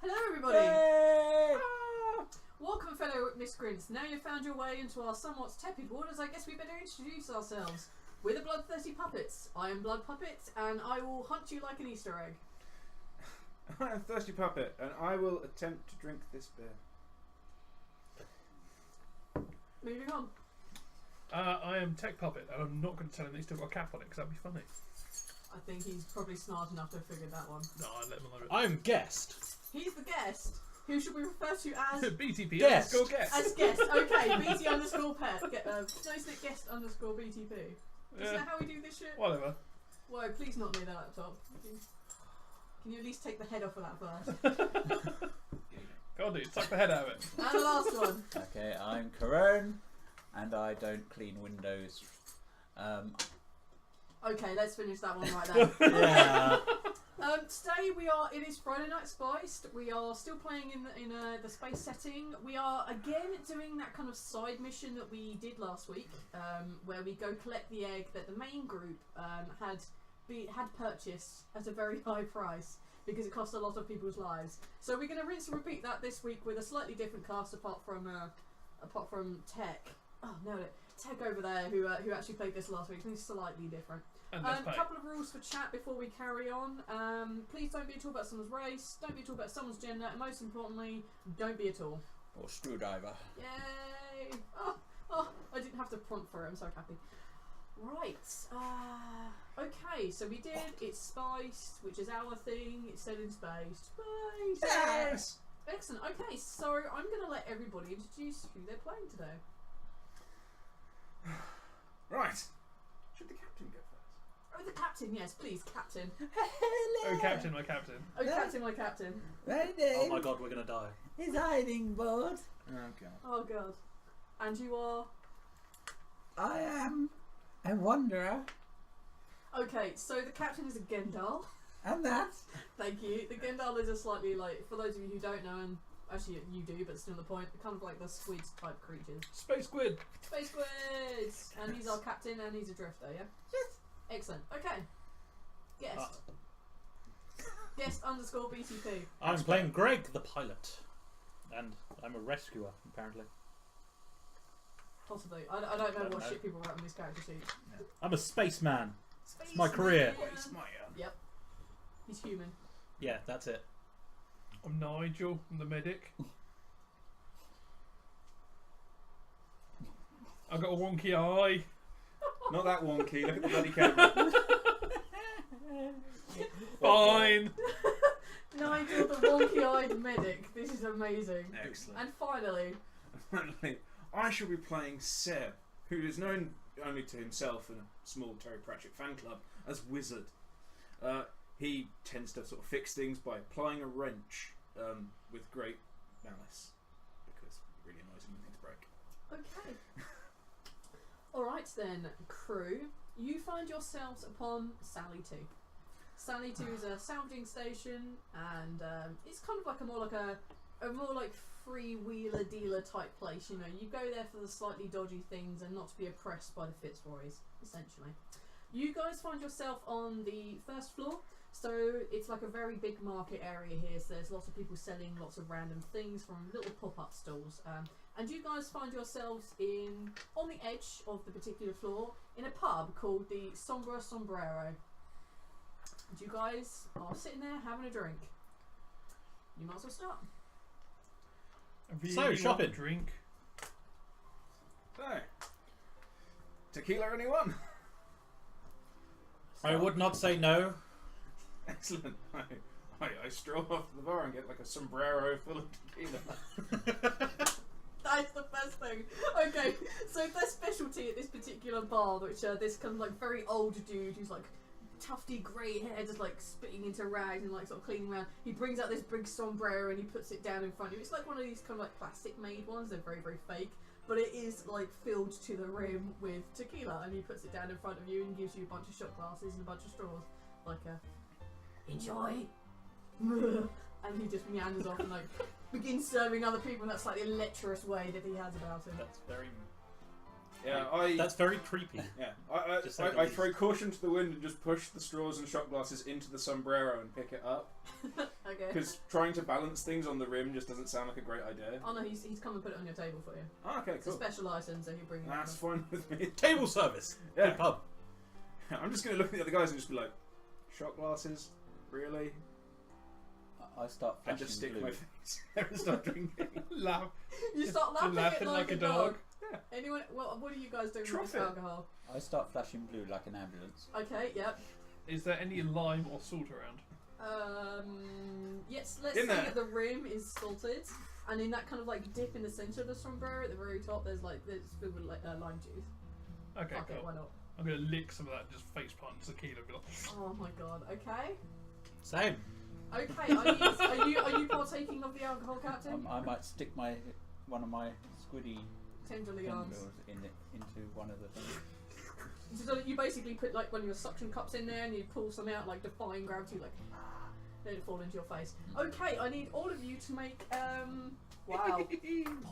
Hello everybody! Yay! Ah! Welcome fellow miscreants. Now you've found your way into our somewhat tepid waters, I guess we better introduce ourselves. We're the Bloodthirsty Puppets. I am Blood Puppet and I will hunt you like an Easter egg. I am Thirsty Puppet and I will attempt to drink this beer. Moving on. I am Tech Puppet and I'm not going to tell him that he's still got a cap on it because that'd be funny. I think he's probably smart enough to have figured that one. No, I let him alone. I'm Guest. He's the guest. Who should we refer to as? BTP Guest. underscore guest. As guest. Okay, BT underscore pet. Snowsnake guest underscore BTP. Isn't that how we do this shit? Whatever. Whoa, please not near the laptop. Can you at least take the head off of that first? God, dude, suck the head out of it. And the last one. Okay, I'm Karan, and I don't clean windows. Okay, let's finish that one right there. Yeah. Today it is Friday Night Spiced. We are still playing in the space setting. We are again doing that kind of side mission that we did last week, where we go collect the egg that the main group had purchased at a very high price because it cost a lot of people's lives. So we're going to rinse and repeat that this week with a slightly different cast apart from Tech. Oh no, Tech over there who actually played this last week. He's slightly different. And A couple of rules for chat before we carry on. Please don't be at all about someone's race, don't be at all about someone's gender, and most importantly, don't be at all. Or screwdriver. Yay! Oh, I didn't have to prompt for it, I'm so happy. Right, okay, so we did It's Spiced, which is our thing, it's set in space. Space! Yes! Excellent, okay, so I'm going to let everybody introduce who they're playing today. Right. Should the captain go first? Oh, the captain, yes, please, captain. Oh, Captain, my Captain. Oh, captain, my captain. My Oh name my god, we're gonna die. is Hiding Board. Oh god. Oh, God. And you are? I am a wanderer, Okay, so the captain is a Gendal. and that Thank you. The Gendal is a slightly, like, for those of you who don't know, and actually you do, but still the point, kind of like the squid type creatures. Space Squid. Space squids! And he's our captain and he's a drifter, yeah? Yes. Excellent. Okay. Guest. Guest underscore BTP. I'm playing Greg, the pilot. And I'm a rescuer, apparently. Possibly. I don't know Don't what know. shit people write on these character sheets. I'm a spaceman. Space my career. man. Waste my Yep. He's human. Yeah, that's it. I'm Nigel, I'm the medic. I've got a wonky eye. Not that wonky, look at the bloody camera. Fine. Nigel, the wonky-eyed medic. This is amazing. Excellent. And finally, Finally, I shall be playing Seb, who is known only to himself and a small Terry Pratchett fan club as Wizard. He tends to sort of fix things by applying a wrench with great malice because it really annoys him when things break. okay. Alright then, crew. You find yourselves upon Sally 2. Sally 2 is a salvaging station, and it's kind of like a more like free-wheeler dealer type place. You know, you go there for the slightly dodgy things and not to be oppressed by the Fitzroys, essentially. You guys find yourself on the first floor, so it's like a very big market area here. So there's lots of people selling lots of random things from little pop-up stalls. And you guys find yourselves on the edge of the particular floor in a pub called the Sombra Sombrero. And you guys are sitting there having a drink. You might as well start. I really So, want shopping. a drink. So, tequila anyone? I would not say no. Excellent. I stroll off to the bar and get like a sombrero full of tequila. That's the best thing. Okay, so their specialty at this particular bar, which this kind of like very old dude who's like tufty grey hair, just like spitting into rags and like sort of cleaning around. He brings out this big sombrero and he puts it down in front of you. It's like one of these kind of like plastic made ones. They're very, very fake, but it is like filled to the rim with tequila, and he puts it down in front of you and gives you a bunch of shot glasses and a bunch of straws. Like enjoy. And he just meanders off and like begins serving other people in that slightly lecherous way that he has about him. That's very Yeah, That's very creepy. Yeah, Just say the I least. throw caution to the wind and just push the straws and shot glasses into the sombrero and pick it up. Okay. Because trying to balance things on the rim just doesn't sound like a great idea. Oh no, he's come and put it on your table for you. Oh, okay, It's a cool. special item, so he'll bring it. That's over. fine with me. Table service. Yeah. Good pub. I'm just going to look at the other guys and just be like, shot glasses? Really? I start And flashing just stick blue. my face there and start drinking. Laugh. You start laughing, Laughing like a dog. Yeah. Anyone? What are you guys doing Trough with it. this alcohol? I start flashing blue like an ambulance. Okay. Yep. Is there any lime or salt around? Yes. Let's In say there. that the rim is salted, and in that kind of like dip in the center of the sombrero at the very top, there's filled with lime juice. Okay, Fuck it, cool. why not? I'm gonna lick some of that and just face plant tequila and be like, Oh my god. Okay. Same. Okay. Are you partaking of the alcohol, Captain? I might stick one of my squiddy Tenderly arms. tendrils into one of the things. So you basically put like one of your suction cups in there and you pull some out like defying gravity, like let it fall into your face. Okay, I need all of you to make wow,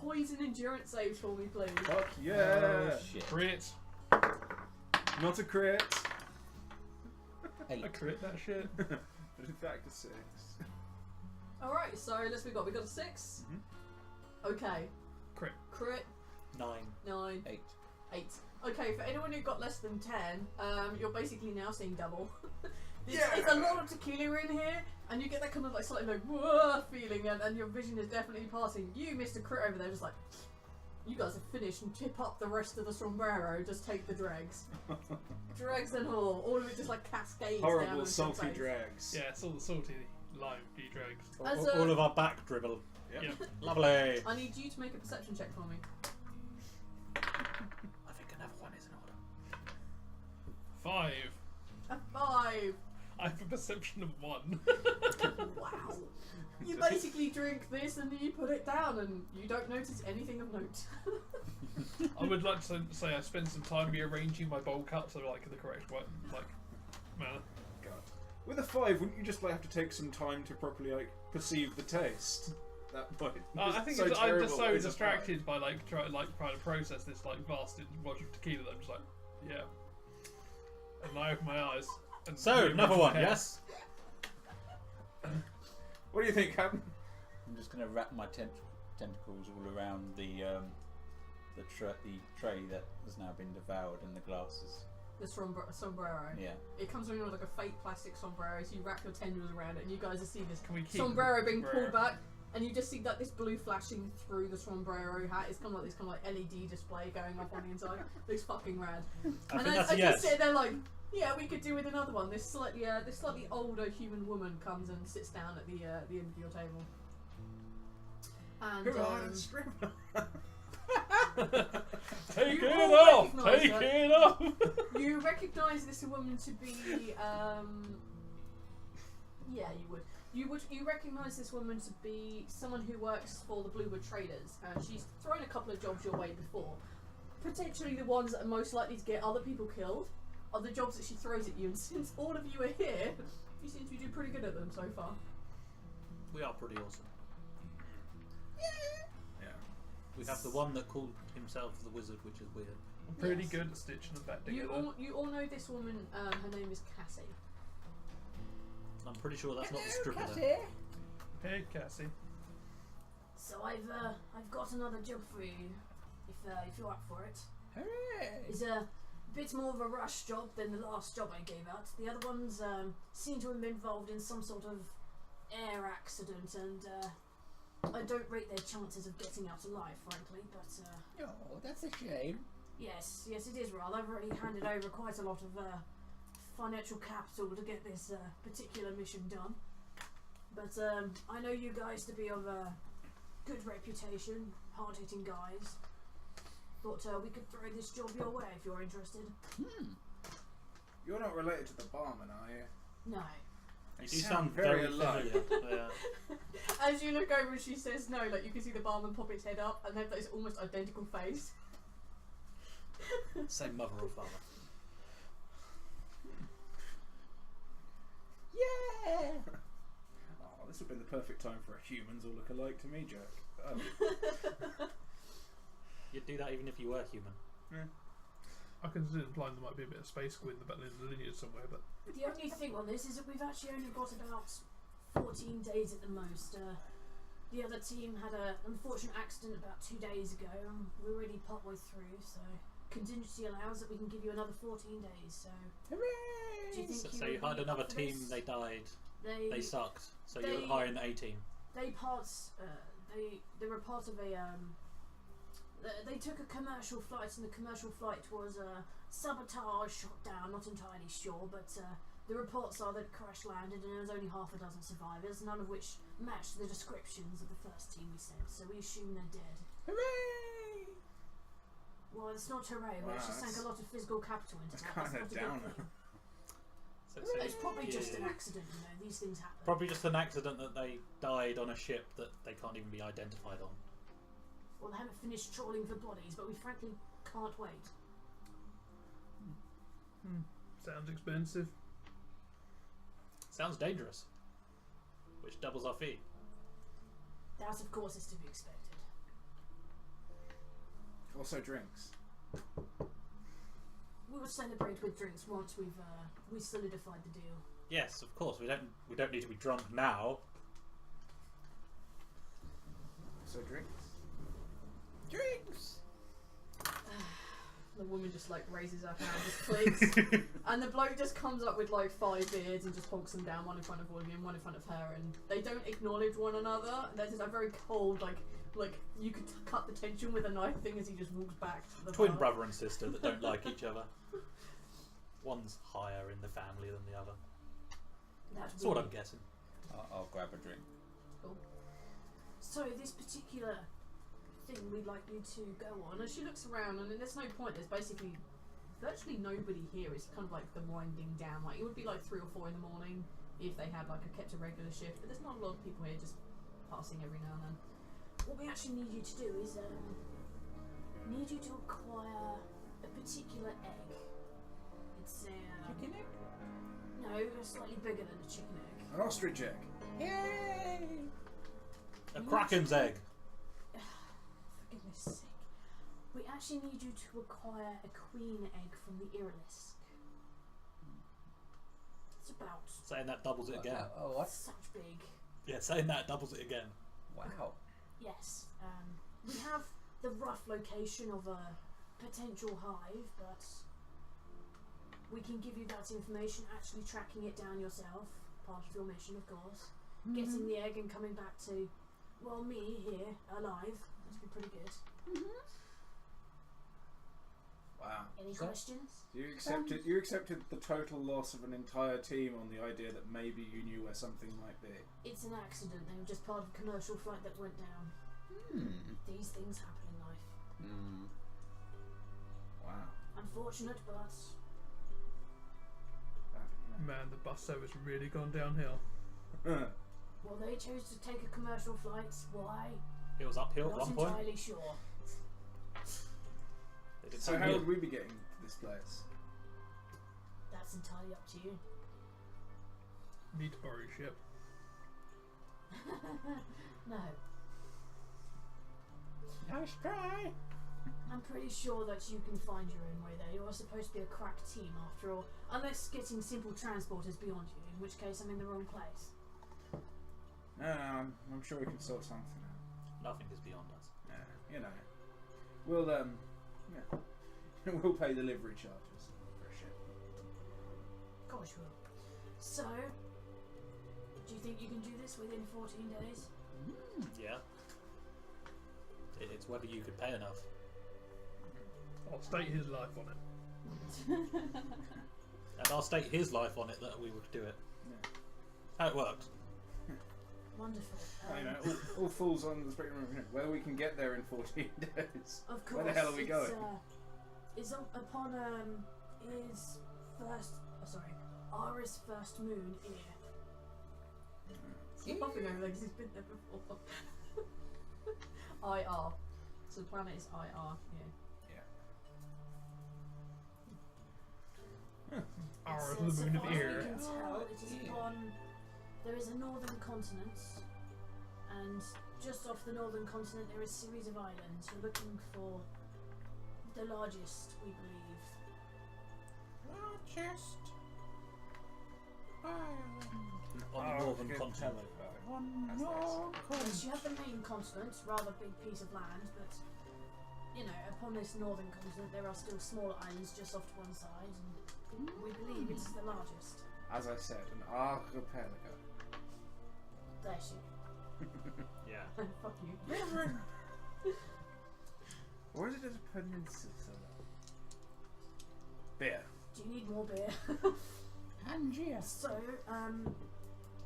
poison endurance saves for me, please. Fuck yeah! Oh shit. crit. Not a crit. 8. I crit that shit. But in fact, a 6. All right, so we got a 6. Okay. Crit. Crit 9. 9 8. 8. Okay, for anyone who got less than 10, you're basically now seeing double. It's a lot of tequila in here, and you get that kind of like slightly like whoa feeling, and your vision is definitely passing. You, Mr. Crit over there, just like you guys have finished and tip up the rest of the sombrero. Just take the dregs, dregs and all of it just like cascades down. Horrible, into your salty face. drags. Yeah, it's all the salty lime dregs. As All of our back dribble. Yep. Yeah. Lovely. I need you to make a perception check for me. I think another one is in order. 5. A 5. I have a perception of 1. Wow. You basically drink this and then you put it down and you don't notice anything of note. I would like to say I spent some time rearranging my bowl cups so like in the correct way, manner. God. With a 5, wouldn't you just like have to take some time to properly like perceive the taste? That point. I think I'm just so distracted by trying to process this like vast watch of tequila that I'm just like, yeah. And I open my eyes. And So, another one, hair. yes? What do you think, Captain? I'm just going to wrap my tentacles all around the tray that has now been devoured and the glasses. The sombrero. Yeah. It comes in with like a fake plastic sombrero, so you wrap your tendrils around it and you guys see this Can we keep sombrero the being sombrero? pulled back, and you just see that this blue flashing through the sombrero hat. It's kind of like this LED display going up on the inside. Looks fucking rad. I And think that's I a just yes. sit there like, yeah, we could do with another one. This slightly older human woman comes and sits down at the end of your table. And Who are the stripper? Take You it all off! recognise Take that. it off! you recognise this woman to be, yeah, you would. You recognise this woman to be someone who works for the Bluewood Traders, and she's thrown a couple of jobs your way before. Potentially the ones that are most likely to get other people killed are the jobs that she throws at you, and since all of you are here, you seem to do pretty good at them so far. We are pretty awesome. Yeah. We have the one that called himself the wizard, which is weird. I'm pretty Yes. good at stitching them back You together. all know this woman. Her name is Cassie. I'm pretty sure that's not the stripper then. Hey, Cassie. So I've got another job for you, if you're up for it. Hooray! It's a bit more of a rush job than the last job I gave out. The other ones seem to have been involved in some sort of air accident, and I don't rate their chances of getting out alive, frankly. But Oh, that's a shame. yes, it is rather. I've already handed over quite a lot of financial capital to get this particular mission done. But I know you guys to be of a good reputation, hard-hitting guys. Thought we could throw this job your way if you're interested. You're not related to the barman, are you? No. You They do sound very very alike. familiar. Yeah. As you look over and she says no, like you can see the barman pop its head up and they have this almost identical face. Same mother or father. Yeah! Oh, this would have been the perfect time for a humans all look alike to me joke. Oh. You'd do that even if you were human. I consider implying there might be a bit of space squid in the lineage somewhere, but The only thing on this is that we've actually only got about 14 days at the most. The other team had an unfortunate accident about 2 days ago, and we're already partway through, so contingency allows that we can give you another 14 days. So, Hooray! do you think So you you would hired be another up for team, this? they died, They they sucked. So they- you're hiring the A team. they were part of a they took a commercial flight, and the commercial flight was sabotage, shot down, not entirely sure, but the reports are that it crash landed and there was only half a dozen survivors, none of which matched the descriptions of the first team we sent, so we assume they're dead. Hooray! Well, it's not hooray, we Wow, actually sank that's- a lot of physical capital into that's that. kinda That's not a good downer. thing. So It's probably just an yeah. accident, you know, these things happen. Probably just an accident that they died on a ship that they can't even be identified on. Well, they haven't finished trawling for bodies, but we frankly can't wait. sounds expensive. Sounds dangerous. Which doubles our fee. That, of course, is to be expected. Also drinks. We will celebrate with drinks once we solidified the deal. Yes, of course. We don't need to be drunk now. Also drinks. Drinks! The woman just like raises her hand, just clicks, and the bloke just comes up with like 5 beers and just honks them down, one in front of William, one in front of her, and they don't acknowledge one another. There's just a very cold, like you could cut the tension with a knife thing as he just walks back to the Twin bar. brother and sister that don't like each other. One's higher in the family than the other. That's what I'm guessing. I'll grab a drink. So this particular thing we'd like you to go on, and she looks around, and there's no point. There's basically virtually nobody here. It's kind of like the winding down. Like it would be like 3 or 4 in the morning if they had like kept a regular shift. But there's not a lot of people here, just passing every now and then. What we actually need you to do is need you to acquire a particular egg. It's a Chicken egg? no, it's slightly bigger than a chicken egg. An ostrich egg. Yay! A kraken's egg. For goodness sake. We actually need you to acquire a queen egg from the Irilisk. It's about Saying that doubles it again. Oh, what? such big. Yeah, saying that doubles it again. Wow. Yes. We have the rough location of a potential hive, but we can give you that information, actually tracking it down yourself, part of your mission, of course. Getting the egg and coming back to, well, me here, alive. That'd be pretty good. Wow. Any So- questions? You accepted the total loss of an entire team on the idea that maybe you knew where something might be. It's an accident. They were just part of a commercial flight that went down. These things happen in life. Wow. Unfortunate, but Man, the bus service really gone downhill. well, they chose to take a commercial flight. Why? It was uphill at Not one point. entirely sure. They did So some how weird- would we be getting to this place? That's entirely up to you. Need to borrow your ship. No. Nice try. I'm pretty sure that you can find your own way there. You're supposed to be a crack team after all. Unless getting simple transport is beyond you, in which case I'm in the wrong place. No, I'm sure we can sort something out. Nothing is beyond us. You know, we'll we'll pay delivery charges for a ship. Of course you will. So, do you think you can do this within 14 days? Yeah. It's whether you could pay enough. I'll stake his life on it. And I'll stake his life on it that we would do it. Yeah. How it works. Wonderful. You know, all falls on the spectrum of whether we can get there in 14 days. Of course. Where the hell are we going? It's upon his first, Ara's first moon ear. He's laughing over there because he's been there before. IR. So the planet is IR. Yeah. Our It's, the moon so of far as ear. we can tell, it is upon. There is a northern continent, and just off the northern continent there is a series of islands. You're looking for The largest, we believe. Largest island On the northern continent. on That's no Yes, you have the main continent, rather big piece of land, but you know, upon this northern continent there are still smaller islands just off to one side, and we believe it's the largest. As I said, an archipelago. There she. Yeah. Fuck you. Or is it a peninsula? Beer. Do you need more beer? Pangaea. So,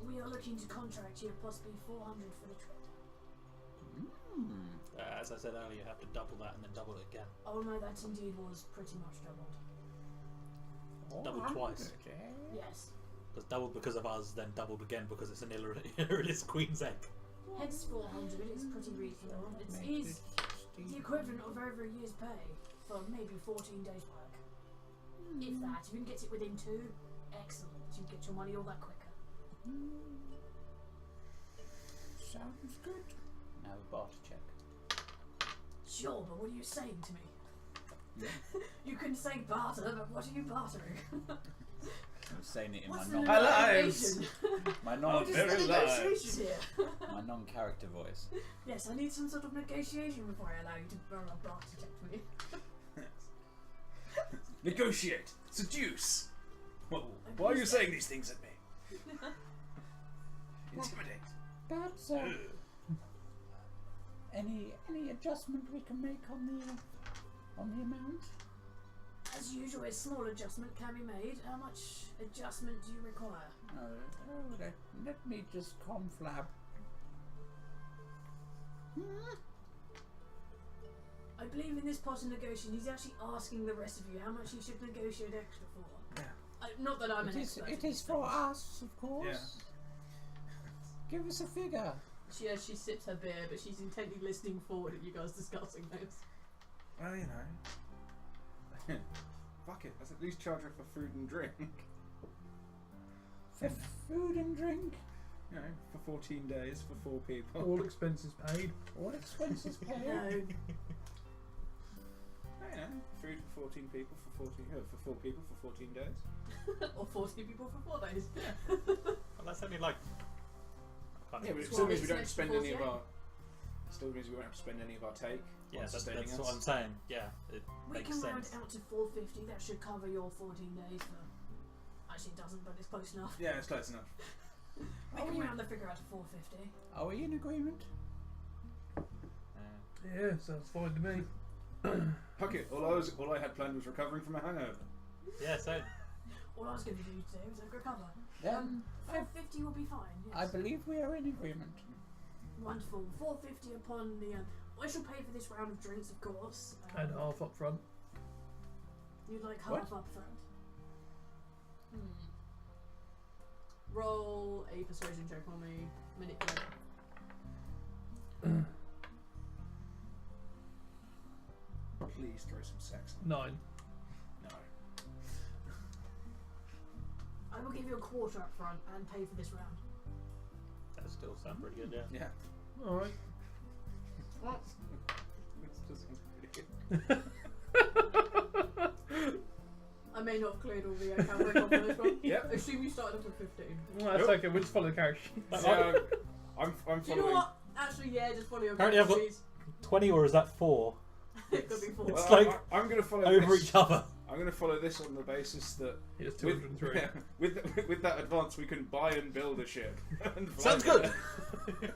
we are looking to contract you possibly 400 for the trip. As I said earlier, you have to double that and then double it again. Oh no, that indeed was pretty much doubled. Doubled twice. Yes. Because doubled because of us, then doubled again because it's an Iris Queen's egg. Hence 400, it's pretty reasonable. It's the equivalent of over a year's pay for maybe 14 days' work. If that, if you can get it within 2, excellent. You get your money all that quicker. Sounds good. Now a barter check. Sure, but what are you saying to me? You can say barter, but what are you bartering? I'm saying it in What's my the non negotiation? my What is non the negotiation here? my non-character voice. Yes, I need some sort of negotiation before I allow you to run a barter check for me. Negotiate. Seduce. Well, why are you saying these things at me? Intimidate. Perhaps any adjustment we can make on the amount? As usual, a small adjustment can be made. How much adjustment do you require? Let me just conflab. I believe in this part of negotiation, he's actually asking the rest of you how much you should negotiate extra for. Yeah. Not that I'm an expert. It is for us, of course. Yeah. Give us a figure. She sips her beer, but she's intently listening forward at you guys discussing this. Well, you know. Fuck it. Let's at least charge her for food and drink. For food and drink. You know, for 14 days for 4 people. All expenses paid. All expenses paid. No. You know, food for 14 people for 4 people for 14 days. Or 40 people for 4 days. Well, that's only like. Yeah, but it Well, still means we it's don't next spend to any of 48. our. Still means we won't have to spend any of our take. Yeah, on that's sustaining what us. I'm saying. Yeah, it We makes can round sense. it out to 450. That should cover your 14 days. Actually, it doesn't, but it's close enough. Yeah, it's close enough. We can round the figure out to 450. Are we in agreement? Yeah, sounds fine to me. Fuck it. All I had planned was recovering from a hangover. Yeah, so All I was going to do today was recover. Then 450 will be fine. Yes. I believe we are in agreement. Wonderful. 450 upon the. I shall pay for this round of drinks, of course. And half up front. You'd like half What? up front. Roll a persuasion check on me. Manipulate. Please throw some sex on. 9. No. I will give you a quarter up front and pay for this round. that still sounds pretty good. Yeah. Yeah. Alright. This just sounds pretty good. I may not have cleared all the account records on this one. Yep. Assume you started off with 15. Well, that's Nope. okay, we'll just follow the character sheet. So, I'm Do you know following. what? Actually, yeah, just follow your Apparently I've got- sheets. 20 or is that 4? It could be 4. It's Well, like I'm going to follow over this. each other. I'm going to follow this on the basis that Here's with, 203. with that advance we can buy and build a ship. And fly Sounds good. there.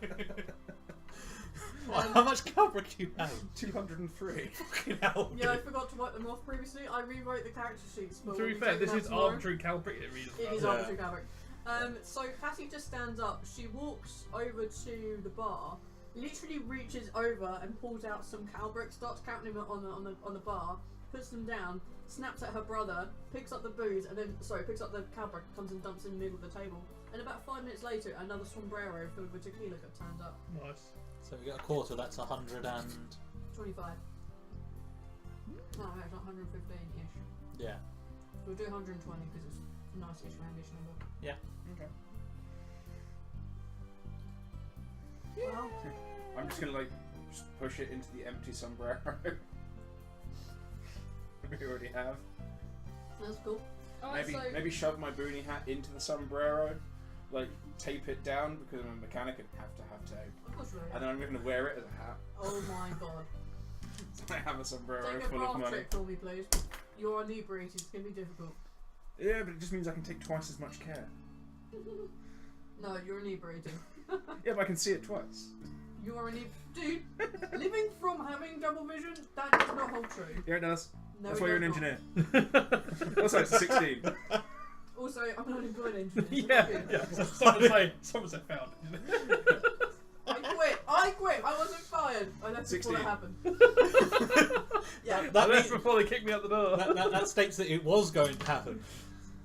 How much coverage do you have? 203. Fucking hell. Yeah, I forgot to wipe them off previously. I rewrote the character sheets. To be fair, this is arbitrary calibrated reason. It is Yeah. arbitrary calibrate. So Patty just stands up. She walks over to the bar, literally reaches over and pulls out some calbrick, starts counting them on the bar, puts them down, snaps at her brother, picks up the booze, and then picks up the calbrick, comes and dumps in the middle of the table. And about 5 minutes later, another sombrero filled with tequila got turned up. Nice. So we got a quarter, that's 100 and... 25. No, it's not 115-ish. Yeah. We'll do 120 because it's a nice-ish roundish number. Yeah. Okay. Well, I'm just going to just push it into the empty sombrero. we already have. That's cool. Alright, Maybe shove my boonie hat into the sombrero, like tape it down because I'm a mechanic and have tape. Of course you are. And then I'm going to wear it as a hat. Oh my god. So I have a sombrero Take a full of craft money. trick for me, please. You're inebriated. It's going to be difficult. Yeah, but it just means I can take twice as much care. No, you're inebriated. Yeah, but I can see it twice. You are Dude, living from having double vision, that does not hold true. Yeah, it does. No, That's it why you're an does not. engineer. Also, it's 16. Also, I'm an unemployed engineer. Yeah. Someone said found it. I quit. I wasn't fired. I left before 16. that happened. Yeah. That That's means before they kicked me out the door. that states that it was going to happen.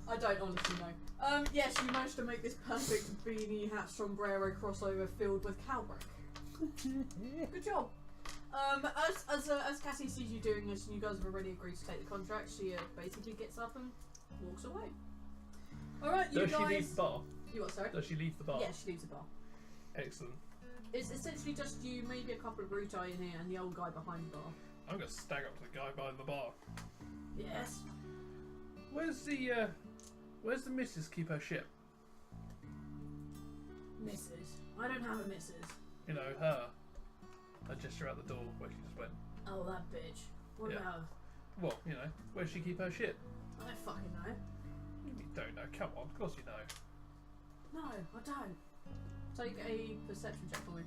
I don't honestly know. Yes, you managed to make this perfect beanie hat sombrero crossover filled with cowbrick. Good job. As Cassie sees you doing this, and you guys have already agreed to take the contract, she basically gets up and walks away. All right, you Does guys. she leave the bar? You what? Sorry. Does she leave the bar? Yeah, she leaves the bar. Excellent. It's essentially just you, maybe a couple of Rutai in here, and the old guy behind the bar. I'm gonna stag up to the guy behind the bar. Yes. Where's the missus keep her ship? Mrs. I don't have a missus. You know, her. I gesture out the door where she just went. Oh, that bitch. What Yeah. about her? Well, you know, where's she keep her ship? I don't fucking know. You don't know. Come on, of course you know. No, I don't. Take a perception check for me.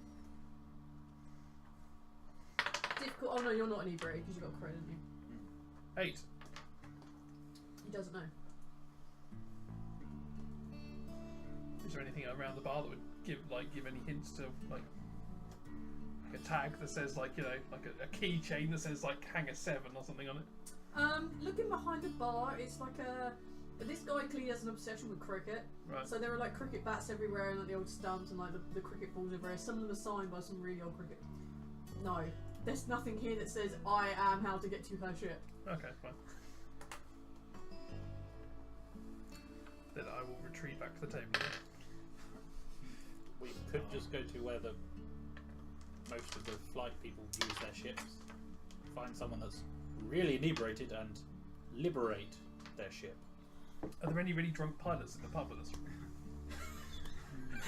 Difficult. Oh no, you're not an inebriated because you got credit, didn't you? 8. He doesn't know. Is there anything around the bar that would give any hints to like a tag that says like a keychain that says like Hangar 7 or something on it? Looking behind the bar, it's like a. This guy clearly has an obsession with cricket. Right. So there are like cricket bats everywhere and like the old stumps and like the cricket balls everywhere. Some of them are signed by some really old cricket. No, there's nothing here that says I am how to get to her ship. Okay, fine. Then I will retreat back to the table. We could just go to where most of the flight people use their ships, find someone that's really inebriated and liberate their ship. Are there any really drunk pilots in the pub with us?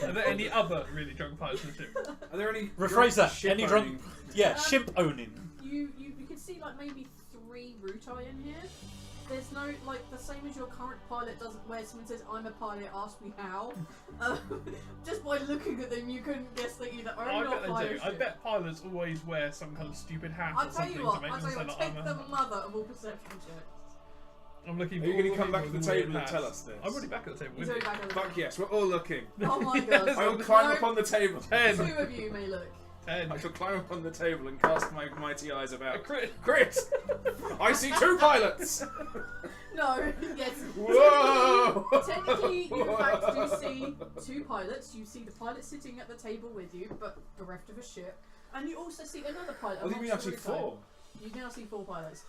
Are there any other really drunk pilots in the ship? Are there any Rephrase that. ship Any drunk? owning- Yeah, ship owning. You can see like maybe 3 Rutai in here. There's no like the same as your current pilot doesn't. Where someone says I'm a pilot, ask me how. Just by looking at them, you couldn't guess that either own I or bet fly they do. a I ship. bet pilots always wear some kind of stupid hat I'll or tell something you what. to make I'll them tell you say what. like, Take I'm the mother of all perception checks. I'm looking Are for you going all to come back to people the with table weird and tell hats. us this? I'm already back at the table He's with already you. back on the Fuck yes, we're all looking. Oh my Yes. god. I will climb No. upon the table. 10. 2 of you may look. 10. I shall climb upon the table and cast my mighty eyes A about. crit. Crit! I see 2 pilots! No. Yes. Whoa! Technically, you in fact do see 2 pilots. You see the pilot sitting at the table with you, but bereft of a ship. And you also see another pilot. I think we amongst the actually Rutai. 4. You now see 4 pilots.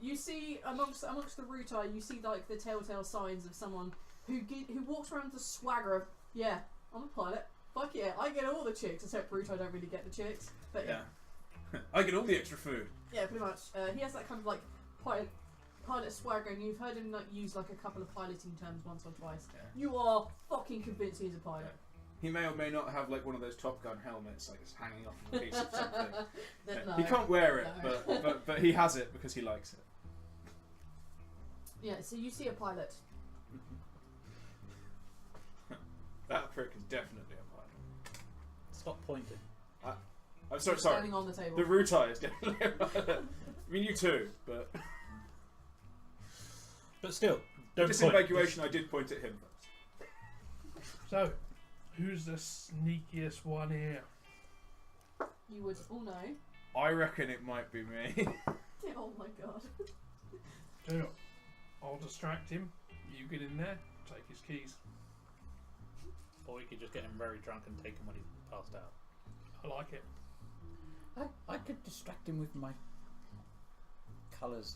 You see amongst the Rutai, you see like the telltale signs of someone who walks around with a swagger of, yeah, I'm a pilot. Fuck yeah, I get all the chicks, except Rutai don't really get the chicks. But yeah, I get all the extra food. yeah, pretty much. He has that kind of like pilot swagger, and you've heard him like use like a couple of piloting terms once or twice. Yeah. You are fucking convinced he's a pilot. He may or may not have like one of those Top Gun helmets, like it's hanging off of a piece of something. No. He can't wear it, No. but he has it because he likes it. Yeah, so you see a pilot. That prick is definitely a pilot. Stop pointing. I'm sorry. Standing on the table. The Rutai is definitely a pilot. I mean, you too, but But still, don't this point. evacuation, I did point at him first. So, who's the sneakiest one here? You would all know. I reckon it might be me. Oh my god. Tell you what, I'll distract him. You get in there, take his keys. Or we could just get him very drunk and take him when he's passed out. I like it. I could distract him with my colours.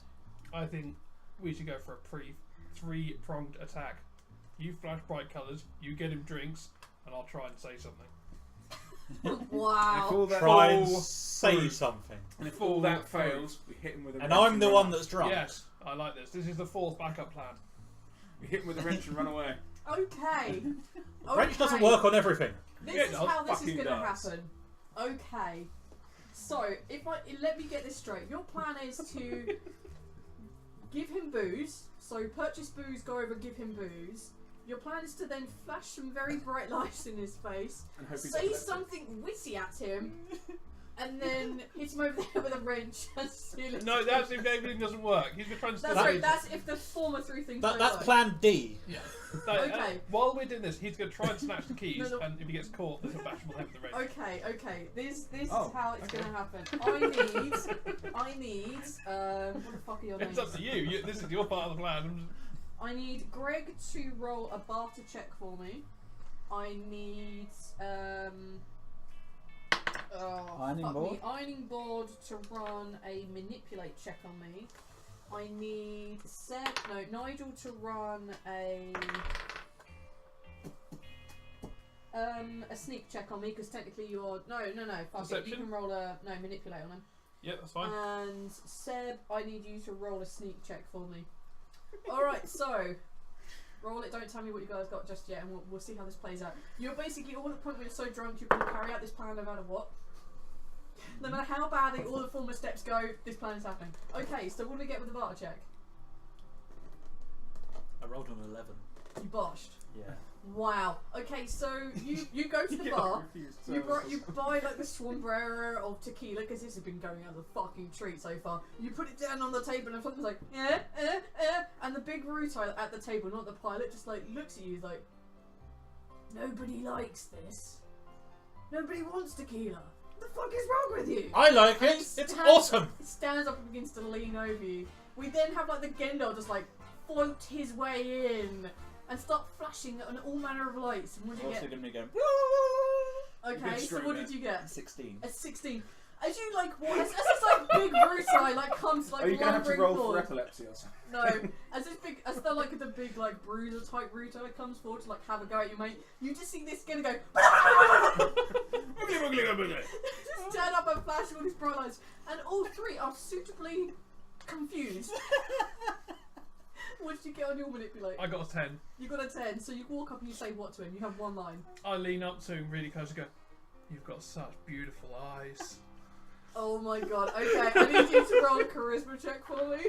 I think we should go for a three-pronged attack. You flash bright colours, you get him drinks, and I'll try and say something. If Wow. all that Try and all say proves- something. And if all that fails, we hit him with a And wrench I'm the run one off. that's drunk. Yes, I like this. This is the fourth backup plan. We hit him with a wrench and run away. Okay. Wrench doesn't work on everything. This Yeah, is it how this is fucking going to does. happen. Okay. So, let me get this straight. Your plan is to give him booze. So, purchase booze, go over, give him booze. Your plan is to then flash some very bright lights in his face, And hope he say gets something witty at him, and then hit him over there with a wrench and steal his No, that's if everything doesn't work. He's been trying to steal That's right, booze. that's if the former three things don't That's work. plan D. Yeah. Okay. While we're doing this, he's going to try and snatch the keys, No, no. and if he gets caught, then he'll bash him on the head with the wrench. Okay. This Oh, is how it's okay. gonna happen. I need what the fuck are your names? It's up to you. This is your part of the plan. I need Greg to roll a barter check for me. I need ironing board to run a manipulate check on me. I need Nigel to run a sneak check on me because technically you're fuck it. You Deception? can roll a manipulate on him. Yeah, that's fine. And Seb, I need you to roll a sneak check for me. Alright, so roll it, don't tell me what you guys got just yet, and we'll see how this plays out. You're basically all at the point where you're so drunk you're going to carry out this plan no matter what. No matter how badly all the former steps go, this plan is happening. Okay, so what do we get with the barter check? I rolled an 11. You botched. Yeah. Wow. Okay, so you go to the bar. You buy like the sombrero of tequila because this has been going as a fucking treat so far. You put it down on the table and something's like and the big Ruto at the table, not the pilot, just like looks at you like, nobody likes this. Nobody wants tequila. What the fuck is wrong with you? I like And it. he It's stands- awesome. He stands up and begins to lean over you. We then have like the Gendar just like float his way in and start flashing on all manner of lights. And what do you get? going to be going. Okay, so what did you get? 16. A 16. As you like, what? As this like big Rutai like comes like Are you going to have to lumbering roll forward. for epilepsy or something? No, as the big like bruiser type Rutai comes forward to like have a go at you, mate. You just see this gonna go. Just turn up and flash all these bright lights, and all three are suitably confused. What did you get on your manipulate? I got a 10. You got a 10, so you walk up and you say what to him? You have one line. I lean up to him really close and go, "You've got such beautiful eyes." Oh my god, okay, I need you to roll a charisma check for me.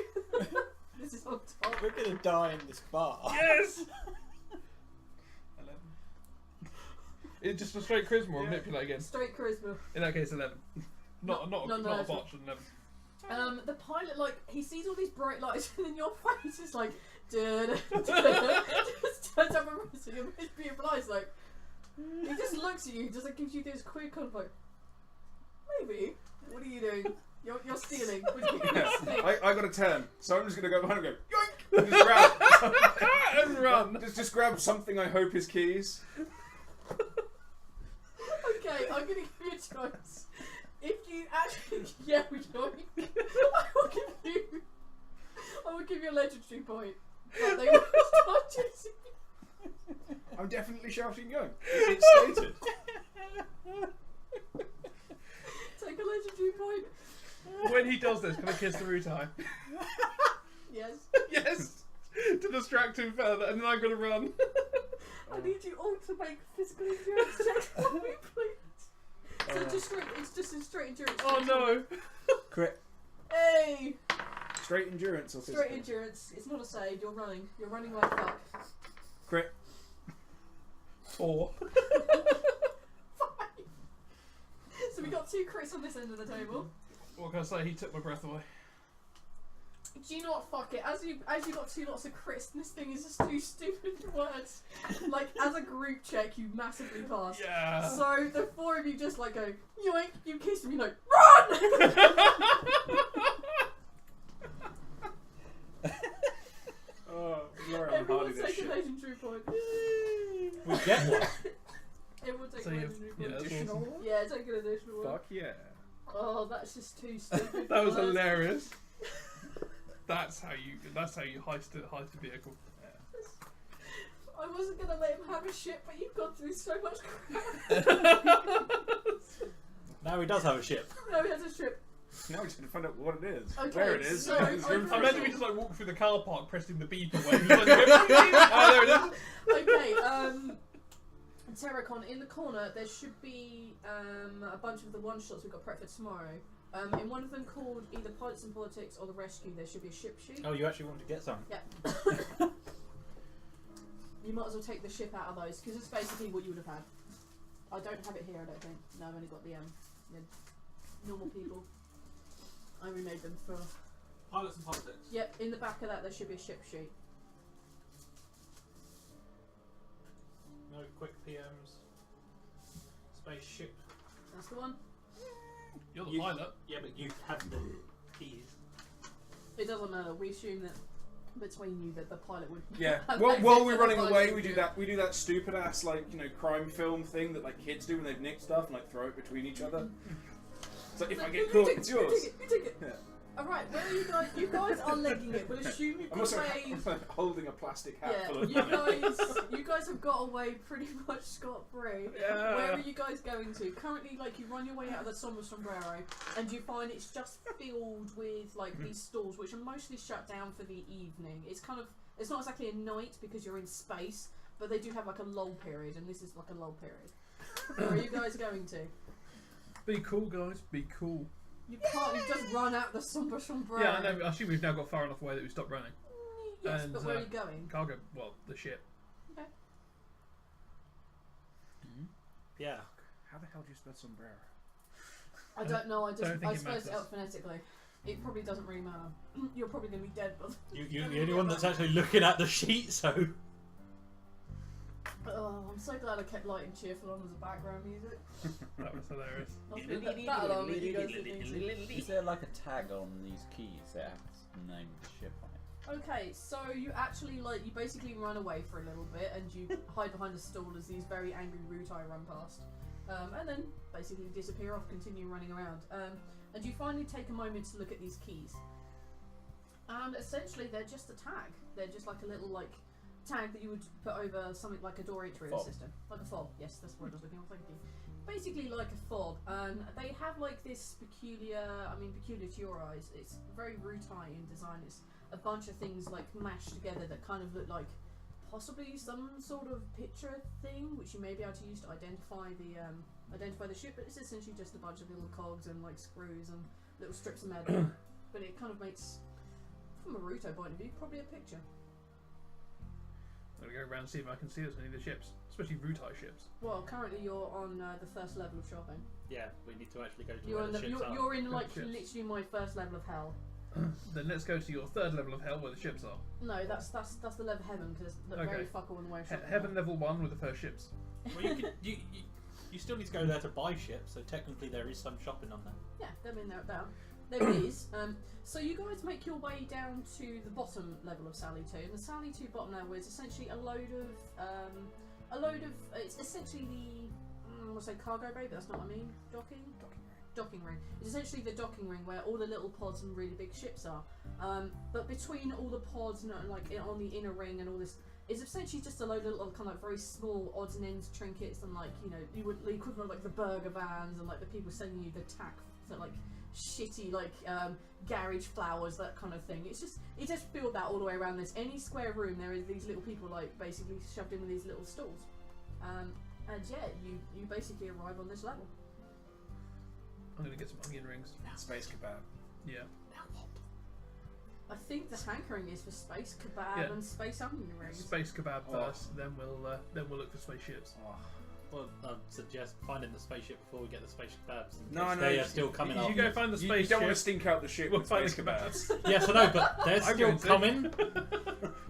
This is on top. We're going to die in this bar. Yes! 11. It's just a straight charisma or manipulate again. Straight charisma. In that case, 11. Not a that's botch, 11. The pilot, like, he sees all these bright lights and then your face is like, just turns up and so your most beautiful eyes, like, he just looks at you, just like gives you this quick kind of like, maybe, what are you doing? You're stealing. What are you doing? Yeah, I got a 10, so I'm just going to go behind and go, yoink! And just grab, And run! just grab something I hope is keys. Okay, I'm gonna give you a choice. If you actually yoink, I will give you a legendary point. But they will start chasing you. I'm definitely shouting yoink. It's stated. Take a legendary point. When he does this, can I kiss the Rutai? Yes. Yes! To distract him further, and then I'm gonna run. I need you all to make physical endurance checks for me, please. So it's just a straight endurance. Oh check. no! Crit. Hey! Straight endurance or Straight physical? endurance. It's not a save. You're running. You're running like fuck. Crit. 4. So we got 2 crits on this end of the table. What can I say? He took my breath away. Do you know what? Fuck it. As you got 2 lots of crits, and this thing is just 2 stupid words. Like as a group check, you massively passed. Yeah. So the 4 of you just like go yoink. You kiss me, like run. Oh, Laura, I'm Everyone hardy this take a shit. legendary point. We get one. Everyone take So a you- legendary yeah, point. that's Additional awesome. one? Yeah, take an additional one. Fuck yeah. Oh, that's just too stupid. That was words. hilarious. That's how you heist a vehicle. I wasn't gonna let him have a shit, but you've gone through so much crap. Now he does have a ship. No, he has a ship. Now we just have to find out what it is. Okay, Where it is. so It's I room for Imagine it. we just like walk through the car park pressing the beep away. Like, there it is. Okay, Terracon, in the corner there should be a bunch of the one-shots we've got prepped for tomorrow. In one of them called either Pilots and Politics or The Rescue, there should be a ship sheet. Oh, you actually want to get some? Yeah. You might as well take the ship out of those, because it's basically what you would have had. I don't have it here, I don't think. No, I've only got the normal people. I remade them for... Pilots and Politics. Yep, in the back of that there should be a ship sheet. No quick PMs. Spaceship. That's the one. You're the You- pilot. Yeah, but you have the keys. It doesn't matter, we assume that between you that the pilot would... Yeah. have While access we're to the running pilot away, and we do that stupid ass crime film thing that kids do when they've nicked stuff and throw it between each other. So if I get caught, it's yours. You take it. Yeah. Alright, where are you guys? You guys are legging it. We'll assume you've I'm got also away... holding a plastic hat Yeah, full of you guys have got away pretty much scot-free. Yeah. Where are you guys going to? Currently, you run your way out of the sombrero, and you find it's just filled with these stalls, which are mostly shut down for the evening. It's not exactly a night because you're in space, but they do have a lull period, and this is a lull period. Where are you guys going to? Be cool, guys. Be cool. You can't. You just run out the sombrero. Yeah, I know. I assume we've now got far enough away that we stopped running. Yes, And, but where are you going? Cargo. Well, the ship. Okay. Yeah. How the hell do you spell sombrero? I don't know. I don't think it suppose it matters. out phonetically. It probably doesn't really matter. You're probably going to be dead, but You're the only one that's actually looking at the sheet, so. oh, I'm so glad I kept light and cheerful on as a background music. That was hilarious. That alone with you guys thinking. Is there a tag on these keys that has the name of the ship on it? Okay, so you actually you basically run away for a little bit and you hide behind a stall as these very angry Rutai run past, and then basically disappear off, continue running around, and you finally take a moment to look at these keys. And essentially, they're just a tag. They're just a little tag that you would put over something like a door entry Fob. system, like a fob. Yes, that's what I was looking for. Thank you. Basically, like a fob, and they have this peculiar. I mean, peculiar to your eyes. It's very Rutai in design. It's a bunch of things mashed together that kind of look like possibly some sort of picture thing, which you may be able to use to identify the ship. But it's essentially just a bunch of little cogs and screws and little strips of metal. But it kind of makes, from a Rutai point of view, probably a picture. I'm gonna go around and see if I can see as any of the ships, especially Rutai ships. Well, currently you're on the first level of shopping. Yeah, we need to actually go to You're where on the the, ships are. you're in Good ships. literally my first level of hell. Then let's go to your third level of hell where the ships are. No, that's the level of heaven because they're Okay. very fuck all in the way of shopping. Heaven level 1 with the first ships. Well, you still need to go there to buy ships, so technically there is some shopping on there. Yeah, they're in there down. There it is. So you guys make your way down to the bottom level of Sally 2. And the Sally 2 bottom level is essentially a load of it's essentially the we'll say cargo bay, but that's not what I mean. Docking ring. It's essentially the docking ring where all the little pods and really big ships are. But between all the pods and on the inner ring and all this is essentially just a load of little kind of very small odds and ends trinkets and the equivalent of the burger vans and the people selling you the tack for shitty garage flowers, that kind of thing. It just filled that all the way around this. Any square room there is these little people basically shoved in with these little stalls. And yeah, you basically arrive on this level. I'm gonna get some onion rings. Space kebab. Yeah. I think the hankering is for space kebab Yeah. and space onion rings. Space kebab Oh. first, then we'll look for spaceships. Oh. Well, I'd suggest finding the spaceship before we get the space kebabs. in No, case no, they you- are still coming up. You go find the You spaceship. don't want to stink out the ship We'll with find space the kebabs. Yes, I know, but they're I'm still going to. coming.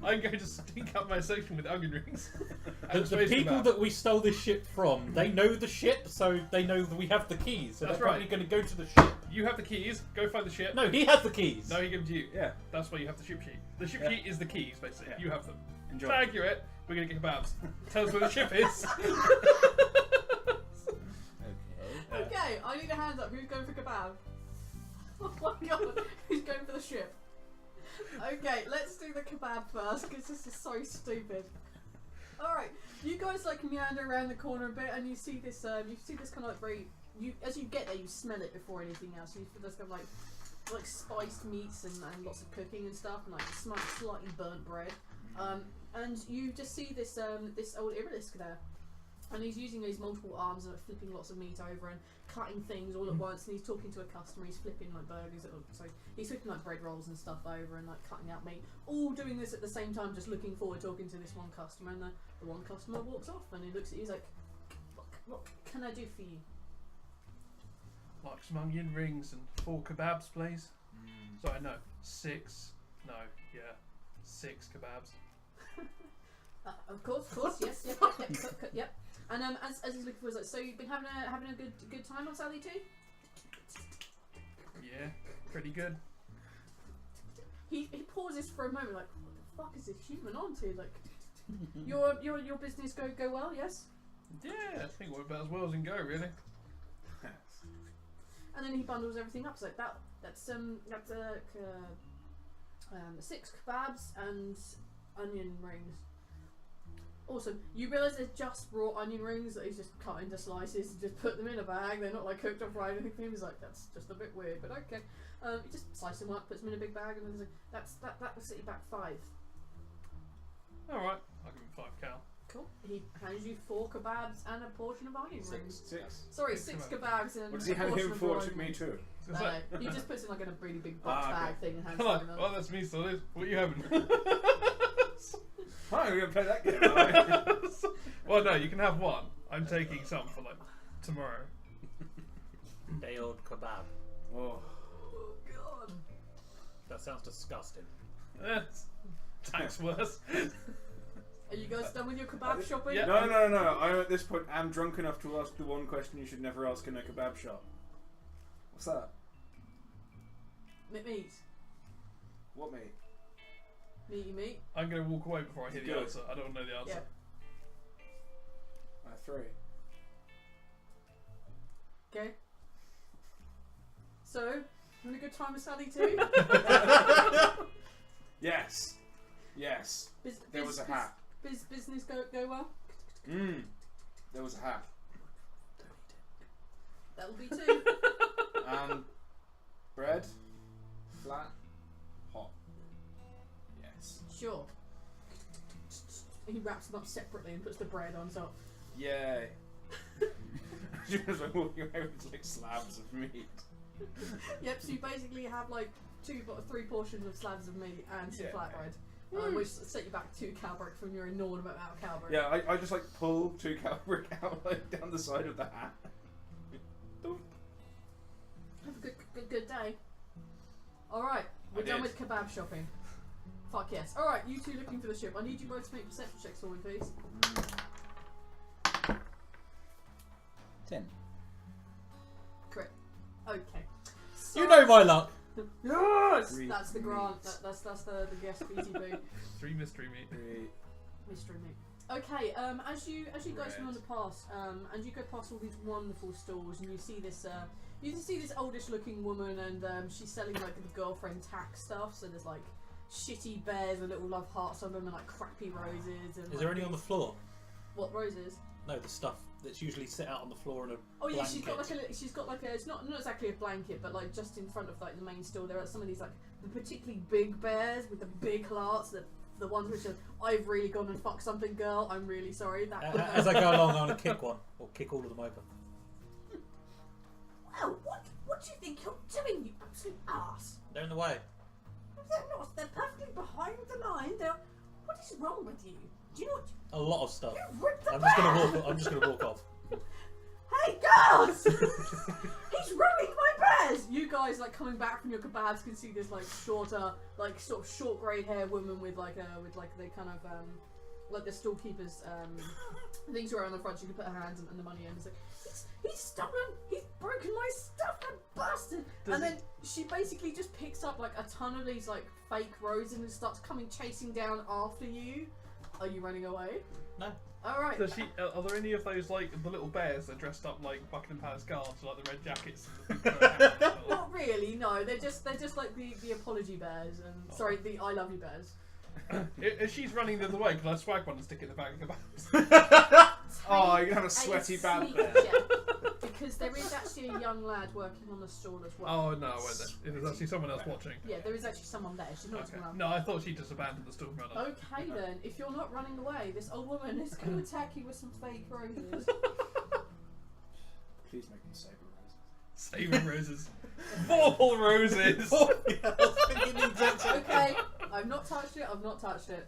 I'm going to stink up my section with onion rings. The, And the space people kebab. that we stole this ship from, they know the ship, so they know that we have the keys. So That's they're right. probably going to go to the ship. You have the keys. Go find the ship. No, he has the keys. No, he gives you. Yeah, That's why you have the ship sheet. The ship Yeah. sheet is the keys, basically. Yeah. You have them. enjoy. Tag you it. We're gonna get kebabs. Tell us where the ship is. Okay. Okay, I need a hand up. Who's going for kebab? Oh my god, who's going for the ship? Okay, let's do the kebab first because this is so stupid. Alright, you guys meander around the corner a bit and you see this kind of very as you get there, you smell it before anything else. You feel there's kind of like spiced meats and lots of cooking and stuff, and like slightly burnt bread. And you just see this old Iberisk there, and he's using these multiple arms and flipping lots of meat over and cutting things all at once. And he's talking to a customer. He's flipping like burgers, so he's flipping like bread rolls and stuff over and like cutting out meat. All doing this at the same time, just looking forward, talking to this one customer. And the one customer walks off, and he looks at you. He's like, "What can I do for you?" Like some onion rings and 4 kebabs, please. Sorry, no, 6. No, yeah, 6 kebabs. Of course, yes, yep. And as he's looking for, like, so you've been having a good time on Sally too? Yeah, pretty good. He pauses for a moment, like, what the fuck is this human onto? Like, your business go well, yes? Yeah, I think we're about as well as it can go, really. And then he bundles everything up. So like that's 6 kebabs and onion rings. Awesome. You realise they're just raw onion rings that he's just cut into slices and just put them in a bag. They're not like cooked or fried or anything. He's like, that's just a bit weird, but okay. He just slices them up, puts them in a big bag, and then he's like, that will set you back 5. All right, I'll give him 5 cal. Cool. He hands you 4 kebabs and a portion of onion rings. 6. Sorry, 6 6 kebabs and What does he hand him for? To me too. No, he just puts it in like in a really big box bag thing and hands it Hello. to them. Oh, that's me, solid. What are you having? Hi, we're gonna play that game. Aren't we? Well, no, you can have 1. I'm taking some for like tomorrow. Day old kebab. Oh. Oh god. That sounds disgusting. Tax worse. Are you guys done with your kebab shopping? Yeah. No. I at this point am drunk enough to ask the one question you should never ask in a kebab shop. What's that? Meat. What meat? Meat. I'm going to walk away before I hear the Good. answer. I don't know the answer. 3. Okay. So, having a good time with Sally too? Yes. There was a hat. Business go well? There was a hat. That'll be 2. Bread. Flat. Hot. Yes. Sure. He wraps them up separately and puts the bread on top. Yay. She was like walking away with like slabs of meat. Yep, so you basically have like 3 portions of slabs of meat and some Yeah. flatbread. Which set you back 2 cowbrick from your inordinate amount of cowbrick. Yeah, I just like pull 2 cowbrick out like down the side of the hat. Have a good day. Alright, we're done with kebab shopping. Fuck yes. Alright, you 2 looking for the ship. I need you both to make perception checks for me, please. 10. Correct. Okay. So, You know my luck. Yes! That's the grant. That's the guest BTB. 3 mystery meat. Mystery meat. Okay, as you guys wander past, and you go past all these wonderful stalls, and you see this oldish looking woman, and she's selling like the girlfriend tax stuff. So there's like shitty bears with little love hearts on them, and like crappy roses. And Is there any on the floor? What roses? No, the stuff that's usually set out on the floor in a Oh yeah, blanket. she's got like a it's not exactly a blanket, but like just in front of like the main store there are some of these like the particularly big bears with the big hearts, the ones which are I've really gone and fucked something, girl. I'm really sorry. That As I go along, I'm going to kick one or kick all of them over. Well, what do you think you're doing, you absolute ass? They're in the way. They're not. They're perfectly behind the line. What is wrong with you? Do you know what? A lot of stuff. You ripped the I'm bear! just going to walk off. Hey girls! He's ruining my bears! You guys like coming back from your kebabs can see this like shorter, like sort of short grey hair woman with like the kind of like the storekeepers things around the front. She can put her hands and the money in. It's like he's stolen! He's broken my stuff, that bastard! And then she basically just picks up like a ton of these like fake roses and starts coming chasing down after you. Are you running away? No. Alright. Does she? Are there any of those like the little bears that are dressed up like Buckingham Palace guards, like the red jackets? And the Not really, no. They're just like the apology bears and sorry, the I love you bears. If she's running the other way, can I swag one and stick it in the bag of kebabs? Oh, you can have a sweaty bad sneak bear. check. because there is actually a young lad working on the stall as well. Oh no, I went there. If there's actually someone else watching. Yeah, there is actually someone there. She's not Okay. around. No, I thought she just abandoned the storm runner. Okay then, if you're not running away, this old woman is going to attack you with some fake roses. Please make them saber roses. Saving roses. Vorpal roses! Yeah, I was thinking the exact same Okay, I've not touched it. I've not touched it.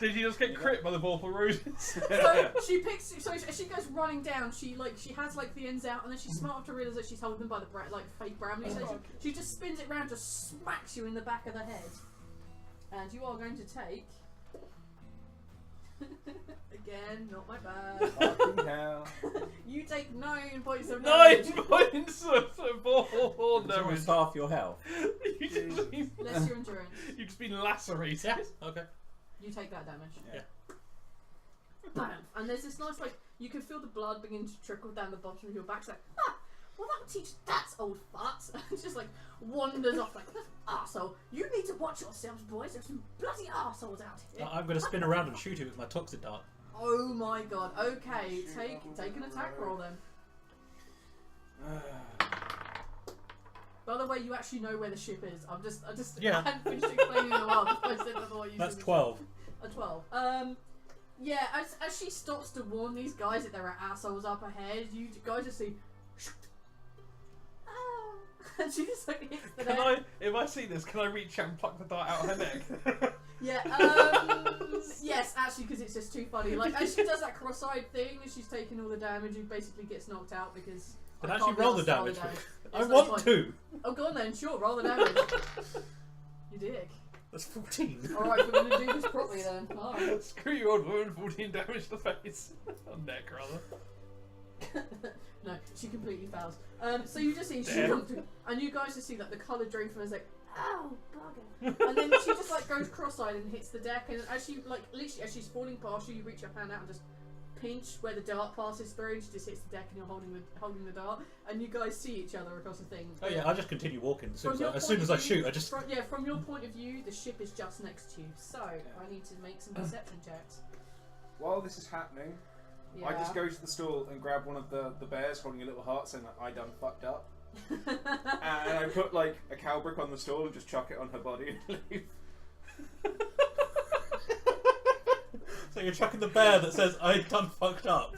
Did you just get crit by the Vorpal roses? So she picks. So as she goes running down, she has like the ends out, and then she's smart enough to realise that she's holding them by the fake bramley. So she just spins it round, just smacks you in the back of the head, and you are going to take. Again, not my bad. Fucking hell. You take 9 points of 9 damage. points of Vorpal It's damage. almost half your health. You just been, Less your endurance. you've just been lacerated. Yeah. Okay. You take that damage. Yeah. Bam. And there's this nice, you can feel the blood begin to trickle down the bottom of your back. It's like, well, that'll teach that old fart. It just wanders off arsehole. You need to watch yourselves, boys. There's some bloody arseholes out here. I'm going to spin around and shoot it with my toxic dart. Oh my god. Okay, take an attack roll then. By the way, you actually know where the ship is. I hadn't finished explaining the world. I said before you. That's 12. A 12. Yeah, as she stops to warn these guys that there are assholes up ahead, you guys just see. And she just hits the neck. If I see this, can I reach out and pluck the dart out of her neck? Yeah, yes, actually, because it's just too funny. As she does that cross-eyed thing, as she's taking all the damage, and basically gets knocked out because. Can I I actually can't be roll the arsed to roll damage? I There's no want point. to. Oh, go on then, sure, roll the damage. You dick. That's 14. Alright, we're gonna do this properly then. Alright. Screw you, old woman. 14 damage to the face. On neck, rather. No, she completely fails. So you just see she Damn. comes through, and you guys just see that the colour drain from her is like, ow, bugger. And then she just goes cross-eyed and hits the deck, and as she literally as she's falling past you, you reach your hand out and just pinch where the dart passes through, and she just hits the deck, and you're holding the dart, and you guys see each other across the thing. Oh yeah, I just continue walking. As soon From as your I point of shoot, view- I just. From your point of view, the ship is just next to you, so I need to make some perception checks. While this is happening, Yeah. I just go to the stall and grab one of the bears holding a little heart saying I done fucked up. And I put a cow brick on the stall and just chuck it on her body and leave. So you're chucking the bear that says I done fucked up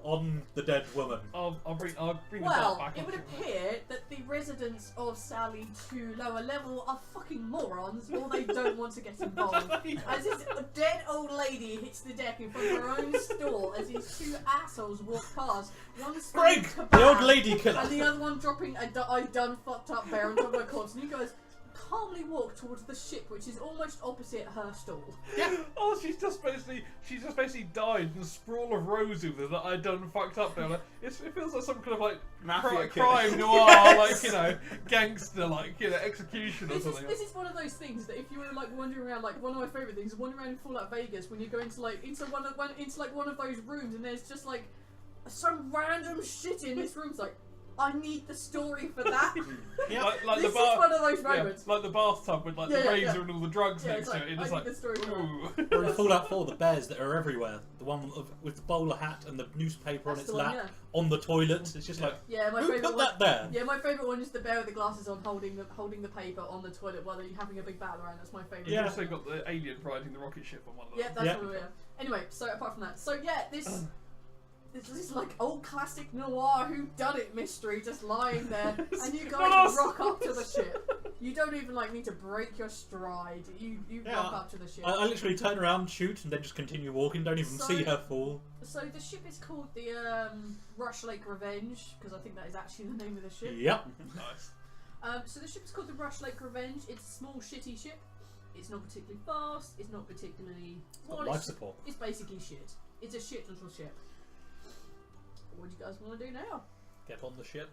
on the dead woman. I'll bring the dart Well, back. it would appear that the residents of Sally 2 lower level are fucking morons, or they don't want to get involved. As this dead old lady hits the deck in front of her own store as these two assholes walk past, one screaming Frank, "Kabam!" the old lady killer. and the other one dropping a I done fucked up bear on top of her corpse, and you guys calmly walk towards the ship, which is almost opposite her stall. Oh, she's just basically died in a sprawl of roses with that I done fucked up there. It feels like some kind of Mafia crime noir, gangster, execution or something. This is one of those things that if you were wandering around, one of my favourite things, wandering around in Fallout Vegas when you go into one of those rooms and there's just some random shit in this room. It's like, I need the story for that. Yeah. Like This the is one of those yeah, moments. like the bathtub with the razor and all the drugs Yeah, next to it. It's I need the story for that. ooh. Or in Fallout 4, the bears that are everywhere. The one with the bowler hat and the newspaper on That's its the one, lap, yeah. on the toilet. It's just Yeah, my who favourite put one. that there? Yeah, my favourite one is the bear with the glasses on, holding the paper on the toilet while they're having a big battle around. That's my favourite. You've Yeah. also got the alien riding the rocket ship on one of them. Yeah, that's Yeah. what we are. Anyway, so apart from that, this is old classic noir whodunit mystery just lying there, and you guys rock up to the ship. You don't even need to break your stride. You Yeah, rock up to the ship. I literally turn around, shoot, and then just continue walking. Don't even So- see her fall. So the ship is called the Rush Lake Revenge, because I think that is actually the name of the ship. Yep. Nice. So the ship is called the Rush Lake Revenge. It's a small, shitty ship. It's not particularly fast. It's not particularly. Got life support. It's basically shit. It's a shit little ship. What do you guys want to do now? Get on the ship.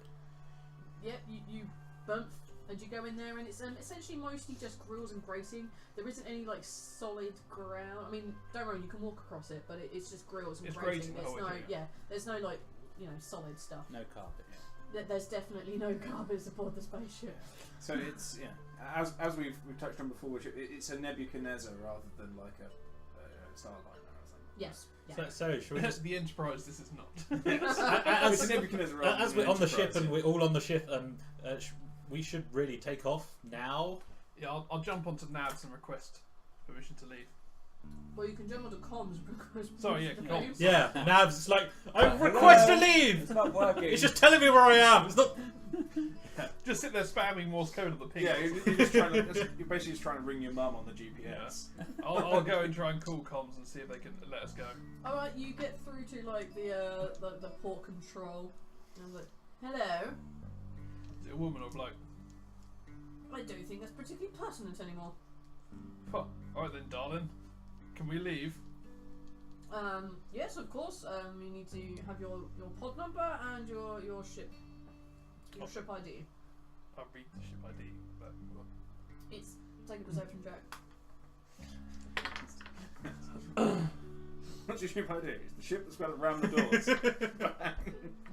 Yeah, you bump and you go in there, and it's essentially mostly just grills and grating. There isn't any solid ground. I mean, don't worry, you can walk across it, but it's just grills and It's grating. grating the There's whole no way through, there's no solid stuff. No carpet. There's definitely no carpets aboard the spaceship. So it's as we've touched on before, it's a Nebuchadnezzar rather than a Starliner or something. Yes. Yeah. So should we just The Enterprise, this is not. It's an Nebuchadnezzar rather as than we're on the Enterprise, ship and yeah. we're all on the ship, we should really take off now. Yeah, I'll jump onto Nabs and request permission to leave. Well, you can jump onto comms and request. Sorry, yeah, permission to comms. leave. Yeah, Nabs, it's like I Hello? request to leave. It's not working. It's just telling me where I am. It's not. Just sit there spamming Morse code on the ping. Yeah, you're just trying to. You're basically just trying to ring your mum on the GPS. I'll go and try and call comms and see if they can let us go. All right, you get through to like the port control. And I was like, hello. Is it a woman or a bloke? I don't think that's particularly pertinent anymore. Huh. Alright then, darling. Can we leave? Yes, of course. You need to have your pod number and your ship ship ID. I'll read the ship ID. But, well. It's take a perception check. What's your ship ID? It's the ship that's got around the doors. Bang.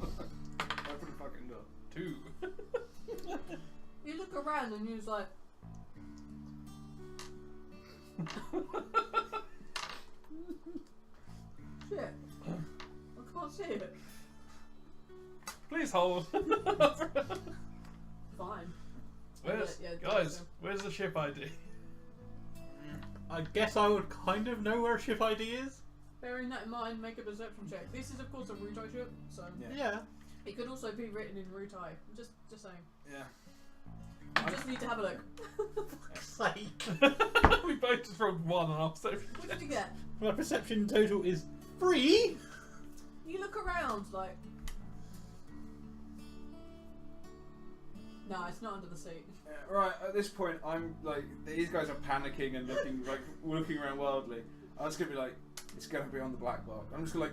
Open the fucking door. 2. You look around and you're like, shit, I can't see it. Please hold. Fine. Where's Yeah, guys? Where's the ship ID? I guess I would kind of know where ship ID is. Bearing that in mind, make a perception check. This is of course a Rutai ship, so Yeah. it could also be written in Rutai. Just saying. Yeah. You just need to have a look. Sake. We both just rolled 1 on our perception. What did you get? My perception total is 3. You look around like. No, it's not under the seat. Yeah, right, at this point, I'm like, these guys are panicking and looking around wildly. I'm just gonna be like, it's gonna be on the black box. I'm just gonna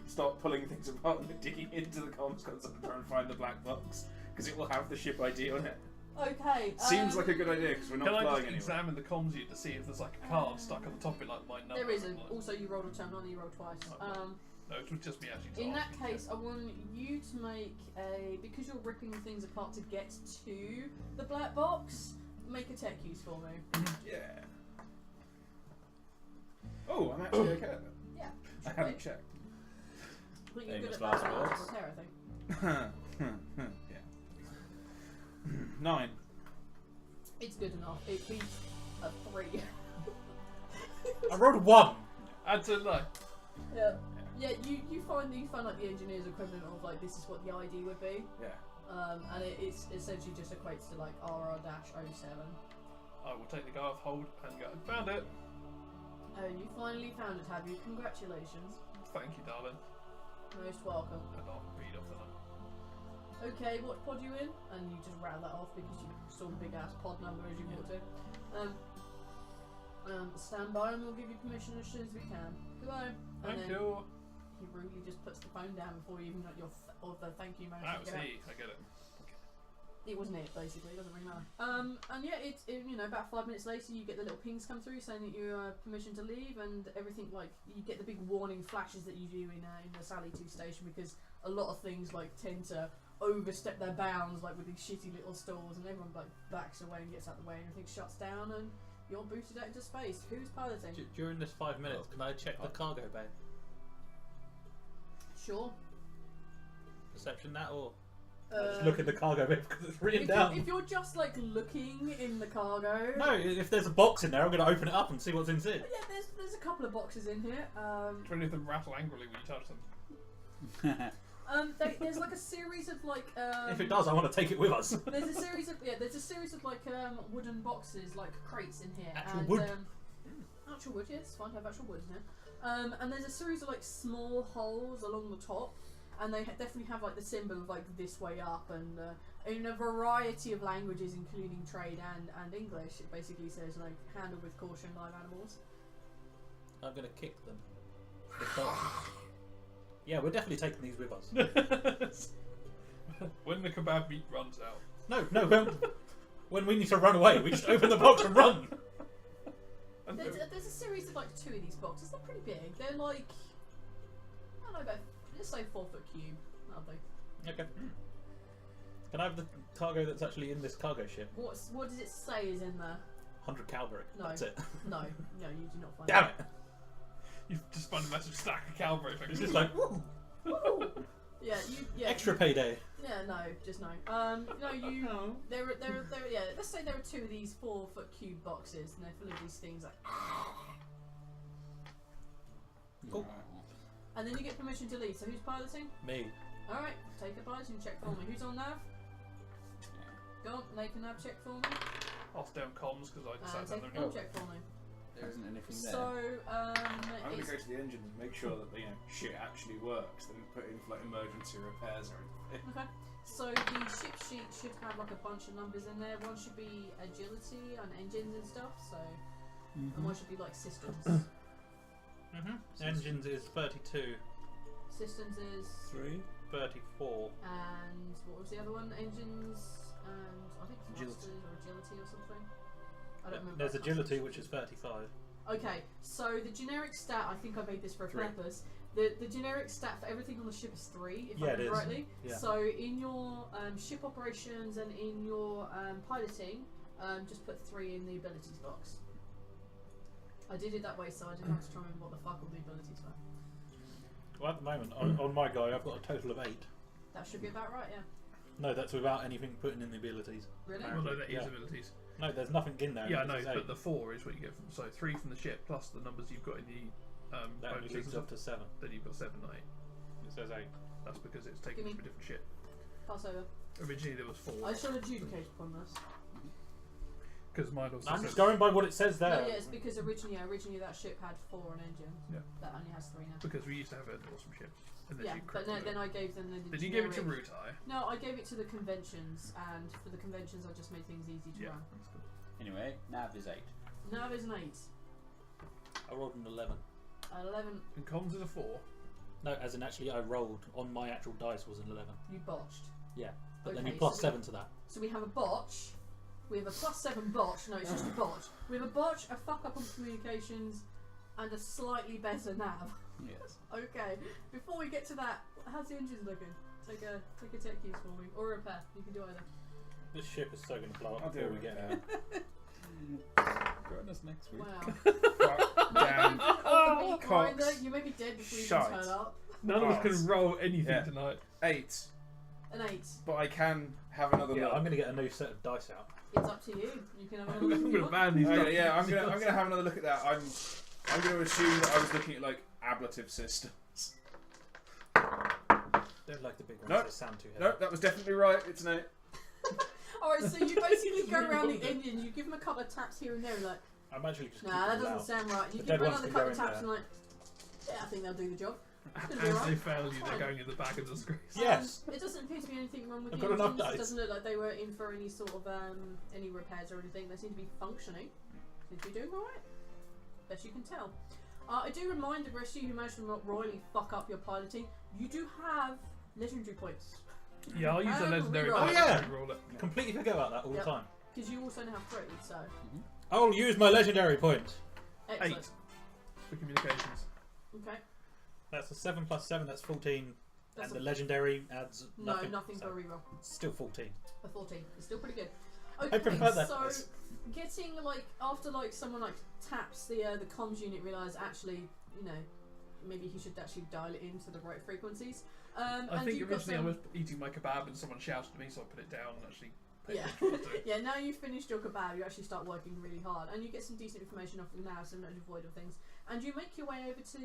start pulling things apart and digging into the comms console and try and find the black box because it will have the ship ID on it. Okay. Seems like a good idea because we're not Can I flying just anywhere. examine the comms unit to see if there's like a card stuck on the top of it, like my number? There isn't. Like, Also, you rolled a 10, none you rolled twice. no, it was just me actually. In that case, I want you to make because you're ripping things apart to get to the black box, make a tech use for me. Yeah. Oh, I'm actually okay at that. Yeah. I haven't checked. I think you're good Famous at last that words. repair, I think. Yeah. 9. It's good enough. It beats a 3. I rolled a 1. Add to like. Yeah. Yeah, you find like the engineer's equivalent of like this is what the ID would be. Yeah. And it's essentially just equates to like RR-07. I will take the guy off hold and go. Found it. Oh, you finally found it, have you? Congratulations. Thank you, darling. Most welcome. And I'll read off the number. Okay, what pod you in? And you just rattle that off because you saw the big ass pod number as you walked in. Stand by and we'll give you permission as soon as we can. Goodbye. And Thank then you. he rudely just puts the phone down before you even got or the thank you motion. That was he. I get it. It wasn't it, basically. It doesn't really matter. And yeah, about 5 minutes later, you get the little pings come through saying that you have permission to leave, and everything like you get the big warning flashes that you do in the Sally 2 station because a lot of things like tend to overstep their bounds, like with these shitty little stores, and everyone like backs away and gets out of the way, and everything shuts down, and you're booted out into space. Who's piloting? During this 5 minutes, can I check the cargo bay? Sure. Perception that or? Just look in the Um, cargo bay because it's written if down. if you're just like looking in the cargo, No, if there's a box in there, I'm going to open it up and see what's inside. yeah, there's a couple of boxes in here. Do any of them rattle angrily when you touch them? There's like a series of like. If it does, I want to take it with us. There's a series of like wooden boxes, like crates in here. Actual and, wood? Actual wood, yes. It's fine to have actual wood in here. And there's a series of like small holes along the top, and they definitely have like the symbol of like this way up, and in a variety of languages, including trade and English. It basically says like handle with caution, live animals. I'm going to kick them. Yeah, we're definitely taking these with us. When the kebab meat runs out. No, when we need to run away, we just open the box and run. There's a series of like 2 of these boxes. They're pretty big. They're like I don't know, about let's say 4 foot cube. That'll do. Okay. Can I have the cargo that's actually in this cargo ship? What does it say is in there? 100 cavalry. No. That's it. No, you do not find Damn it. it! You've just found a massive stack of cavalry. It's just like, woo, Woo! Yeah, extra payday. Yeah, no, just no. No, you. There, yeah. Let's say there are 2 of these 4-foot cube boxes, and they're full of these things like. Cool. And then you get permission to leave. So who's piloting? Me. All right, take a piloting check for me. Who's on nav? Go on, make a nav check for me. I'll stay on comms because I decided Take a to comm check for me. There isn't anything there. So, I'm going to it's go to the engine and make sure that shit actually works. Then put in for like emergency repairs or anything. okay. So the ship sheet should have like a bunch of numbers in there. One should be agility and engines and stuff. So, and one should be like systems. Engines is 32. Systems is 34. and what was the other one? Engines and I think Agility. thrusters or agility or something. I don't remember. There's I can't agility, remember. which is 35. Okay, so the generic stat, I think I made this for a 3. purpose. The generic stat for everything on the ship is 3, if I Yeah, it remember is. rightly. Yeah. So in your ship operations and in your piloting, just put 3 in the abilities box. I did it that way so I didn't have to try and remember what the fuck all the abilities were. Well, at the moment, on my guy, I've got a total of 8. That should be about right, yeah. No, that's without anything putting in the abilities. Really? Well, no, that is Yeah. abilities. No, there's nothing in there. Yeah, I It's know, just but 8. the 4 is what you get from. So 3 from the ship plus the numbers you've got in the That only bonuses and leads up stuff. to 7. Then you've got 7 and 8. It says 8. That's because it's taken Give from a different ship. Pass over. Originally there was 4. I shall adjudicate upon this. Because mine also I'm says just going by what it says there. No, yeah, it's because originally that ship had 4 on engine. Yeah. That only has 3 now. because we used to have an awesome ship. And then Yeah, you but no, then I gave them the Did you give it to generic- Rutai? No, I gave it to the conventions, and for the conventions I just made things easy to Yeah, run. that's good. Anyway, nav is 8. Now there's an 8. I rolled an 11. 11, And comms is a 4. No, as in actually I rolled on my actual dice was an 11. you botched. Yeah, but then Okay, you plus so 7 to that. So we have a botch, we have a +7 botch, no, it's just a botch. We have a botch, a fuck up on communications, and a slightly better nav. Yes. Okay, before we get to that, how's the engines looking? Take a tech use for me, or a repair, you can do either. This ship is so going to blow I'll up do before a we get repair. there. Join us next week. Wow. Damn. Oh, meat Cox. grinder, you may be dead before you Shite. can turn up. None of us Nice. can roll anything Yeah. tonight. 8. An 8. But I can have another Yeah, look. I'm going to get a new set of dice out. It's up to you. You can have I'm another look if going you to want. ban these. Okay, yeah, I'm documents. gonna have another look at that. I'm gonna assume that I was looking at like ablative systems. Don't like the big ones, Nope. they sound too heavy. No, that was definitely right. It's an 8. Alright, so you basically go around the engines, you give them a couple of taps here and there, like, I'm actually just nah, keeping that them doesn't out. sound right. You The give dead them ones another can couple go of in taps and there. like, yeah, I think they'll do the job. As Gonna be alright. they fail you, they're Fine. going in the back of the screen. Yes. It doesn't appear to be anything wrong with I've the got enough engines. It dice. doesn't look like they were in for any sort of any repairs or anything. They seem to be functioning. Seem to be doing alright. Best you can tell. I do remind the rest of you who managed to not royally fuck up your piloting, you do have legendary points. Yeah, I'll use the And legendary reroll. point Oh, yeah. to roll it. Completely forget about that all Yep. the time. Because you also now have 3, so I'll use my legendary point. excellent. 8 for communications. Okay. That's a 7 plus 7, that's 14. That's and a- the legendary adds No, nothing. nothing so for a reroll. still 14. A 14. It's still pretty good. I Okay, prefer that. so getting like after like someone like taps the comms unit, realise actually, you know, maybe he should actually dial it into the right frequencies. I and think you've got originally I some- was eating my kebab and someone shouted at me, so I put it down and actually paid Yeah. attention to what I was doing. Yeah, now you've finished your kebab, you actually start working really hard, and you get some decent information off of now, some not devoid of things, and you make your way over to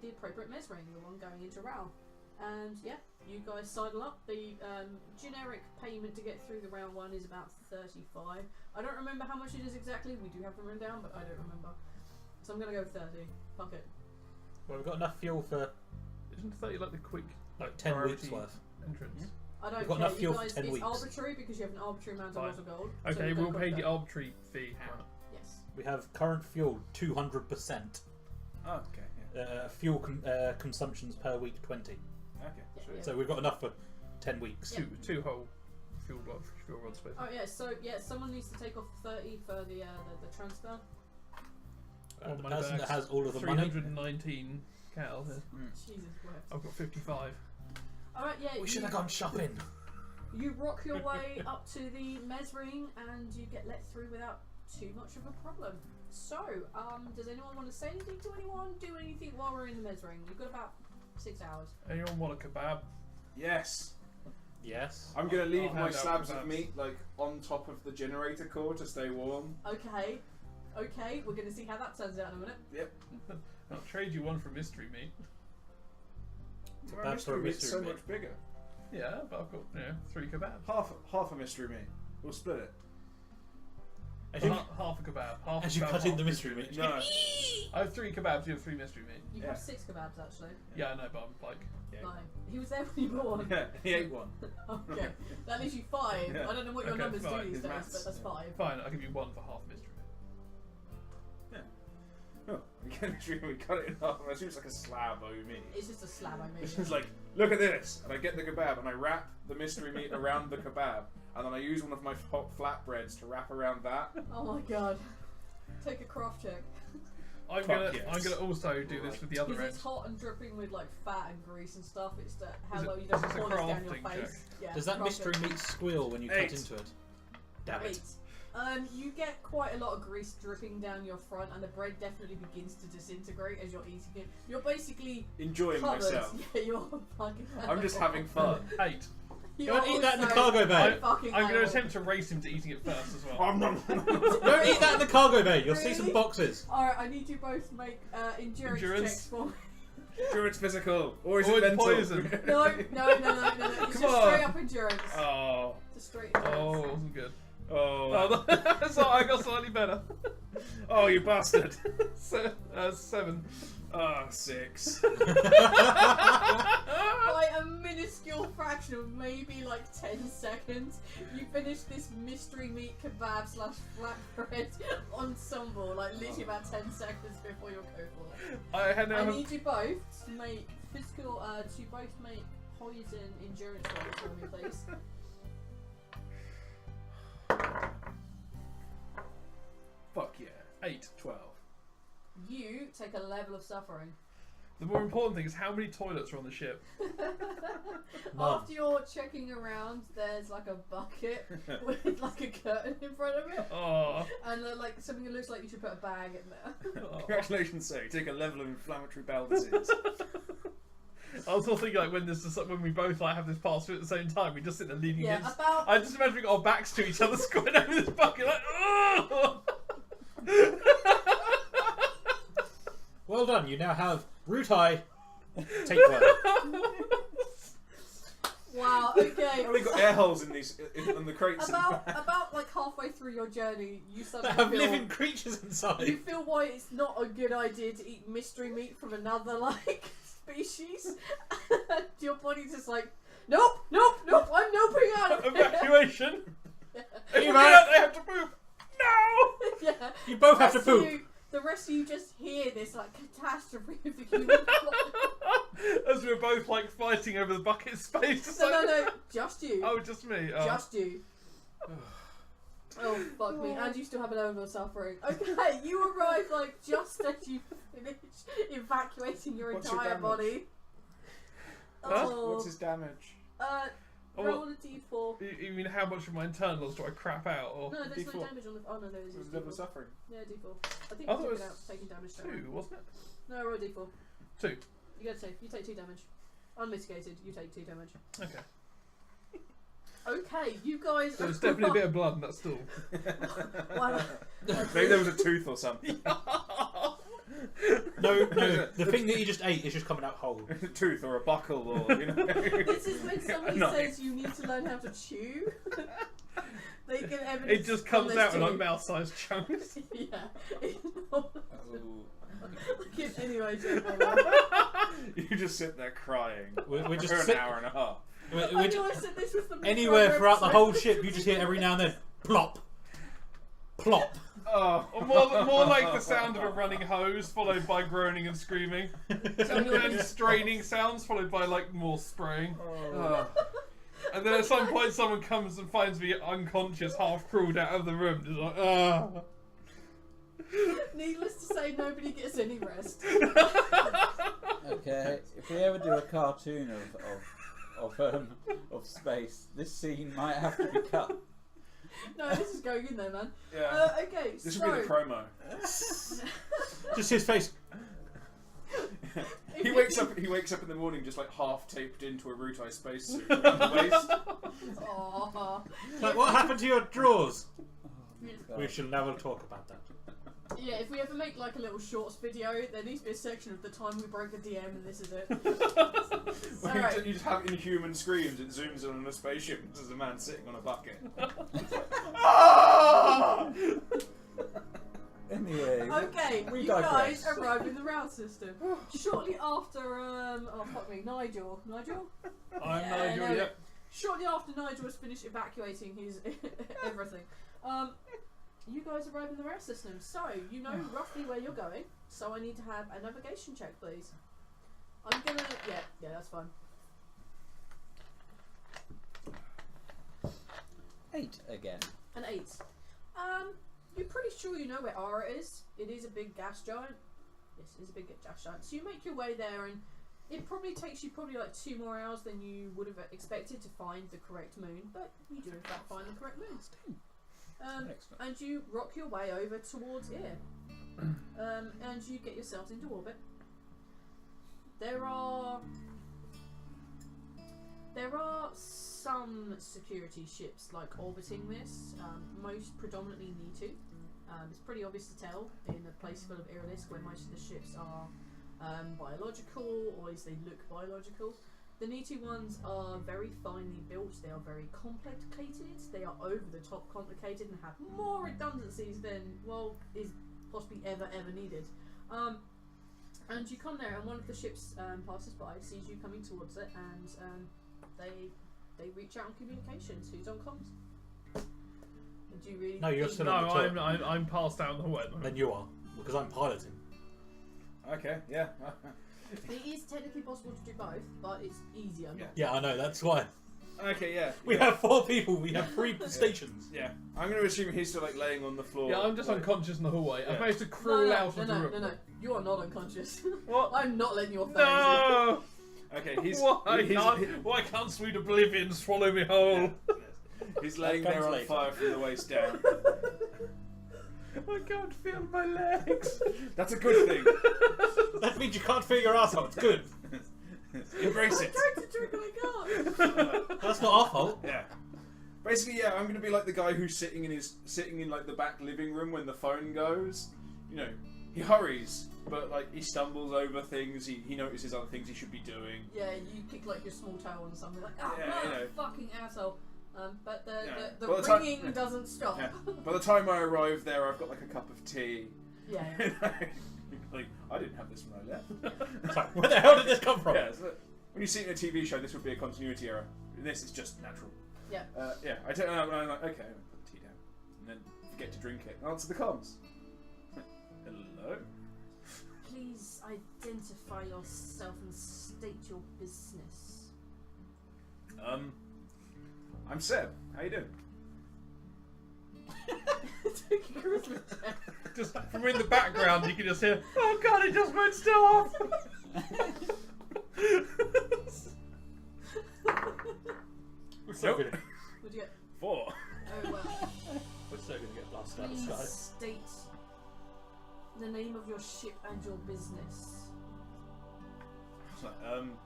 the appropriate mess ring, the one going into Ral. And yeah, you guys sidle up. The generic payment to get through the round 1 is about 35. I don't remember how much it is exactly. We do have them written down, but I don't remember. So I'm gonna go with 30. Fuck it. Well, we've got enough fuel for Isn't 30 like the quick like 10 priority weeks worth. entrance? I don't We've got care. enough fuel You for guys, 10 it's weeks. arbitrary because you have an arbitrary amount Fine. of gold. so Okay, you we'll don't pay got the that. arbitrary fee. Right. Yes. We have current fuel 200%. Oh, okay. Yeah. Fuel consumptions per week 20. Okay. Yeah, Sweet. yeah. So we've got enough for 10 weeks. Yeah. Two whole fuel rods space. Oh yeah. So yeah, someone needs to take off the 30 for the transfer. All The money person that bags, has all of the money. 319 cal. Jesus Christ. I've got 55. All right. Yeah. We should you- have gone shopping. You rock your way up to the Mez ring and you get let through without too much of a problem. So, does anyone want to say anything to anyone? Do anything while we're in the mez ring? You've got about 6 hours. Anyone want a kebab? Yes. Yes. I'm gonna leave I'll my hand out slabs of kebabs. meat like on top of the generator core to stay warm. Okay. Okay, we're going to see how that turns out in a minute. I'll trade you one for mystery meat. My That's for mystery meat's so mystery meat. much bigger. Yeah, but I've got 3 kebabs. Half a mystery meat. We'll split it. As you, Half a kebab. Half as a you kebab, cut in half the mystery meat. No. I have 3 kebabs. You have 3 mystery meat. You Yeah. have 6 kebabs actually. Yeah, I know, but I'm like, Yeah. No. He was there when you bought one. Yeah, he ate one. Okay. That leaves you 5. Yeah. I don't know what your Okay, numbers fine. do these His days, maths. but that's 5. fine. I'll give you 1 for half mystery meat. Oh, we cut it in half. I assume it's like a slab over me. It's just a slab I made. It's just like, look at this, and I get the kebab and I wrap the mystery meat around the kebab, and then I use one of my hot flatbreads to wrap around that. Oh my god. Take a craft check. I'm Fuck gonna yes. also do this with the other Because end. it's hot and dripping with like fat and grease and stuff. It's the, how Is it- well you is don't this a pour this down your crafting face. check? Yeah, Does that crafting. mystery meat squeal when you 8. cut into it? Damn it. 8. You get quite a lot of grease dripping down your front, and the bread definitely begins to disintegrate as you're eating it. You're basically Enjoying covered. myself. Yeah, you're fucking. I'm just having fun. 8. You're Don't eat that in the also cargo bay. fucking I'm going to animal. attempt to race him to eating it first as well. Don't eat that in the cargo bay. You'll see some Really? boxes. Alright, I need you both to make endurance Endurance? checks for me. Sure, it's physical, or is Or it it's mental? poison. No. It's Come just on. straight up endurance. Oh, Just straight Oh, endurance. it wasn't good. oh, Oh, so I got slightly better. oh, you bastard! 7. Ah, 6. By a minuscule fraction of maybe like 10 seconds, you finish this mystery meat kebab / flatbread ensemble, like literally about 10 seconds before your go for it. I need you both to make physical, to both make poison endurance rolls for me, please. Fuck yeah. 8. 12. You take a level of suffering. The more important thing is how many toilets are on the ship. After you're checking around, there's like a bucket with like a curtain in front of it, Oh. and like something that looks like you should put a bag in there. Congratulations, sir. You take a level of inflammatory bowel disease. I was also thinking like when we both like have this pass through at the same time, we just sit there leaning Yeah, against. about I just imagine we got our backs to each other, squatting over this bucket like. Oh! Well done. You now have root eye. Tapeworm. wow. Okay. Only got air holes in these in the crates. About like halfway through your journey, you They suddenly have feel, living creatures you inside. feel why it's not a good idea to eat mystery meat from another like species. Your body's just like, nope, I'm noping out of here. Evacuation. If we Evac. get out, they have to poop. No. Yeah. You both have to Rest of poop. you- The rest of you just hear this like catastrophe of the human plot. As we're both like fighting over the bucket space. No, just you. Oh, just me. Oh. Just you. Oh, fuck me. And you still have an level of suffering. Okay, you arrive like just as you finish evacuating your What's your entire damage? body. Huh? Oh, What's his damage? Oh, roll a d4. You mean how much of my internals do I crap out? Or No, there's no D4. damage on the. Oh no, there is. His It's level of d4. suffering. Yeah, d4. I think I you thought took it it out, was taking damage. 2, wasn't it? No, roll a d4. 2. You get safe. You take 2 damage. Unmitigated, you take 2 damage. Okay. Okay, you guys. So there's definitely a bit of blood in that stool. Wow. Maybe there was a tooth or something. No. The thing that you just ate is just coming out whole. A tooth or a buckle or you know. This is when somebody No. says you need to learn how to chew. They get evidence. It just comes on out this in like too. mouth-sized chunks. Yeah. It's not- Anyway, You just sit there crying We're just for an sit- hour and a half. I knew I said this was the Anywhere mid-fiber throughout the episode. whole ship, you just hear every now and then plop, plop. Oh, Or more like the sound of a running hose, followed by groaning and screaming, and straining sounds, followed by like more spraying. Oh. And then at some point, someone comes and finds me unconscious, half crawled out of the room, just like, ah. Needless to say, nobody gets any rest. Okay, if we ever do a cartoon of space, this scene might have to be cut. No, this is going in there, man. Yeah. Okay, This so... will be the promo. Just his face. He wakes up in the morning just like half taped into a Rutai spacesuit around the waist. Aww. Like, what happened to your drawers? God. We shall never talk about that. Yeah, if we ever make like a little shorts video, there needs to be a section of the time we broke a DM, and this is it. When Alright. you just have inhuman screams, it zooms in on a spaceship and there's a man sitting on a bucket. Ah! Anyway. Okay, we you digress. guys arrive in the rail system. Shortly after, Nigel? I'm Yeah, Nigel, no, yep. Shortly after Nigel has finished evacuating his everything, you guys arrive in the rail system. So, you know roughly where you're going. So I need to have a navigation check, please. I'm gonna... Yeah, that's fine. 8 again. An 8. You're pretty sure you know where Ara is. It is a big gas giant. Yes, it is a big gas giant. So you make your way there, and it probably takes you like 2 more hours than you would have expected to find the correct moon. But you do in fact find the correct moon. Excellent. And you rock your way over towards here. And you get yourselves into orbit. There are some security ships like orbiting this, most predominantly Nitu. It's pretty obvious to tell in a place full of Irilisk where most of the ships are biological, or at least they look biological. The Nitu ones are very finely built, they are very complicated, they are over the top complicated and have more redundancies than, well, is possibly ever needed. And you come there and one of the ships passes by, sees you coming towards it, and they reach out on communications. Who's on comms? Do you really? No, you're think- still No, on the I'm passed down the hallway. Then you are, because I'm piloting. Okay, yeah. It is technically possible to do both, but it's easier. Yeah. Yeah, I know, that's why. Okay, yeah. We have 4 people, we have 3 stations. Yeah. I'm going to assume he's still like laying on the floor. Yeah, I'm just like, unconscious in the hallway. Yeah. I've managed to crawl out of the room. No. You are not unconscious. What? I'm not letting you off that No! Okay, he's Why can't sweet oblivion swallow me whole? he's laying That there comes on later. fire from the waist down. I can't feel my legs. That's a good thing. That means you can't figure your ass out, it's good. Embrace easy. it. Character trick, I can't. That's not our fault. Yeah. Basically, yeah, I'm gonna be like the guy who's sitting in like the back living room when the phone goes. You know, he hurries, but like he stumbles over things. He notices other things he should be doing. Yeah, you kick like your small toe on something like, oh, Yeah, you know. fucking asshole. But Yeah. the By the time- ringing doesn't stop. Yeah. By the time I arrive there, I've got like a cup of tea. Yeah. Like, I didn't have this when I left. Sorry, where the hell did this come from? Yeah, so when you see it in a TV show, this would be a continuity error. This is just natural. Yeah. Yeah, I turn out and I'm like, okay, I'm gonna put the tea down. And then forget to drink it. Answer the comms. Hello? Please identify yourself and state your business. I'm Seb. How you doing? Take a charisma check. Just from in the background, you can just hear, oh god, it just went still off. We're so Nope. good. What'd you get? 4. Oh well. We're so going to get blasted out of the Please sky. state the name of your ship and your business. Captain?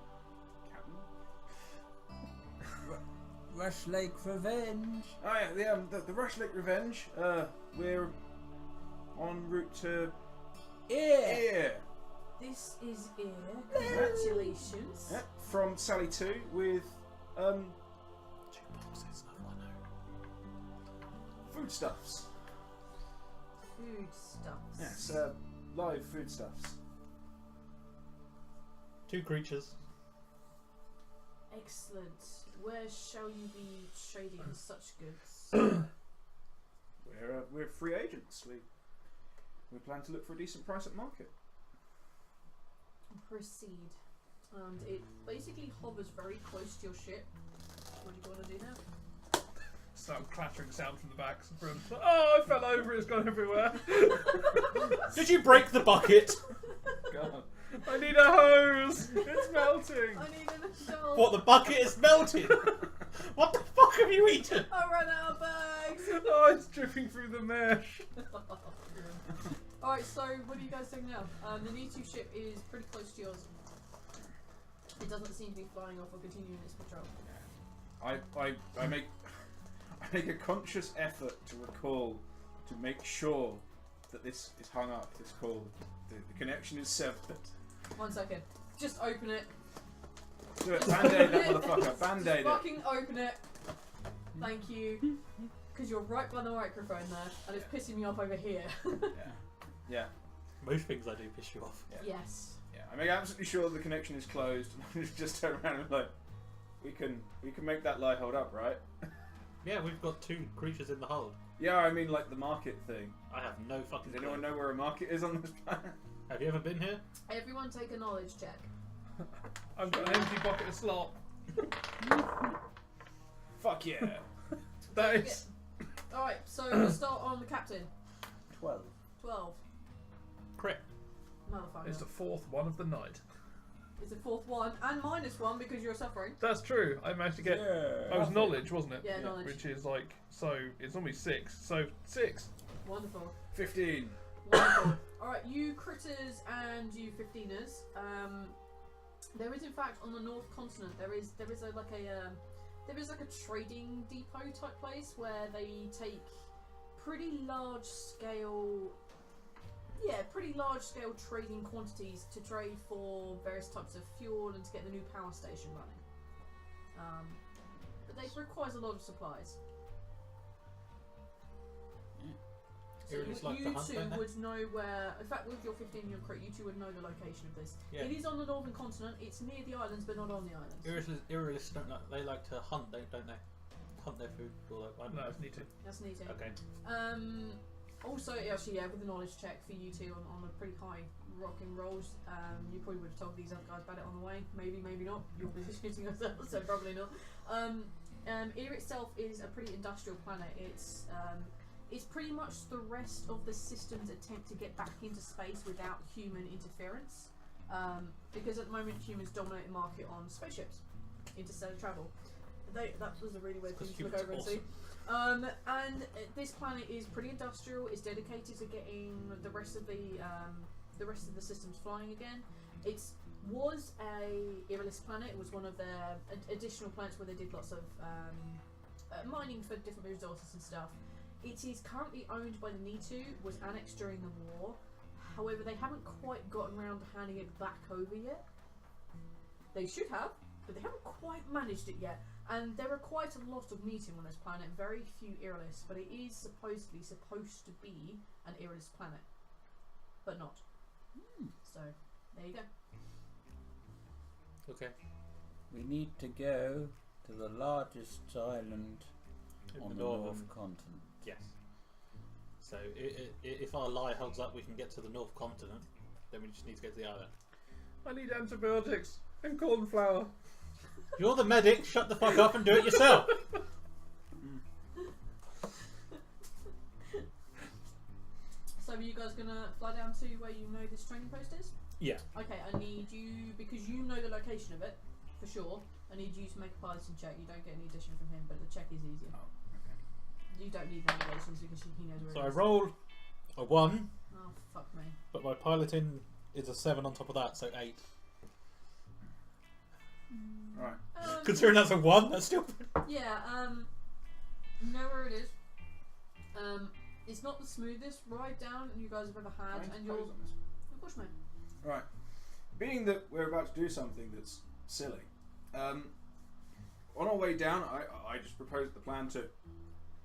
Rush Lake Revenge. Oh yeah, the Rush Lake Revenge. We're en route to Yeah. This is Ear. Congratulations. Yeah, from Sally 2 with 2 boxes, no 1 foodstuffs. Foodstuffs. Yes, live foodstuffs. 2 creatures. Excellent. Where shall you be trading such goods? We're free agents. We plan to look for a decent price at market. Proceed. And it basically hovers very close to your ship. What do you want to do now? Some clattering sound from the back. Oh, I fell over, it's gone everywhere. Did you break the bucket? God. I need a hose. It's melting. I need an adult. What, the bucket is melted? What the fuck have you eaten? I ran out of bag. legs! Oh, it's dripping through the mesh. Alright, so what are you guys doing now? The Nitu ship is pretty close to yours. It doesn't seem to be flying off or continuing its patrol. I make a conscious effort to recall to make sure that this is hung up, this call. The connection is severed. 1 second. Just open it. Do it, band-aid that motherfucker, band-aid Just it. fucking open it. Thank you. Because you're right by the microphone there, and it's pissing me off over here. Yeah. Most things I do piss you off. Yeah. Yes. Yeah, I make absolutely sure the connection is closed. And just turn around and like, we can make that lie hold up, right? Yeah, we've got 2 creatures in the hold. Yeah, I mean like the market thing. I have no fucking Does clue. anyone know where a market is on this planet? Have you ever been here? Everyone take a knowledge check. I've got an empty bucket of slop. Fuck yeah. That is. Alright, so we'll start on the captain. 12. 12. Crit. Motherfucker. It's the 4th one of the night. It's a 4th one, and -1 because you're suffering. That's true. I managed to get. Yeah. I was knowledge, wasn't it? Yeah, knowledge. Which is like, so it's only 6. So 6. Wonderful. 15. Wonderful. Alright, you critters and you 15ers. There is in fact on the North Continent there is like a trading depot type place where they take pretty large scale trading quantities to trade for various types of fuel and to get the new power station running. But they requires a lot of supplies. So It's like you the hunt, two don't they? would know where, in fact with your 15 year crit, you two would know the location of this. Yeah. It is on the northern continent, it's near the islands but not on the islands. Irrealists don't like. They like to hunt, don't they? Hunt their food. Although I don't No, know. it's neat. That's neat. Okay. Also, actually, yeah, with the knowledge check for you two on the pretty high rocking rolls, you probably would have told these other guys about it on the way. Maybe, maybe not. You're busy shooting yourself, so probably not. Ear itself is a pretty industrial planet. It's pretty much the rest of the system's attempt to get back into space without human interference. Because at the moment humans dominate the market on spaceships, interstellar travel. That was a really weird thing to look over and see. And this planet is pretty industrial. It's dedicated to getting the rest of the systems flying again. It was a Irrealist planet. It was one of their additional planets where they did lots of mining for different resources and stuff. It is currently owned by the Nitu, was annexed during the war. However, they haven't quite gotten around to handing it back over yet. They should have, but they haven't quite managed it yet. And there are quite a lot of Nitu on this planet, very few Irrealists, but it is supposed to be an Irrealist planet. But not. So, there you go. Okay. We need to go to the largest island In on the the northern- North Continent. Yes. So if our lie holds up, we can get to the North Continent. Then we just need to go to the island. I need antibiotics and cornflour. You're the medic. Shut the fuck up and do it yourself. So are you guys gonna fly down to where you know this training post is? Yeah. Okay, I need you, because you know the location of it, for sure, I need you to make a piloting check. You don't get any addition from him, but the check is easier. Oh, okay. You don't need navigations because he knows where So it I is. roll a 1, Oh, fuck me. but my piloting is a 7 on top of that, so 8. Right. Considering that's a 1, that's still. Yeah, know where it is. It's not the smoothest ride down you guys have ever had, and you're... Pose on this. Of course, mate. Right. Being that we're about to do something that's silly, on our way down, I just proposed the plan to.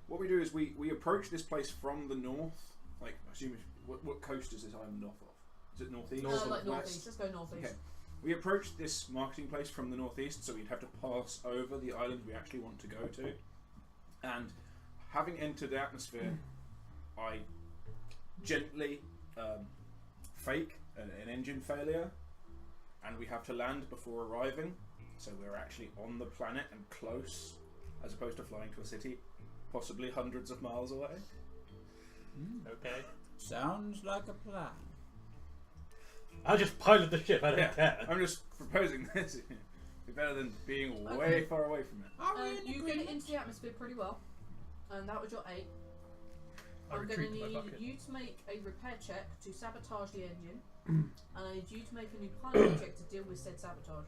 What we do is we approach this place from the north. Like, I assume what coast is this island north of? Is it northeast? Like West? northeast. Let's go northeast. Okay. We approach this marketing place from the northeast, so we'd have to pass over the island we actually want to go to. And having entered the atmosphere, I gently fake an engine failure, and we have to land before arriving. So we're actually on the planet and close, as opposed to flying to a city, possibly hundreds of miles away. Okay. Sounds like a plan. I'll just pilot the ship, I don't Yeah, care. I'm just proposing this. It'd be better than being way far away from it. Are we in You get agreement? into the atmosphere pretty well. And that was your 8. I I'm going to retreat to my need bucket. you to make a repair check to sabotage the engine. And I need you to make a new pilot check to deal with said sabotage.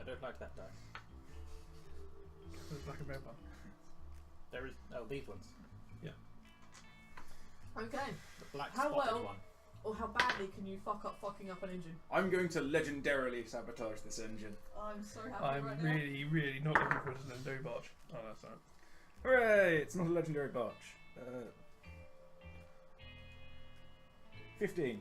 I don't like that dice. There's black and bear one. There is these ones. Okay. The black How spotted well? one. Or how badly can you fucking up an engine? I'm going to legendarily sabotage this engine. I'm so happy I'm right now. really, really not looking forward to the do botch. Oh, that's not. Hooray! It's not a legendary botch. 15.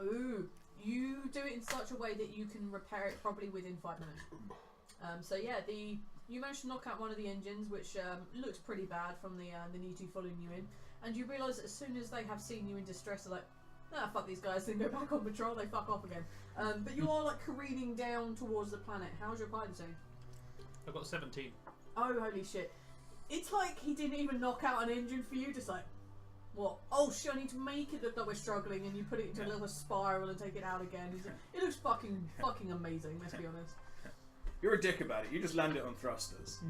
Ooh, you do it in such a way that you can repair it probably within 5 minutes. So yeah, you managed to knock out one of the engines, which looks pretty bad from the new two following you in, and you realise that as soon as they have seen you in distress, they're like, nah, fuck these guys, then go back on patrol, they fuck off again. But you are like careening down towards the planet. How's your piloting? I've got 17. Oh, holy shit. It's like he didn't even knock out an engine for you, just like, what? Oh shit, I need to make it look like we're struggling, and you put it into a little spiral and take it out again. It looks fucking amazing, let's be honest. You're a dick about it. You just land it on thrusters.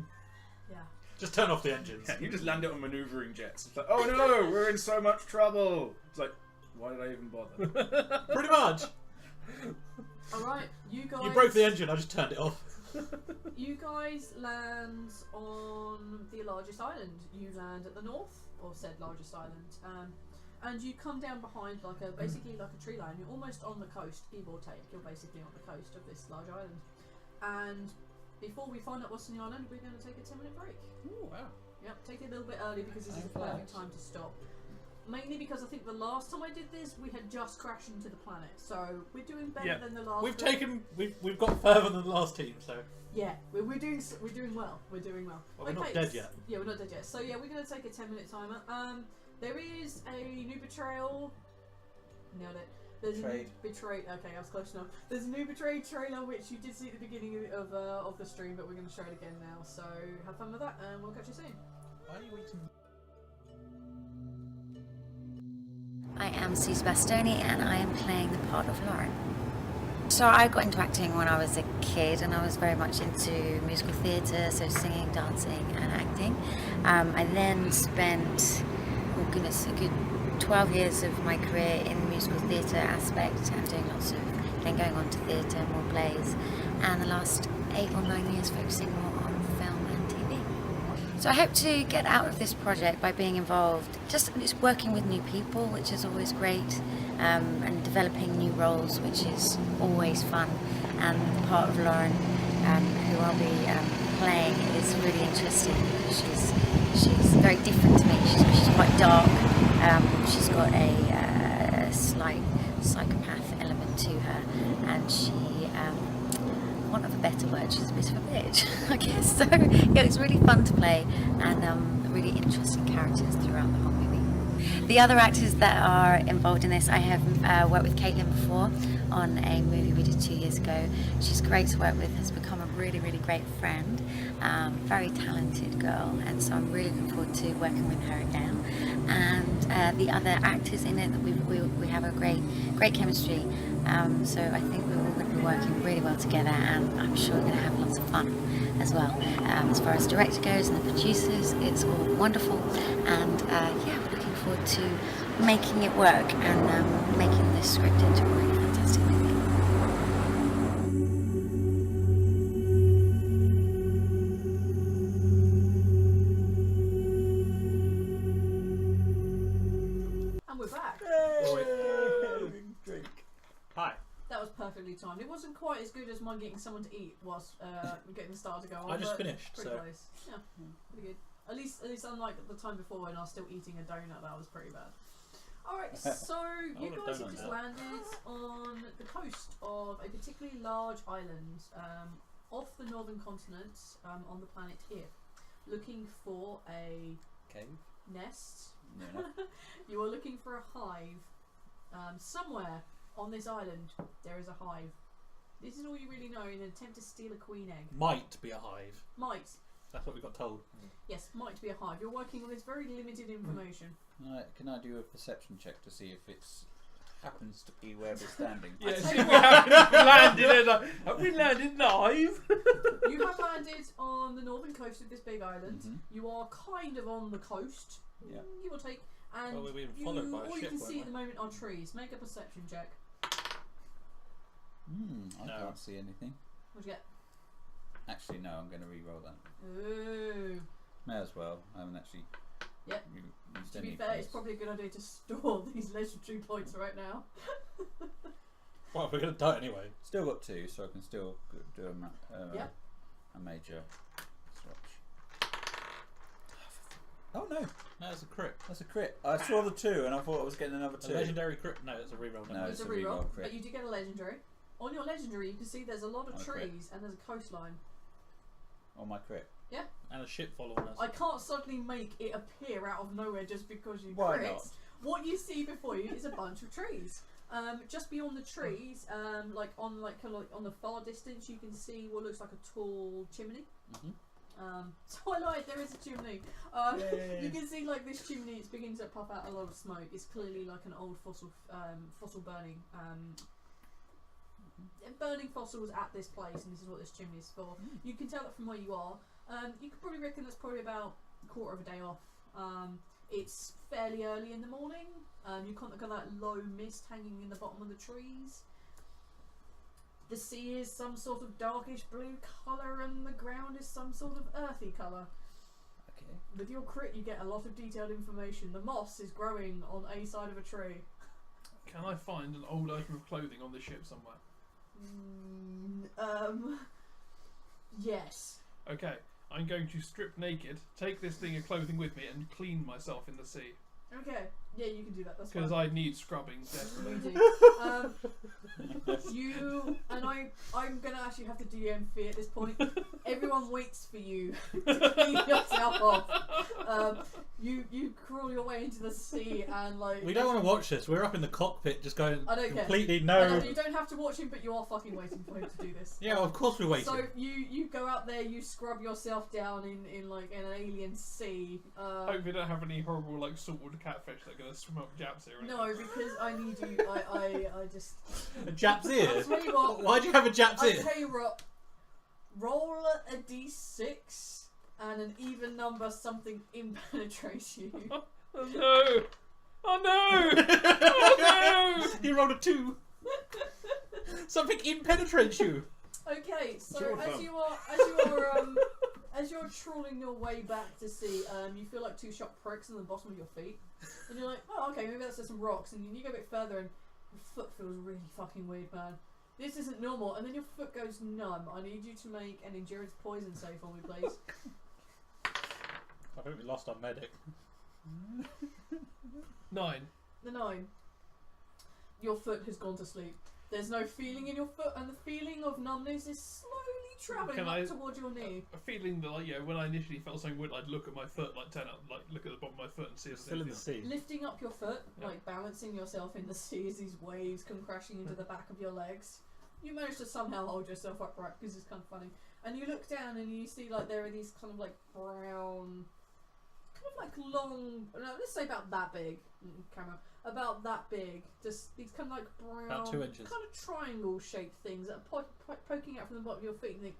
Yeah. Just turn off the engines. Yeah, you just land it on manoeuvring jets. It's like, oh no, we're in so much trouble. It's like, why did I even bother? Pretty much. Alright, you guys... You broke the engine, I just turned it off. You guys land on the largest island. You land at the north of said largest island. And you come down behind basically like a tree line. You're almost on the coast, give or take. You're basically on the coast of this large island. And before we find out what's on the island, we're going to take a 10-minute break. Ooh, wow. Yep, take it a little bit early because this is the Okay. perfect time to stop. Mainly because I think the last time I did this, we had just crashed into the planet. So we're doing better Yeah. than the last. We've got further than the last team, so Yeah, we're doing well. We're doing well. well, we're not dead yet. Yeah, we're not dead yet. So yeah, we're going to take a 10-minute timer. There is a new betrayal. Nailed it. There's a new betrayed. Okay, I was close enough. There's a new betrayed trailer which you did see at the beginning of the stream, but we're going to show it again now. So have fun with that, and we'll catch you soon. Why are you eating? I am Suze Bastoni and I am playing the part of Lauren. So I got into acting when I was a kid and I was very much into musical theatre, so singing, dancing and acting. I then spent, oh goodness, a good 12 years of my career in the musical theatre aspect and doing lots of, then going on to theatre, more plays, and the last 8 or 9 years focusing more on film and TV. So I hope to get out of this project by being involved, just working with new people, which is always great, and developing new roles, which is always fun. And the part of Lauren, who I'll be playing, is really interesting. She's very different to me. She's quite dark. She's got a slight psychopath element to her, and she. Want of a better word, she's a bit of a bitch, I guess. So yeah, it's really fun to play, and really interesting characters throughout the whole movie. The other actors that are involved in this, I have worked with Caitlin before on a movie we did 2 years ago. She's great to work with, has become a really, really great friend, very talented girl, and so I'm really looking forward to working with her again. And the other actors in it, we have a great chemistry. So I think we're all going to be working really well together, and I'm sure we're going to have lots of fun as well. As far as director goes and the producers, it's all wonderful, and yeah, we're looking forward to making it work and making this script into a really fantastic movie. And we're back. Hi. That was perfectly timed. It wasn't quite as good as mine getting someone to eat whilst getting the star to go on. I just but finished, pretty so close. Yeah, pretty good. At least unlike the time before when I was still eating a donut, that was pretty bad. Alright, so you want a guys have donut just now. landed on the coast of a particularly large island off the northern continent on the planet here, looking for a Cave? nest. No. You are looking for a hive. Somewhere on this island there is a hive. This is all you really know in an attempt to steal a queen egg. Might be a hive. Might. That's what we got told. Yes, might be a hive. You're working on this very limited information. Can I do a perception check to see if it's happens to be where we're standing. Yeah, tell see, you we what. haven't landed. Have we landed live? You have landed on the northern coast of this big island. Mhm. You are kind of on the coast. Yeah. You will take. And Well, we've been followed by a all you ship, can see weren't at the moment are trees. Make a perception check. I No. can't see anything. What'd you get? Actually, no, I'm going to re-roll that. Ooh. May as well. I haven't actually Yep. used To any be fair, it's points. probably a good idea to store these legendary points right now. Well, we're going to die anyway. Still got 2, so I can still do Yep. a major swatch. Oh no, No, it's a crit. that's a crit. I saw the 2 and I thought I was getting another A 2. legendary crit. No, it's a reroll. No, It's it's a a reroll, reroll crit. but you do get a legendary. On your legendary, you can see there's a lot of Oh, crit. trees and there's a coastline. On my crit. And a ship following us. I can't suddenly make it appear out of nowhere just because you Why crit. not? What you see before you is a bunch of trees. Just beyond the trees, like on the far distance, you can see what looks like a tall chimney. So I lied, there is a chimney. You can see like this chimney, it's beginning to puff out a lot of smoke. It's clearly like an old fossil burning. Burning fossils at this place, and this is what this chimney is for. You can tell that from where you are. You could probably reckon that's probably about a quarter of a day off. It's fairly early in the morning. You can't look at that low mist hanging in the bottom of the trees. The sea is some sort of darkish blue colour, and the ground is some sort of earthy colour. Okay. With your crit, you get a lot of detailed information. The moss is growing on a side of a tree. Can I find an old item of clothing on the ship somewhere? Yes. Okay, I'm going to strip naked, take this thing of clothing with me, and clean myself in the sea. Okay. Yeah, you can do that. That's fine. Because I need scrubbing desperately. You do. You and I'm gonna actually have to DM fee at this point. Everyone waits for you to clean yourself off. You crawl your way into the sea and like. We don't want to watch this. We're up in the cockpit, just going I don't care. completely I no. know, you don't have to watch him, but you are fucking waiting for him to do this. Yeah, of course we're waiting. So you go out there, you scrub yourself down in like an alien sea. Hope we don't have any horrible like saltwater catfish that are going to swim up Japs here. No, because I need you. I just. A Jap's ear? I'll tell you what. Why'd you have a Jap's I'll ear? tell you what. Roll a d6 and an even number something impenetrates you. Oh no! Oh no! Oh no! You rolled a 2. Something impenetrates you. Okay, so your as thumb. as you're trawling your way back to sea, you feel like 2 sharp pricks on the bottom of your feet, and you're like, oh, okay, maybe that's just some rocks. And you go a bit further, and your foot feels really fucking weird, man. This isn't normal. And then your foot goes numb. I need you to make an endurance poison save for me, please. I think we lost our medic. 9. The 9. Your foot has gone to sleep. There's no feeling in your foot, and the feeling of numbness is slowly travelling Can up I- towards your knee. A feeling that like when I initially felt something weird, I'd look at my foot, like turn up, like look at the bottom of my foot and see if Still in the there's sea. Lifting up your foot, Yeah. like balancing yourself in the sea as these waves come crashing into the back of your legs. You manage to somehow hold yourself upright because it's kind of funny. And you look down and you see like there are these kind of like brown, kind of like long, no, let's say about that big, camera, about that big, just these kind of like brown, About 2 inches. kind of triangle shaped things that are poking out from the bottom of your feet, and you think,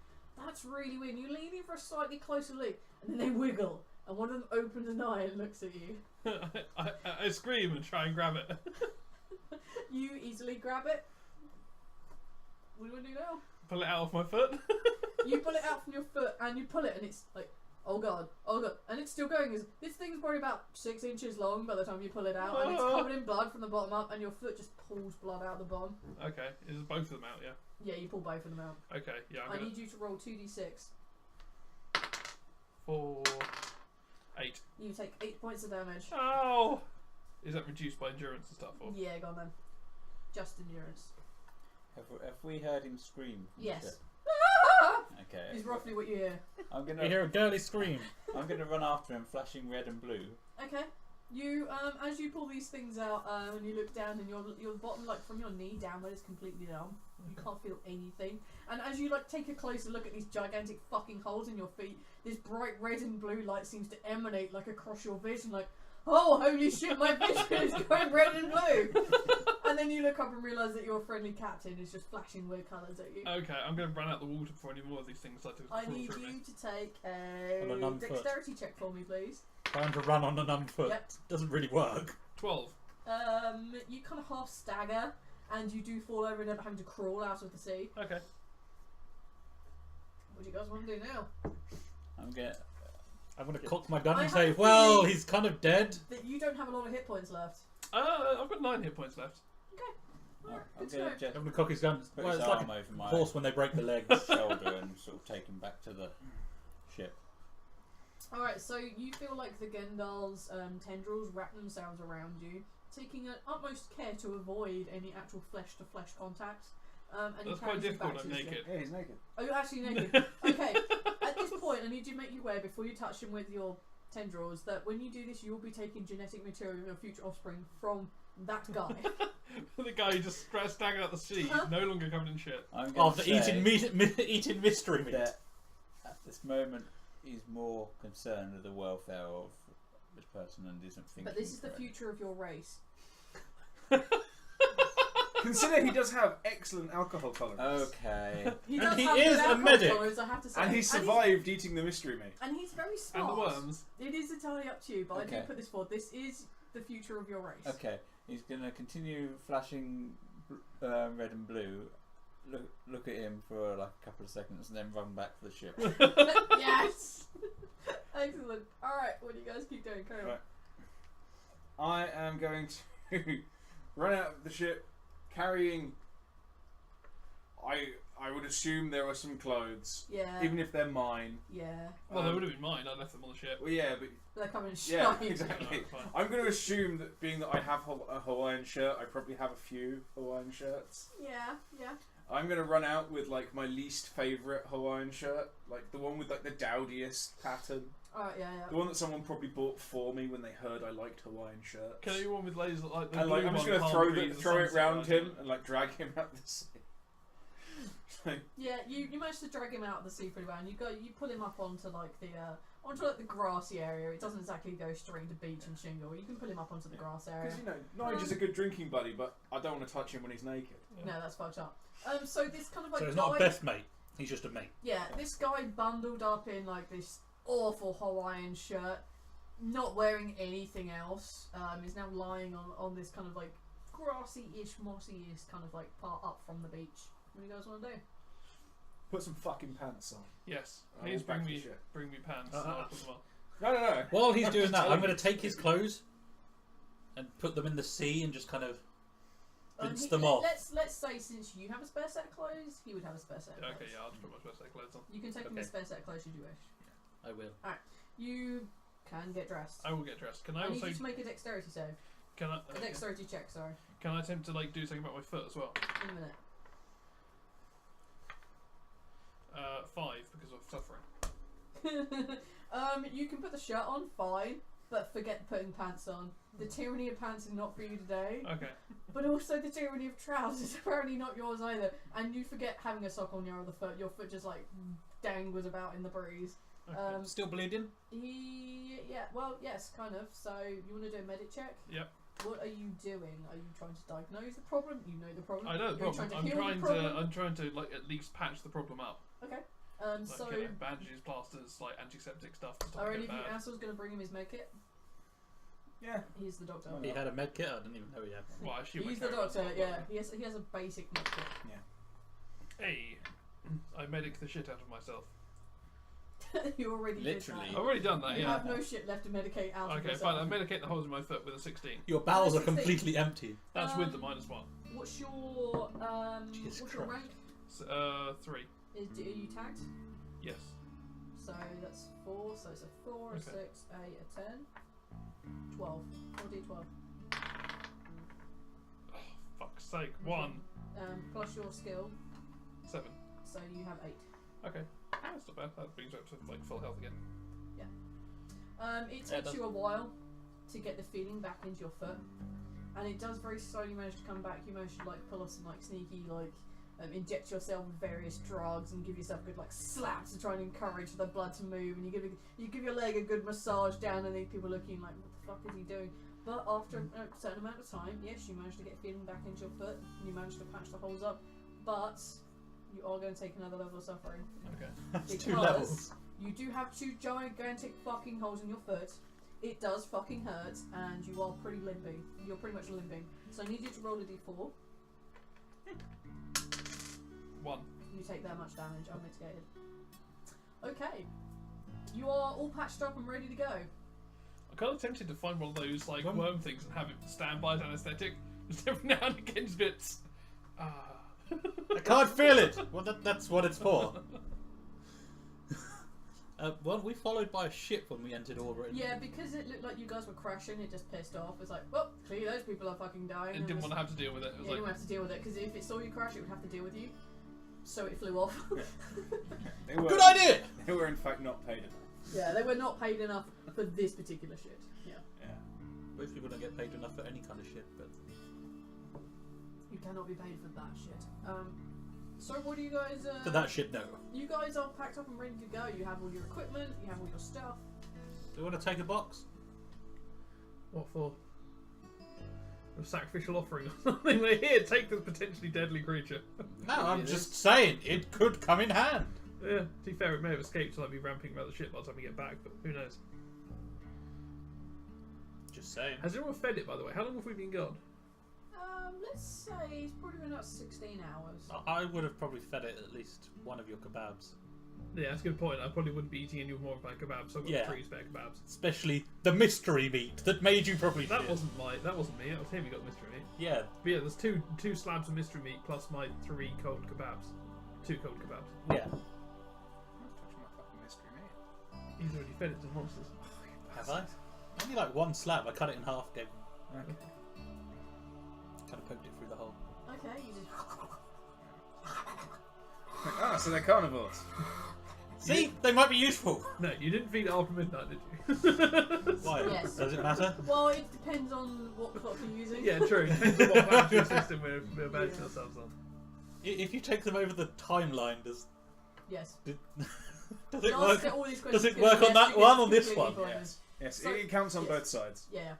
that's really weird. And you lean in for a slightly closer look, and then they wiggle, and one of them opens an eye and looks at you. I scream and try and grab it. You easily grab it. What do you want to do now? Pull it out of my foot. You pull it out from your foot, and you pull it, and it's like, oh god, and it's still going. This thing's probably about 6 inches long by the time you pull it out, and it's covered in blood from the bottom up, and your foot just pulls blood out the bottom. Okay, is both of them out? Yeah. Yeah, you pull both of them out. Okay, yeah. I need you to roll 2d6. 4, 8. You take 8 points of damage. Ow! Is that reduced by endurance and stuff? Or? Yeah, go on then. Just endurance. Have we heard him scream? from the Yes. ship? Okay. Is roughly what you hear. I'm You gonna hear a girly scream. I'm gonna run after him, flashing red and blue. Okay. You as you pull these things out, and you look down, and your bottom, like from your knee downward, is completely numb. You can't feel anything. And as you like take a closer look at these gigantic fucking holes in your feet, this bright red and blue light seems to emanate like across your vision. Like, oh, holy shit, my vision is going red and blue. And then you look up and realise that your friendly captain is just flashing weird colours at you. Okay, I'm going to run out the water before any more of these things start to I crawl need through you me. to take On a a numb foot. dexterity check for me, please. Trying to run on a numb foot Yep. doesn't really work. 12. You kind of half stagger, and you do fall over and end up having to crawl out of the sea. Okay. What do you guys want to do now? I'm going to cock my gun I and have say, a well, feeling- he's kind of dead. That you don't have a lot of hit points left. I've got 9 hit points left. I'm Good to going know. to just I'm going to cock his gun. put Well, his it's like arm over a my horse when they break the leg. shoulder and sort of take him back to the ship. Alright, so you feel like the Gendal's tendrils wrap themselves around you, taking an utmost care to avoid any actual flesh-to-flesh contact. And he That's quite carries you difficult, back I'm to the ship. naked. Yeah, he's naked. Oh, you're actually naked. Okay, at this point, I need you to make you aware before you touch him with your tendrils that when you do this, you will be taking genetic material of your future offspring from that guy. The guy who just staggered out the sea, no longer covered in shit. I'm going After to say eating mystery meat. that at this moment he's more concerned with the welfare of this person and isn't thinking. But this is the correctly. future of your race. Consider he does have excellent alcohol tolerance. Okay. He And does he have is good a alcohol medic. tolerance, I have to say. And he survived eating the mystery meat. And he's very And smart. the worms. It is entirely up to you, but I Okay. do put this forward. This is the future of your race. Okay. He's going to continue flashing red and blue. Look at him for like a couple of seconds and then run back to the ship. Yes! Excellent. Alright, what do you guys keep doing? Carry on. Right. I am going to run out of the ship carrying. I would assume there are some clothes, Yeah. even if they're mine. Yeah. Well, they would have been mine. I left them on the ship. Well, yeah, but They're coming and yeah, shove you. exactly. No, it's fine. I'm going to assume that being that I have a Hawaiian shirt, I probably have a few Hawaiian shirts. Yeah, yeah. I'm going to run out with like my least favourite Hawaiian shirt, like the one with like the dowdiest pattern, Alright, yeah, the one that someone probably bought for me when they heard I liked Hawaiian shirts. Can I do one with lasers like the And like, blue I'm just one, going to palm trees, throw it sunset round rising? him and like drag him out the sea. Yeah, you managed to drag him out of the sea pretty well, and you pull him up onto like the grassy area. It doesn't exactly go straight to beach and shingle. You can pull him up onto the grass area. Because Nigel's a good drinking buddy, but I don't want to touch him when he's naked. No, that's fucked up. So this kind of like So he's guy, not a best mate. He's just a mate. yeah, this guy bundled up in like this awful Hawaiian shirt, not wearing anything else, is now lying on this kind of like grassy-ish, mossy-ish kind of like part up from the beach. What do you guys want to do? Put some fucking pants on. Yes, Oh, please back bring to me shit. pants. Uh-huh. and I'll put them on. No. While he's doing that, Tell I'm me. going to take his clothes and put them in the sea and just kind of rinse them off. Let's say since you have a spare set of clothes, he would have a spare set of Yeah, clothes. okay, yeah, I'll just put my best set of clothes on. You can take him Okay. a spare set of clothes should you wish. I will. You can get dressed. I will get dressed. Can I I need also? you to make a dexterity save. Can I? A dexterity check, sorry. Can I attempt to like do something about my foot as well? In a minute. 5 because of suffering. You can put the shirt on, fine, but forget putting pants on. The tyranny of pants is not for you today, Okay. but also the tyranny of trousers is apparently not yours either. And you forget having a sock on your other foot. Your foot just like dangles about in the breeze. Okay. Still bleeding? Yes, kind of. So you want to do a medic check? Yep. What are you doing? Are you trying to diagnose the problem? You know the problem. I know the You're problem. Trying to heal the I'm problem? trying to like at least patch the problem up. Okay. Like, So you know, bandages, plasters, like antiseptic stuff to stop are it any getting of you bad. assholes going to bring him his med kit? Yeah. He's the doctor. He had a med kit? I didn't even know he had one. Well, I assume I He's the carry one, doctor. so Yeah, he has a basic med kit. Hey, I medic the shit out of myself. You already Literally. did I've already done that. that. You Yeah. have no shit left to medicate out of Okay, yourself. fine. I medicate the holes in my foot with a 16. Your bowels are 16. completely empty. That's with the -1. What's your Jesus what's your Christ. rank? 3. Are you tagged? Yes. So that's 4. So it's a 4, a Okay. 6, a 10, 12. 4d12. Fuck's sake. 1. Plus your skill, 7. so you have 8. Okay. That's not bad. That brings me up to like full health again. It Yeah, it takes does. you a while to get the feeling back into your foot, and it does very slowly manage to come back. You manage to like pull off some like sneaky like inject yourself with various drugs and give yourself good like slaps to try and encourage the blood to move, and you give your leg a good massage down, and people looking like, what the fuck is he doing? But after a certain amount of time, yes, you manage to get feeling back into your foot, and you manage to patch the holes up, but you are going to take another level of suffering. Okay. That's Because 2 levels. you do have 2 gigantic fucking holes in your foot. It does fucking hurt, and you are pretty limping. You're pretty much limping. So I need you to roll a d4. 1. You take that much damage, unmitigated. Okay. You are all patched up and ready to go. I'm kind of tempted to find one of those like worm things and have it stand by as anaesthetic. Just every now and again, just bits. I can't feel it. Well, that's what it's for. Weren't we followed by a ship when we entered orbit? Yeah, because it looked like you guys were crashing, it just pissed off. It's like, well, clearly those people are fucking dying. It didn't want to have to deal with it. It was you didn't have to deal with it, because if it saw you crash, it would have to deal with you. So it flew off. Good idea! They were in fact not paid enough. Yeah, they were not paid enough for this particular shit. Yeah. Most people don't get paid enough for any kind of shit, but You cannot be paid for that shit. So what do you guys... for that shit, no. You guys are packed up and ready to go. You have all your equipment, you have all your stuff. Do you want to take a box? What for? A sacrificial offering or something. We're here, take this potentially deadly creature. No, I'm just saying, it could come in hand. Yeah, to be fair, it may have escaped, so I'll be ramping about the ship by the time we get back, but who knows? Just saying. Has anyone fed it, by the way? How long have we been gone? Let's say it's probably been about 16 hours. I would have probably fed it at least one of your kebabs. Yeah, that's a good point. I probably wouldn't be eating any more of my kebabs, so I've got Yeah. 3 spare kebabs. Especially the mystery meat that made you probably That shit. wasn't me, that was him who got mystery meat. Yeah, But yeah, there's two slabs of mystery meat plus my 3 cold kebabs. 2 cold kebabs. yeah. I'm not touching my fucking mystery meat. He's already fed it to the monsters. Have I? Only like 1 slab. I cut it in half, gave Okay. kind of poked it through the hole. Okay, you just... Ah, so they're carnivores. See? They might be useful. No, you didn't feed it after midnight, did you? Why? Yes. Does it matter? Well, it depends on what clock you're using. Yeah, true. Depends on what planetary system we're basing ourselves on. If you take them over the timeline, does Yes. it You work? ask all these Does questions it work because on that yes, one or because this it's one? completely pointless. Yes, So- it counts on yes. both sides. Yeah.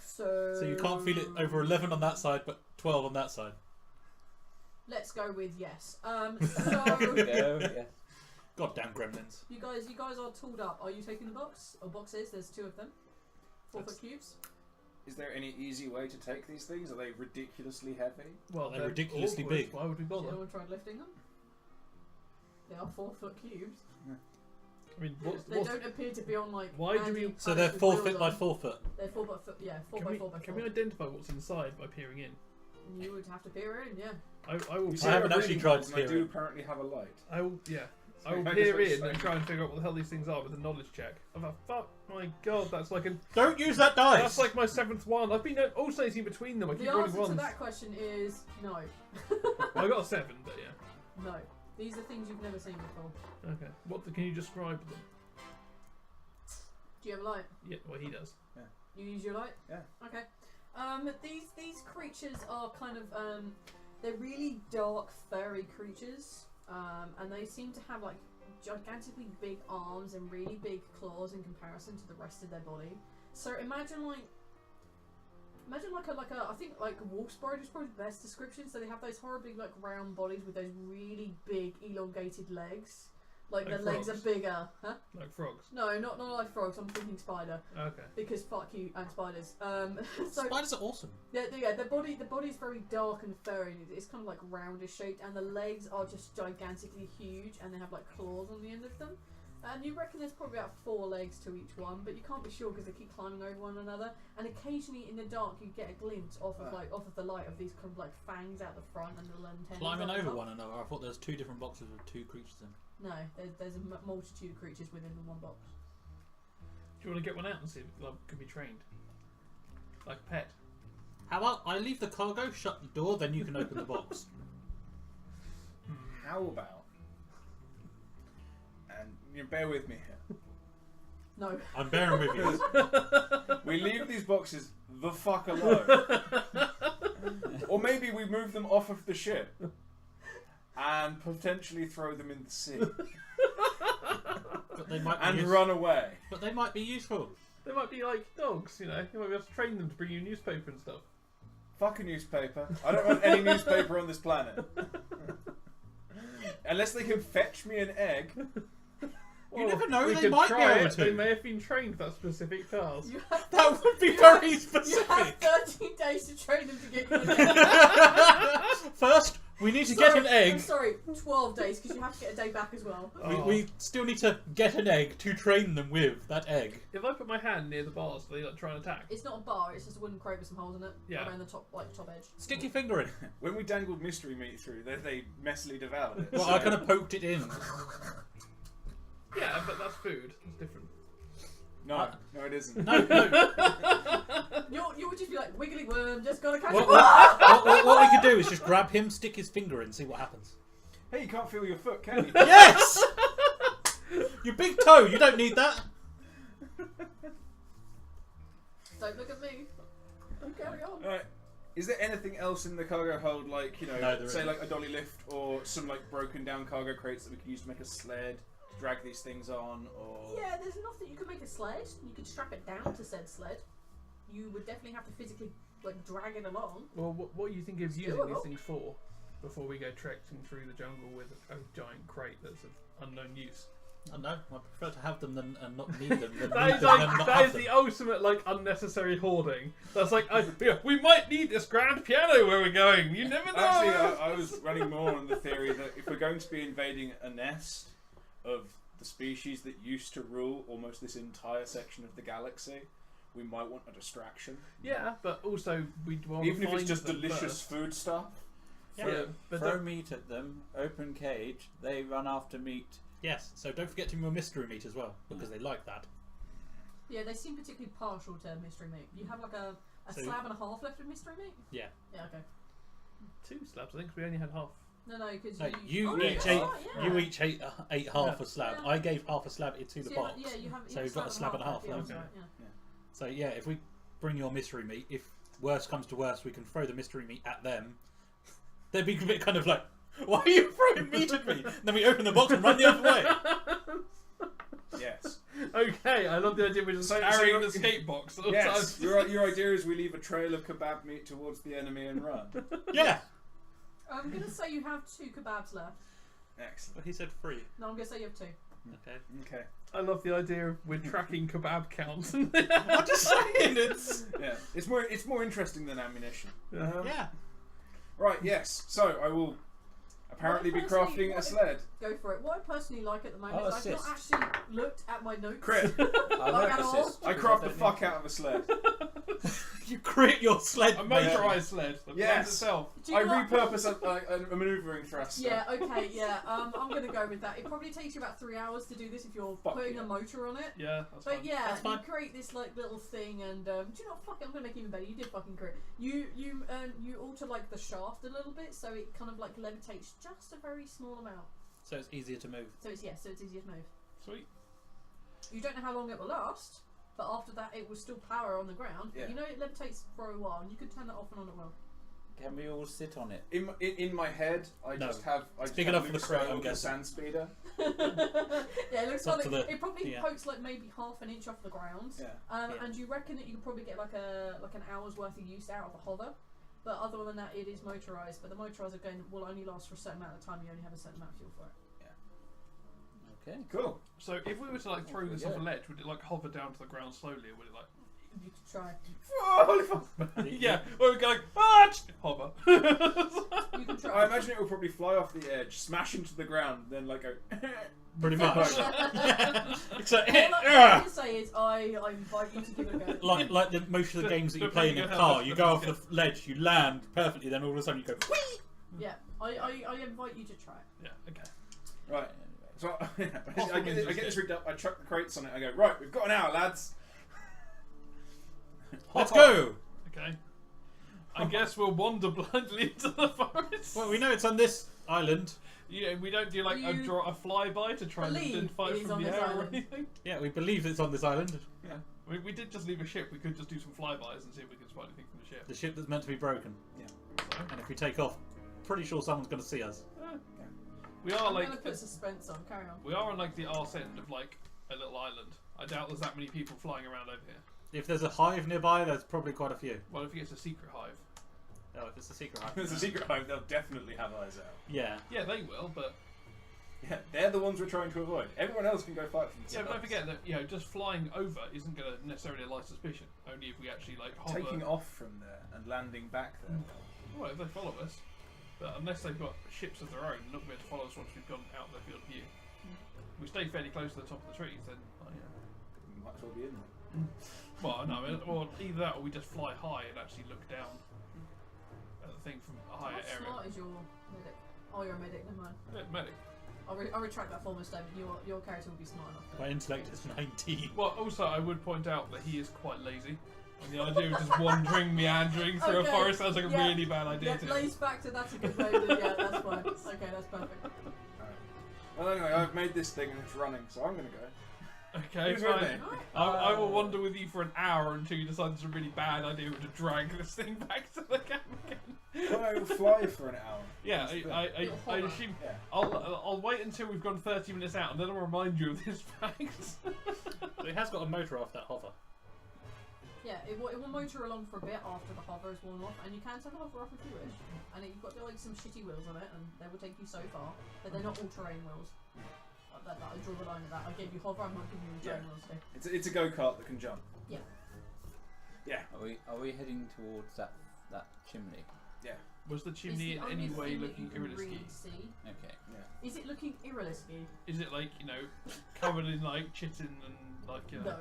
So... So you can't feel it over 11 on that side, but 12 on that side. Let's go with yes. So... Go, yeah. Goddamn gremlins. You guys are tooled up. Are you taking the box? Or boxes? There's 2 of them. 4-foot cubes. Is there any easy way to take these things? Are they ridiculously heavy? Well, They're ridiculously awkward. big. Why would we Has bother? anyone tried lifting them? They are 4-foot cubes. I mean, what's They don't appear to be on like. Why do we- So they're with 4 wheels foot by on. 4 foot. They're 4 by 4. Yeah, 4 by 4 by 4. Can we identify what's inside by peering in? You would have to peer in, yeah. I will. You I say haven't they're actually reading tried holes, to and I peer do in. apparently have a light. I will. Yeah. I will I peer just in like and try and figure out what the hell these things are with a knowledge check. I'm like, fuck my god, that's like a. Don't use that dice! That's like my 7th one. I've been alternating between them. I keep The rolling answer ones. to that question is no. Well, I got a 7, but yeah. No. These are things you've never seen before. Okay. Can you describe them? Do you have a light? Yeah. Well, he does. You use your light? Yeah. Okay. These creatures are kind of they're really dark, furry creatures, and they seem to have like gigantically big arms and really big claws in comparison to the rest of their body. So imagine like a I think like a wolf spider is probably the best description. So they have those horribly like round bodies with those really big elongated legs. Like Like the legs are frogs? bigger, huh? Like frogs. No, not like frogs. I'm thinking spider Okay. because fuck you and spiders. So Spiders are awesome. yeah, the body's very dark and furry. It's kind of like roundish shaped, and the legs are just gigantically huge, and they have like claws on the end of them. And you reckon there's probably about 4 legs to each one, but you can't be sure because they keep climbing over one another. And occasionally in the dark, you get a glimpse off of the light of these kind of like fangs out the front and little antennas. Climbing on the over top. one another. I thought there was 2 different boxes with 2 creatures in. No, there's a multitude of creatures within the one box. Do you want to get one out and see if it can be trained? Like a pet. How about I leave the cargo, shut the door, then you can open the box. How about? And you bear with me here. No. I'm bearing with you. We leave these boxes the fuck alone. Or maybe we move them off of the ship. and potentially throw them in the sea But they might be and use- run away. But they might be useful. They might be like dogs, you know. You might be able to train them to bring you newspaper and stuff. Fuck a newspaper. I don't want any newspaper on this planet. Unless they can fetch me an egg. You never know, we they could might be try able it. to. They may have been trained for that specific task. You have, That would be very you specific. have 13 days to train them to get you an egg. First, we need to get an I'm egg. sorry, 12 days because you have to get a day back as well. We still need to get an egg to train them with that egg. If I put my hand near the bars, do they like try and attack? It's not a bar, it's just a wooden crate with some holes in it. Yeah. Around the top, top edge. Stick your finger in. When we dangled mystery meat through, they messily devoured it. Well, so- I kind of poked it in. Yeah, but that's food. It's different. No, no, it isn't. No. You would just be like, wiggly worm, just gotta catch What, it. what we could do is just grab him, stick his finger in, see what happens. Hey, you can't feel your foot, can you? Yes! Your big toe, you don't need that. Don't look at me. Carry on. Right. Is there anything else in the cargo hold, like, you know, No, there say isn't. like a dolly lift or some like broken down cargo crates that we could use to make a sled to drag these things on, or Yeah, there's enough that you could make a sled. You could strap it down to said sled. You would definitely have to physically like drag it along. Well, what do you think of It's using doable. these things for? Before we go trekking through the jungle with a giant crate that's of unknown use. I know. I prefer to have them than and not need them. Than That need is them like than not that have is them. the ultimate like unnecessary hoarding. That's like yeah, we might need this grand piano where we're going. You never know. actually, I was running more on the theory that if we're going to be invading a nest of the species that used to rule almost this entire section of the galaxy, we might want a distraction, Yeah, but also we'd want even to if it's find just them delicious first. food stuff. Yeah, but Throw don't- meat at them, open cage, they run after meat. Yes. So don't forget to remove mystery meat as well because they like that. Yeah, they seem particularly partial to mystery meat. You have like a So- slab and a half left of mystery meat? Yeah. Yeah, okay. 2 slabs. I think 'cause we only had half. No, because No, you you each ate. yeah. You each ate half a slab. Yeah. I gave half a slab into the So box. you have So you've got a slab and a half yeah, left. that's right, yeah. So yeah, if we bring your mystery meat, if worse comes to worse, we can throw the mystery meat at them. They'd be a bit kind of like, why are you throwing meat at me? And then we open the box and run the other way. Yes. Okay, I love the idea we're just carrying the escape box. All the Yes. time. Your idea is we leave a trail of kebab meat towards the enemy and run. Yeah. I'm going to say you have 2 kebabs left. Excellent. But he said 3. No, I'm going to say you have 2. Okay. Okay. I love the idea of we're tracking kebab counts. I'm just saying it's. Yeah. It's more interesting than ammunition. Yeah. Right. Yes. So I will apparently be crafting a sled. Go for it. What I personally like at the moment Oh, is I've not assist. actually looked at my notes. Crit. I Like won't at all? assist. I because craft the don't fuck need out of a sled. You create your sled. A mate. motorised sled that Yes. runs itself. Do you I not- repurpose a manoeuvring thruster. Yeah, okay, yeah. I'm going to go with that. It probably takes you about 3 hours to do this if you're Fuck putting yeah. a motor on it. Yeah, that's But fine. yeah, That's you fine. create this like little thing, and do you know what? Fuck it, I'm gonna make it even better. You did fucking crit. You alter like the shaft a little bit, so it kind of like levitates just a very small amount. So it's easier to move. So it's easier to move. Sweet. You don't know how long it will last, but after that it will still power on the ground. Yeah. You know it levitates for a while, and you can turn that off and on at will. Can we all sit on it? In my head, I No. just have. It's big enough for the crowd, I'm the guessing. sand speeder. Yeah, it looks It's up like to the- it probably yeah. pokes like maybe half an inch off the ground. Yeah. Yeah. And you reckon that you could probably get like an hour's worth of use out of a hover. But other than that, it is motorised. But the motorised again will only last for a certain amount of time. You only have a certain amount of fuel for it. Okay. Cool. So if we were to like throw this Yeah. off a ledge, would it like hover down to the ground slowly, or would it like? You could try. Holy fuck. Yeah, or we go like hover. You can I try. imagine it will probably fly off the edge, smash into the ground, then like go. Pretty much. Except, All I can say is I invite you to give it a go. like the most of the games that you play in a car, you go off the ledge, you land perfectly, then all of a sudden you go. Whee! Yeah, I invite you to try it. Yeah. Okay. Right. So I get this rigged up. I chuck the crates on it. I go right. We've got an hour, lads. Let's go! Okay. I guess we'll wander blindly into the forest. Well, we know it's on this island. Yeah, we don't do like Do you a flyby to try and believe identify it it is from on the this air or island? anything. Yeah, we believe it's on this island. Yeah. We did just leave a ship. We could just do some flybys and see if we can spot anything from the ship. The ship that's meant to be broken. Yeah. And if we take off, pretty sure someone's going to see us. We are I'm like gonna put suspense on. Carry on. we are on like the arse end of like a little island. I doubt there's that many people flying around over here. If there's a hive nearby, there's probably quite a few. Well, if it's a secret hive. Oh, if it's a secret hive. If it's a secret hive, they'll definitely have eyes out. Yeah. Yeah, they will, but Yeah, they're the ones we're trying to avoid. Everyone else can go fight for yeah, themselves. but don't forget that just flying over isn't going to necessarily allay suspicion. Only if we actually like hover. Taking off from there and landing back there. Well, if they follow us, but unless they've got ships of their own, they're not going to be able to follow us once we've gone out of their field of view. If we stay fairly close to the top of the trees, then Might as well be in there. well, no, or either that, or we just fly high and actually look down at the thing from a higher How area. smart is your medic? Oh, you're a medic. Never mind. Yeah, medic. I'll retract that former statement. Your character will be smart enough. My intellect is 19. Well, also, I would point out that he is quite lazy. And the idea of just wandering, meandering through a Okay, forest sounds like a yeah, really bad idea Yeah, to me. lace factor. That's a good way. Yeah, that's fine. Okay, that's perfect. Alright. Well, anyway, I've made this thing and it's running, so I'm going to go. Okay, Who's with fine. me? I will wander with you for an hour until you decide it's a really bad idea to drag this thing back to the camp again. I will fly for an hour. Yeah, That's I Little hover. assume Yeah. I'll wait until we've gone 30 minutes out and then I'll remind you of this fact. But it has got a motor off that hover. Yeah, it will motor along for a bit after the hover is worn off, and you can turn the hover off if you wish. And you've got like some shitty wheels on it, and they will take you so far, but they're not all-terrain wheels. I draw the line at that. I gave you hover, I'm not giving you all-terrain wheels today. It's a go-kart that can jump. Yeah. Yeah. Are we heading towards that chimney? Yeah. Was the It's chimney the in only any way thing that looking you can irrisky? really see. Okay. Yeah. Is it looking irrisky? Is it like covered in like chitin and like No,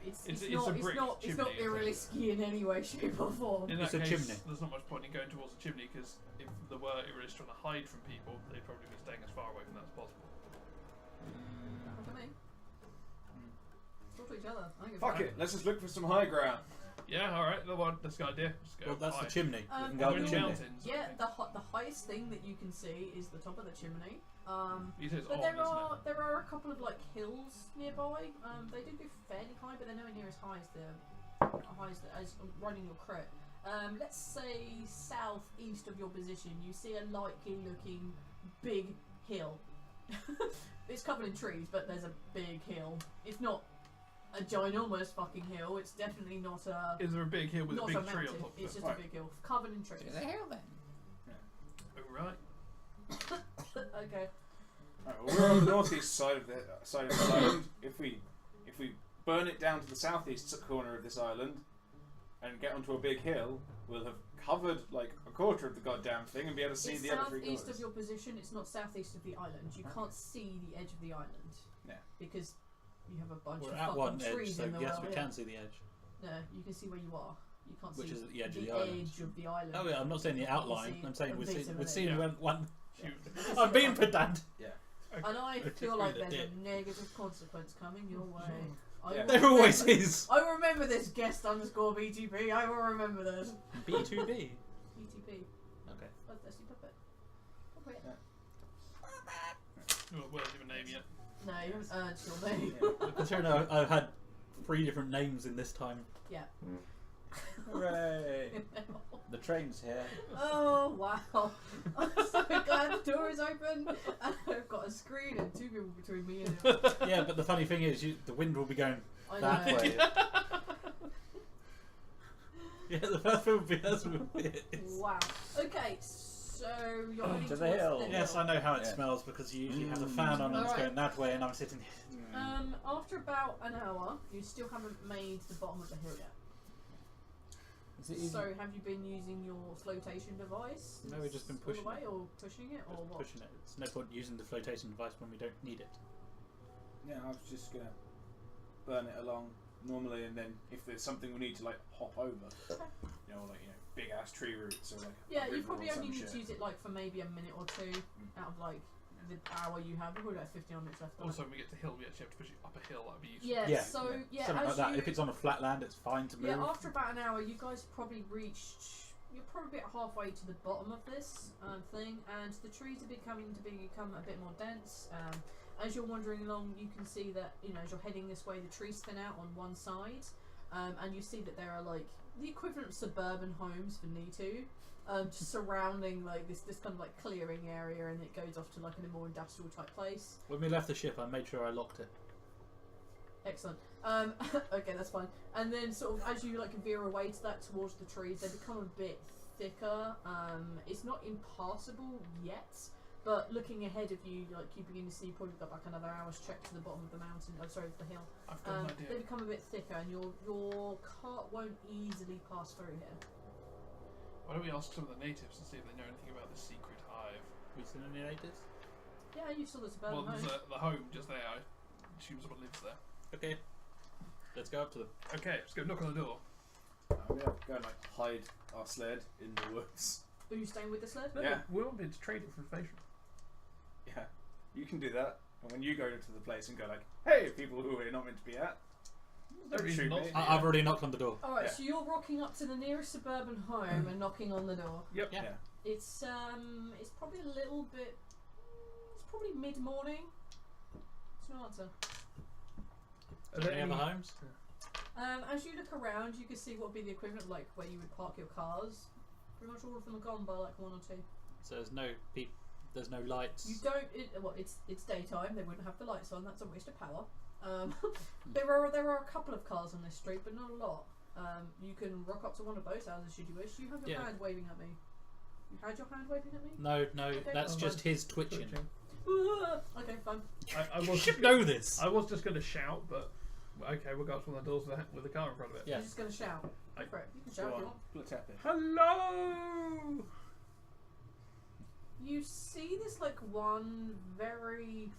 it's It's not. a It's brick not. It's not chimney, isn't it? irrisky in any way, shape, or form. In It's that a case, chimney. there's not much point in going towards the chimney because if there were Iris trying to hide from people, they'd probably be staying as far away from that as possible. Look at me. Talk to each other. I think it's Fuck fine. it, let's just look for some high ground. Yeah, all right, that's a good idea. Just go Well, that's high. the chimney. Um, We can Are go there up the any chimney. mountains? Yeah, the highest thing that you can see is the top of the chimney. You said it's But on, there isn't are a couple of like hills nearby. They do go fairly high, but they're nowhere near as high as running your crit. Let's say southeast of your position, you see a likely looking big hill. It's covered in trees, but there's a big hill. It's not a ginormous fucking hill. It's definitely not a it? Is there a big hill with a not big a tree mountain. on top of It's it? just a big hill covered in trees. Is it a hill then? Oh, right. Okay. Right, well, we're on the northeast side of this island. If we burn it down to the southeast corner of this island and get onto a big hill, we'll have covered like a quarter of the goddamn thing and be able to see It's the other three southeast corners. of your position. It's not southeast of the island. You can't see the edge of the island. Yeah. Because you have a bunch We're of at fucking one edge, trees so in the yes, way. we can see the edge. No, you can see where you are. You can't Which see is at the edge of the edge island. of the island. Oh yeah, I'm not saying the outline. see I'm saying a we're bit seeing, of we're it. seeing Yeah. one. Shoot. I'm being pedant. And I Which feel is like really there's it. a negative consequence coming your way. I Yeah. will There always remember- is. I will remember this guest underscore BTP. I will remember this. B2B. BTP. Okay. Bloodthirsty puppet. Puppet. Well, where's your name yet? No, you haven't earned your name. Yeah. Considering I've had 3 different names in this time. Yeah. Hooray! The train's here. Oh wow! I'm so glad the door is open and I've got a screen and 2 people between me and him. Yeah, but the funny thing is, the wind will be going I that know. way. Yeah, the first one will be as with it. Wow. Okay, so you're heading To towards the hill. Yes, I know how it Yeah. smells because you usually have the fan on and it's Alright. going that way, and I'm sitting. After about an hour, you still haven't made the bottom of the hill yet. Is it easy? So have you been using your flotation device? No, we've just been pushing all the way, it. or pushing it, or Just what? pushing it. It's no point using the flotation device when we don't need it. Yeah, I was just gonna burn it along normally, and then if there's something we need to like hop over, big ass tree roots or like Yeah, a you river probably or some only need shit. to use it like for maybe a minute or two out of like the hour you have. We've probably got 15 minutes left. on it. Also, when we get to hill, we actually have to push it up a hill. That'd be useful. Yeah, Yeah, so yeah, Something as like that. you, If it's on a flat land, it's fine to move. yeah, after about an hour, you guys probably reached. You're probably about halfway to the bottom of this thing, and the trees are become a bit more dense. As you're wandering along, you can see that as you're heading this way, the trees thin out on one side. and you see that there are like the equivalent of suburban homes for Nitu, just surrounding like this kind of like clearing area, and it goes off to like a more industrial type place. When we left the ship, I made sure I locked it. Excellent. Okay, that's fine. And then sort of as you like veer away to that towards the trees, they become a bit thicker. It's not impassable yet, but looking ahead of you, like you begin to see you've probably got like another hour's trek to the bottom of the mountain. Oh, sorry, the hill. I've got an idea. They become a bit thicker, and your cart won't easily pass through here. Why don't we ask some of the natives and see if they know anything about the secret hive? We seen any natives? Yeah, you saw the suburban Well, there's home. the home just there. I assume someone lives there. Okay. Let's go up to them. Okay, let's go knock on the door. Yeah, go and like hide our sled in the woods. Are you staying with the sled? No, Yeah. we won't be able to trade it for information. Yeah, you can do that. And when you go into the place and go like, "Hey, people who we're not meant to be at," No don't reason shoot not me. to. I've already knocked on the door. Alright, Yeah. so you're rocking up to the nearest suburban home and knocking on the door. Yep. Yeah. It's probably a little bit. It's probably mid-morning. It's no answer. Are there Any other any- homes? As you look around, you can see what would be the equivalent of like where you would park your cars. Pretty much all of them are gone by like one or two. So there's no there's no lights. You don't. It's daytime. They wouldn't have the lights on. That's a waste of power. There are a couple of cars on this street, but not a lot. You can rock up to one of those houses should you wish. You have your Yeah. hand waving at me. You had your hand waving at me? No, Okay. that's Oh, just fine. his twitching. Okay, fine. I You was should know this. I was just going to shout, but okay, we'll go up to one of the doors with a car in front of it. Yeah. You're just gonna shout. Go for it. You can shout if Go you on, want. let's tap it. Hello. You see this like one very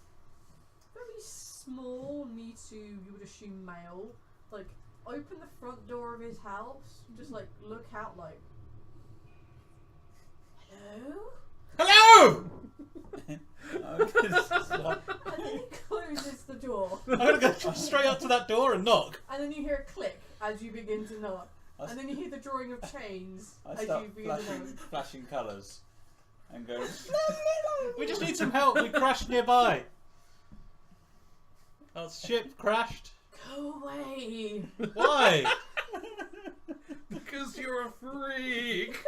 small, Nitu, you would assume male, like open the front door of his house, and just like look out like, hello? Hello! And then he closes the door, I'm gonna go straight up to that door and knock. and then you hear a click as you begin to knock, I and then you hear the drawing of chains I as start you begin to flashing, knock. flashing colours and go. We just need some help. We crashed nearby. Our ship crashed. Go away! Why? Because you're a freak.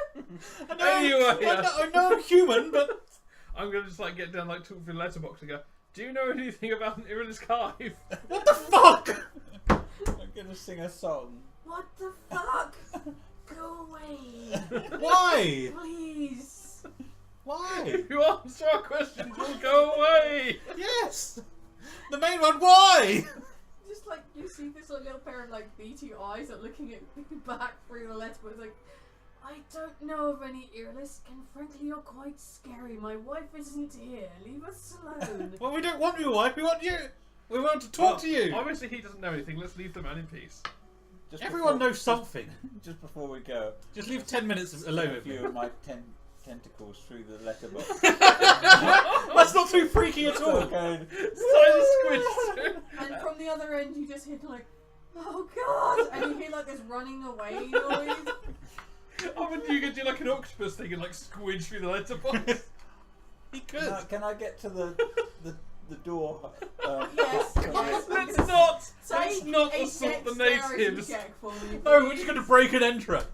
I know, Anyway, I know I'm human, but I'm gonna just like get down, like talk through the letterbox and go. Do you know anything about an Iran's hive? what the fuck? I'm gonna sing a song. What the fuck? Go away! Why? Please! Why? If you answer our questions, we'll go away. Yes. The main one. Why? Just like you see this like, little pair of like beady eyes that are looking at me back through the letter, but it's like, I don't know of any earless, and frankly you're quite scary. My wife isn't here. Leave us alone. Well, we don't want your wife. We want you. We want to talk to you. Obviously, he doesn't know anything. Let's leave the man in peace. Just Everyone before- knows something. Just before we go, Just leave 10 minutes alone a with me. few of my tentacles through the letterbox. That's not too freaky at all. Going, Tiny squish. And from the other end you just hear like, oh god, and you hear like this running away noise. I mean, you could do like an octopus thing and like squidge through the letterbox. He could. Can I get to the door? Yes, from yes. the- Let's not. Let's Take not a assault the dexterity natives. check for me, Oh, we're please. just going to break and enter it.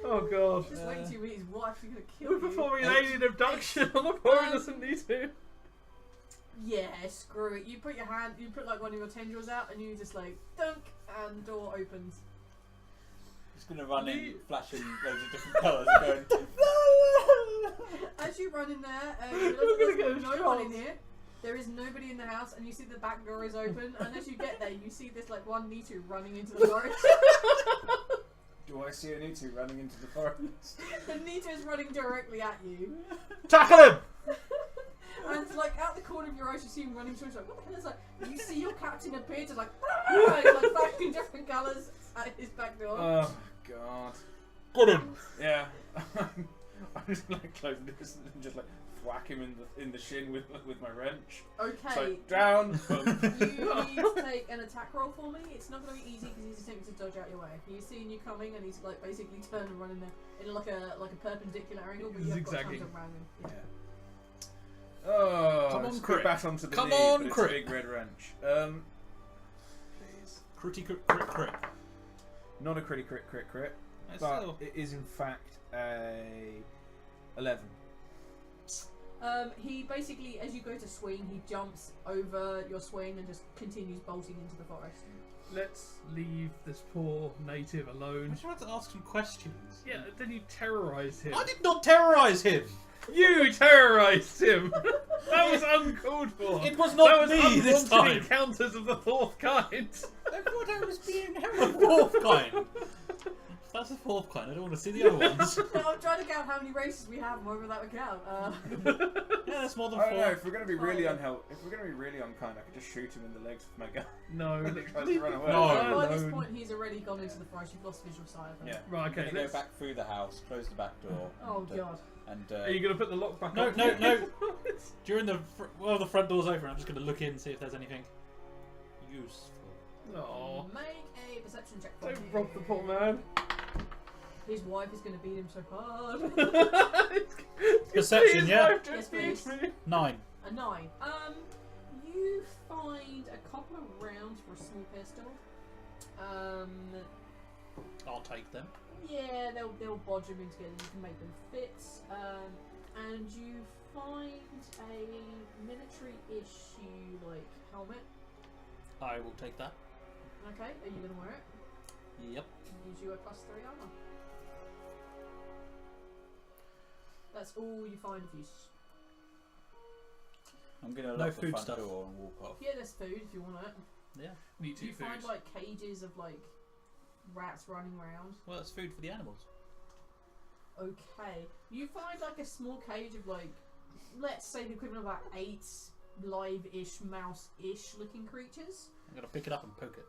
Oh god. Just wait till you meet his wife, she's gonna kill We're you. performing an alien abduction on a boy who doesn't need to. Yeah, screw it. You put like one of your tendrils out and you just like dunk and door opens. Just gonna run in, Me- flashing loads of different colours, going. As you run in there, We're you gonna realize get there's no one in shot. here. There is nobody in the house, and you see the back door is open. And as you get there, you see this like one Nitu running into the forest. Do I see a Nitu running into the forest? The Nitu is running directly at you, Tackle him! and it's like out the corner of your eyes, you see him running towards you. Like, what the hell is that? You see your captain appear to like, like flashing different colours at his back door. Oh god. Got him. Yeah. I'm just like closing this and just like whack him in the shin with my wrench. Okay. So down. You need to take an attack roll for me. It's not going to be easy because he's attempting to dodge out your way. He's seeing you coming and he's like basically turned and running there in like a perpendicular angle, but you have got time to Zigzagging. ram him. Yeah. Oh, Come on, it's Crick. back onto the Come knee, on, but it's Crick. a big red wrench. Please. Critty crit crit crit. Not a crit crit crit crit, That's but still... it is in fact a 11. He basically, as you go to swing, he jumps over your swing and just continues bolting into the forest. Let's leave this poor native alone. I tried to ask some questions. Yeah, then you terrorise him. I did not terrorise him! You terrorised him! That was uncalled for! It was not that was me this unwanted time! encounters of the fourth kind! I thought I was being The held. fourth kind! If that's the fourth kind, I don't want to see the other ones. I'm trying to count how many races we have and whether that would count. Yeah, that's more than I 4. don't know, if we're going to be really if we're going to be really unkind, I could just shoot him in the legs with my gun. No, When he tries to run away. No. By this alone. point, he's already gone into the forest. You've lost visual sight of him. Yeah. Right, okay, I'm gonna let's... go back through the house, close the back door. Oh and, god. And Are you going to put the lock back No, on? no. During the... the front door's open, I'm just going to look in and see if there's anything useful. Oh, Make a perception check for don't me. rob the poor man. His wife is going to beat him so hard. Perception, yeah? Yes, please. 9. A 9. You find a couple of rounds for a small pistol. I'll take them. Yeah, they'll bodge them in together. You can make them fit. And you find a military issue like helmet. I will take that. Okay, are you gonna wear it? Yep. Gives you a +3 armor. That's all you find of use. I'm gonna No lock the food front stuff. door and walk off. Yeah, there's food if you want it. Yeah. Need Do you two find foods. like cages of like rats running around? Well, that's food for the animals. Okay. You find like a small cage of like, let's say the equivalent of about 8 live-ish, mouse-ish looking creatures. I'm going to pick it up and poke it.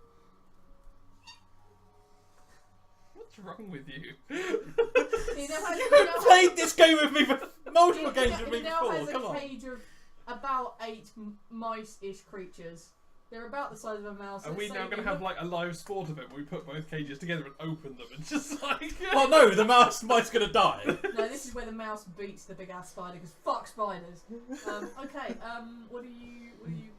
What's wrong with you? He now has, You've played this game with me for multiple games with me he now before. has Come a on. cage of about 8 mice-ish creatures. They're about the size of a mouse. Are we Let's now say going to they have look- like a live sport event where we put both cages together and open them and just like... Oh no, the mouse mice going to die. No, this is where the mouse beats the big ass spider because fuck spiders. Okay. What are you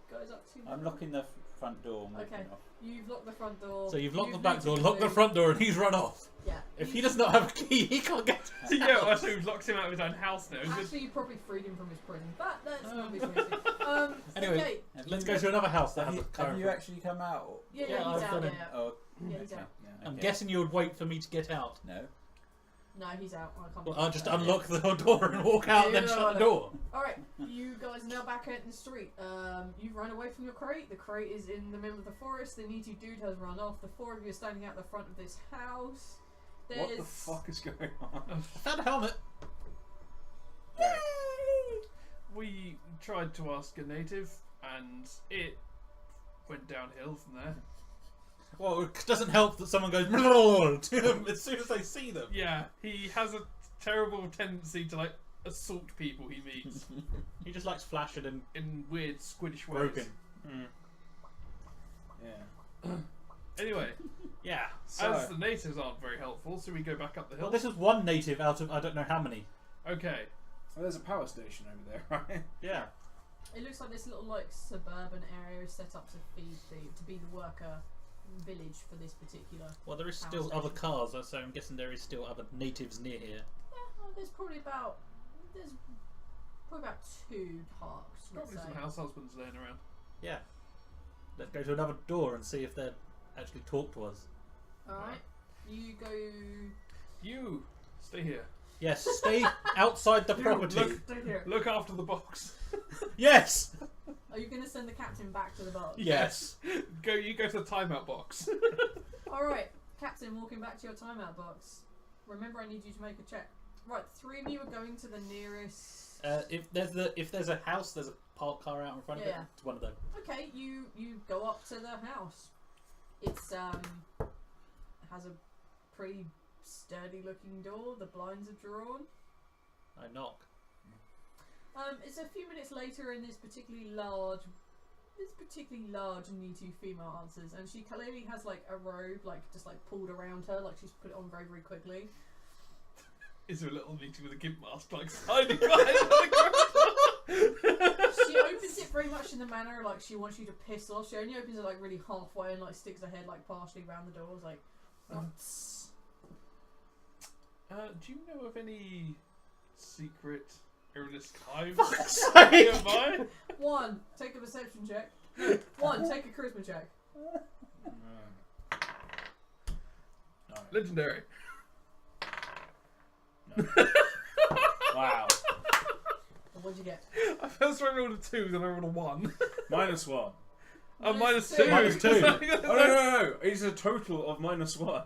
guys up to? I'm locking the front door and walking Okay. off. You've locked the front door. So you've locked the You've back door, looted locked the food. front door, and he's run off. Yeah. If he does not have a key, he can't get. So yeah, well, so we've locked him out of his own house now. Actually, you probably freed him from his prison, but that's not his issue. Anyway, okay. Let's go to another house that Have has you, a current. have you actually come out? Yeah, Yeah, he's I've out. done Yeah, it. Oh, yeah, he's okay. out. Yeah, I'm okay. guessing you would wait for me to get out. No. No, he's out. I can't. Well, believe I'll just that. unlock the door and walk out and then Yeah, shut the door. All right, you guys are now back out in the street. You've run away from your crate. The crate is in the middle of the forest. The needy dude has run off. The 4 of you are standing out the front of this house. There's... What the fuck is going on? I found a helmet. We tried to ask a native and it went downhill from there. Well, it doesn't help that someone goes to them as soon as they see them. Yeah, he has a terrible tendency to like assault people he meets He just likes flashing and in weird squiddish ways. groping. Yeah. Anyway, Yeah. So, as the natives aren't very helpful, so we go back up the hill. Well, this is one native out of I don't know how many. Okay. well, there's a power station over there, right? Yeah. It looks like this little like suburban area is set up to feed to be the worker village for this particular. Well, there is Power still other station. cars, so I'm guessing there is still other natives near here. Yeah, well, there's probably about 2 parks. Let's Probably say. some house husbands laying around. Yeah. Let's go to another door and see if they actually talk to us. All right, you go. You stay here. Yes, stay outside the property. Look, Stay here. look after the box. Yes. Are you going to send the captain back to the box? Yes. You go to the timeout box. All right, captain, walking back to your timeout box. Remember, I need you to make a check. Right, 3 of you are going to the nearest. If there's a house, there's a parked car out in front of it. Yeah. It's one of them. Okay, you go up to the house. It's has a pretty sturdy looking door. The blinds are drawn. I knock. It's a few minutes later, and this particularly large Nitu female answers, and she clearly has like a robe, like just like pulled around her, like she's put it on very, very quickly. Is there a little meeting with a gimp mask like hiding behind the She opens it very much in the manner like she wants you to piss off. She only opens it like really halfway and like sticks her head like partially around the door. It's like, do you know of any secret airless hives Fuck's nearby? 1, take a perception check. No, 1, take a charisma check. No. Legendary. No. Wow. What'd you get? I first rolled a 2, then I rolled a 1. -1. Oh, Minus -2. two. -2. Oh no! It's a total of -1.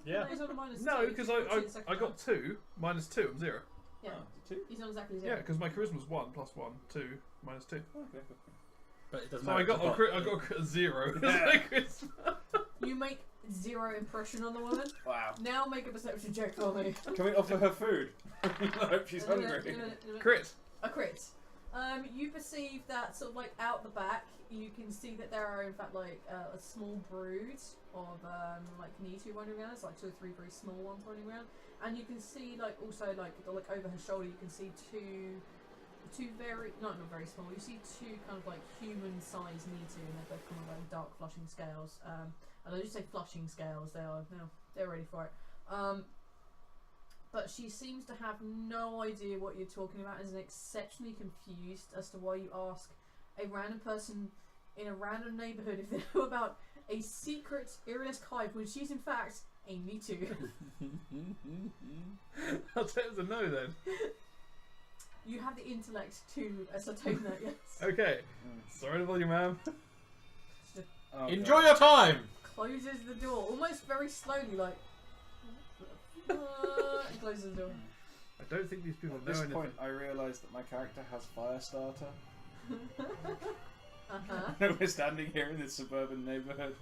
Yeah. No, he's on a -2. No, because I got 2, -2, I'm 0. Yeah, Two? he's on exactly 0. Yeah, because my charisma was 1 +1, 2, -2. Okay. But it doesn't So matter. I got a crit 0. Yeah. My charisma. You make 0 impression on the woman. Wow. Now make a perception check for me. Can we offer her food? I hope she's hungry. Crit. A crit. You perceive that sort of like out the back, you can see that there are in fact like a small brood of like Nitu running around. It's like 2 or 3 very small ones running around, and you can see like also like over her shoulder you can see two very not very small. You see 2 kind of like human-sized Nitu, and they're both kind of like dark flushing scales. And I do say flushing scales. They're ready for it. But she seems to have no idea what you're talking about and is exceptionally confused as to why you ask a random person in a random neighbourhood if they know about a secret Iridesque hive when she's in fact a Nitu. I'll take it as a no then. You have the intellect to ascertain that, yes. Okay. Sorry to bother you, ma'am. Oh, Enjoy God. your time! Closes the door, almost very slowly, like... and closes the door. I don't think these people At know this anything. point, I realise that my character has Firestarter. Uh-huh. We're standing here in this suburban neighbourhood,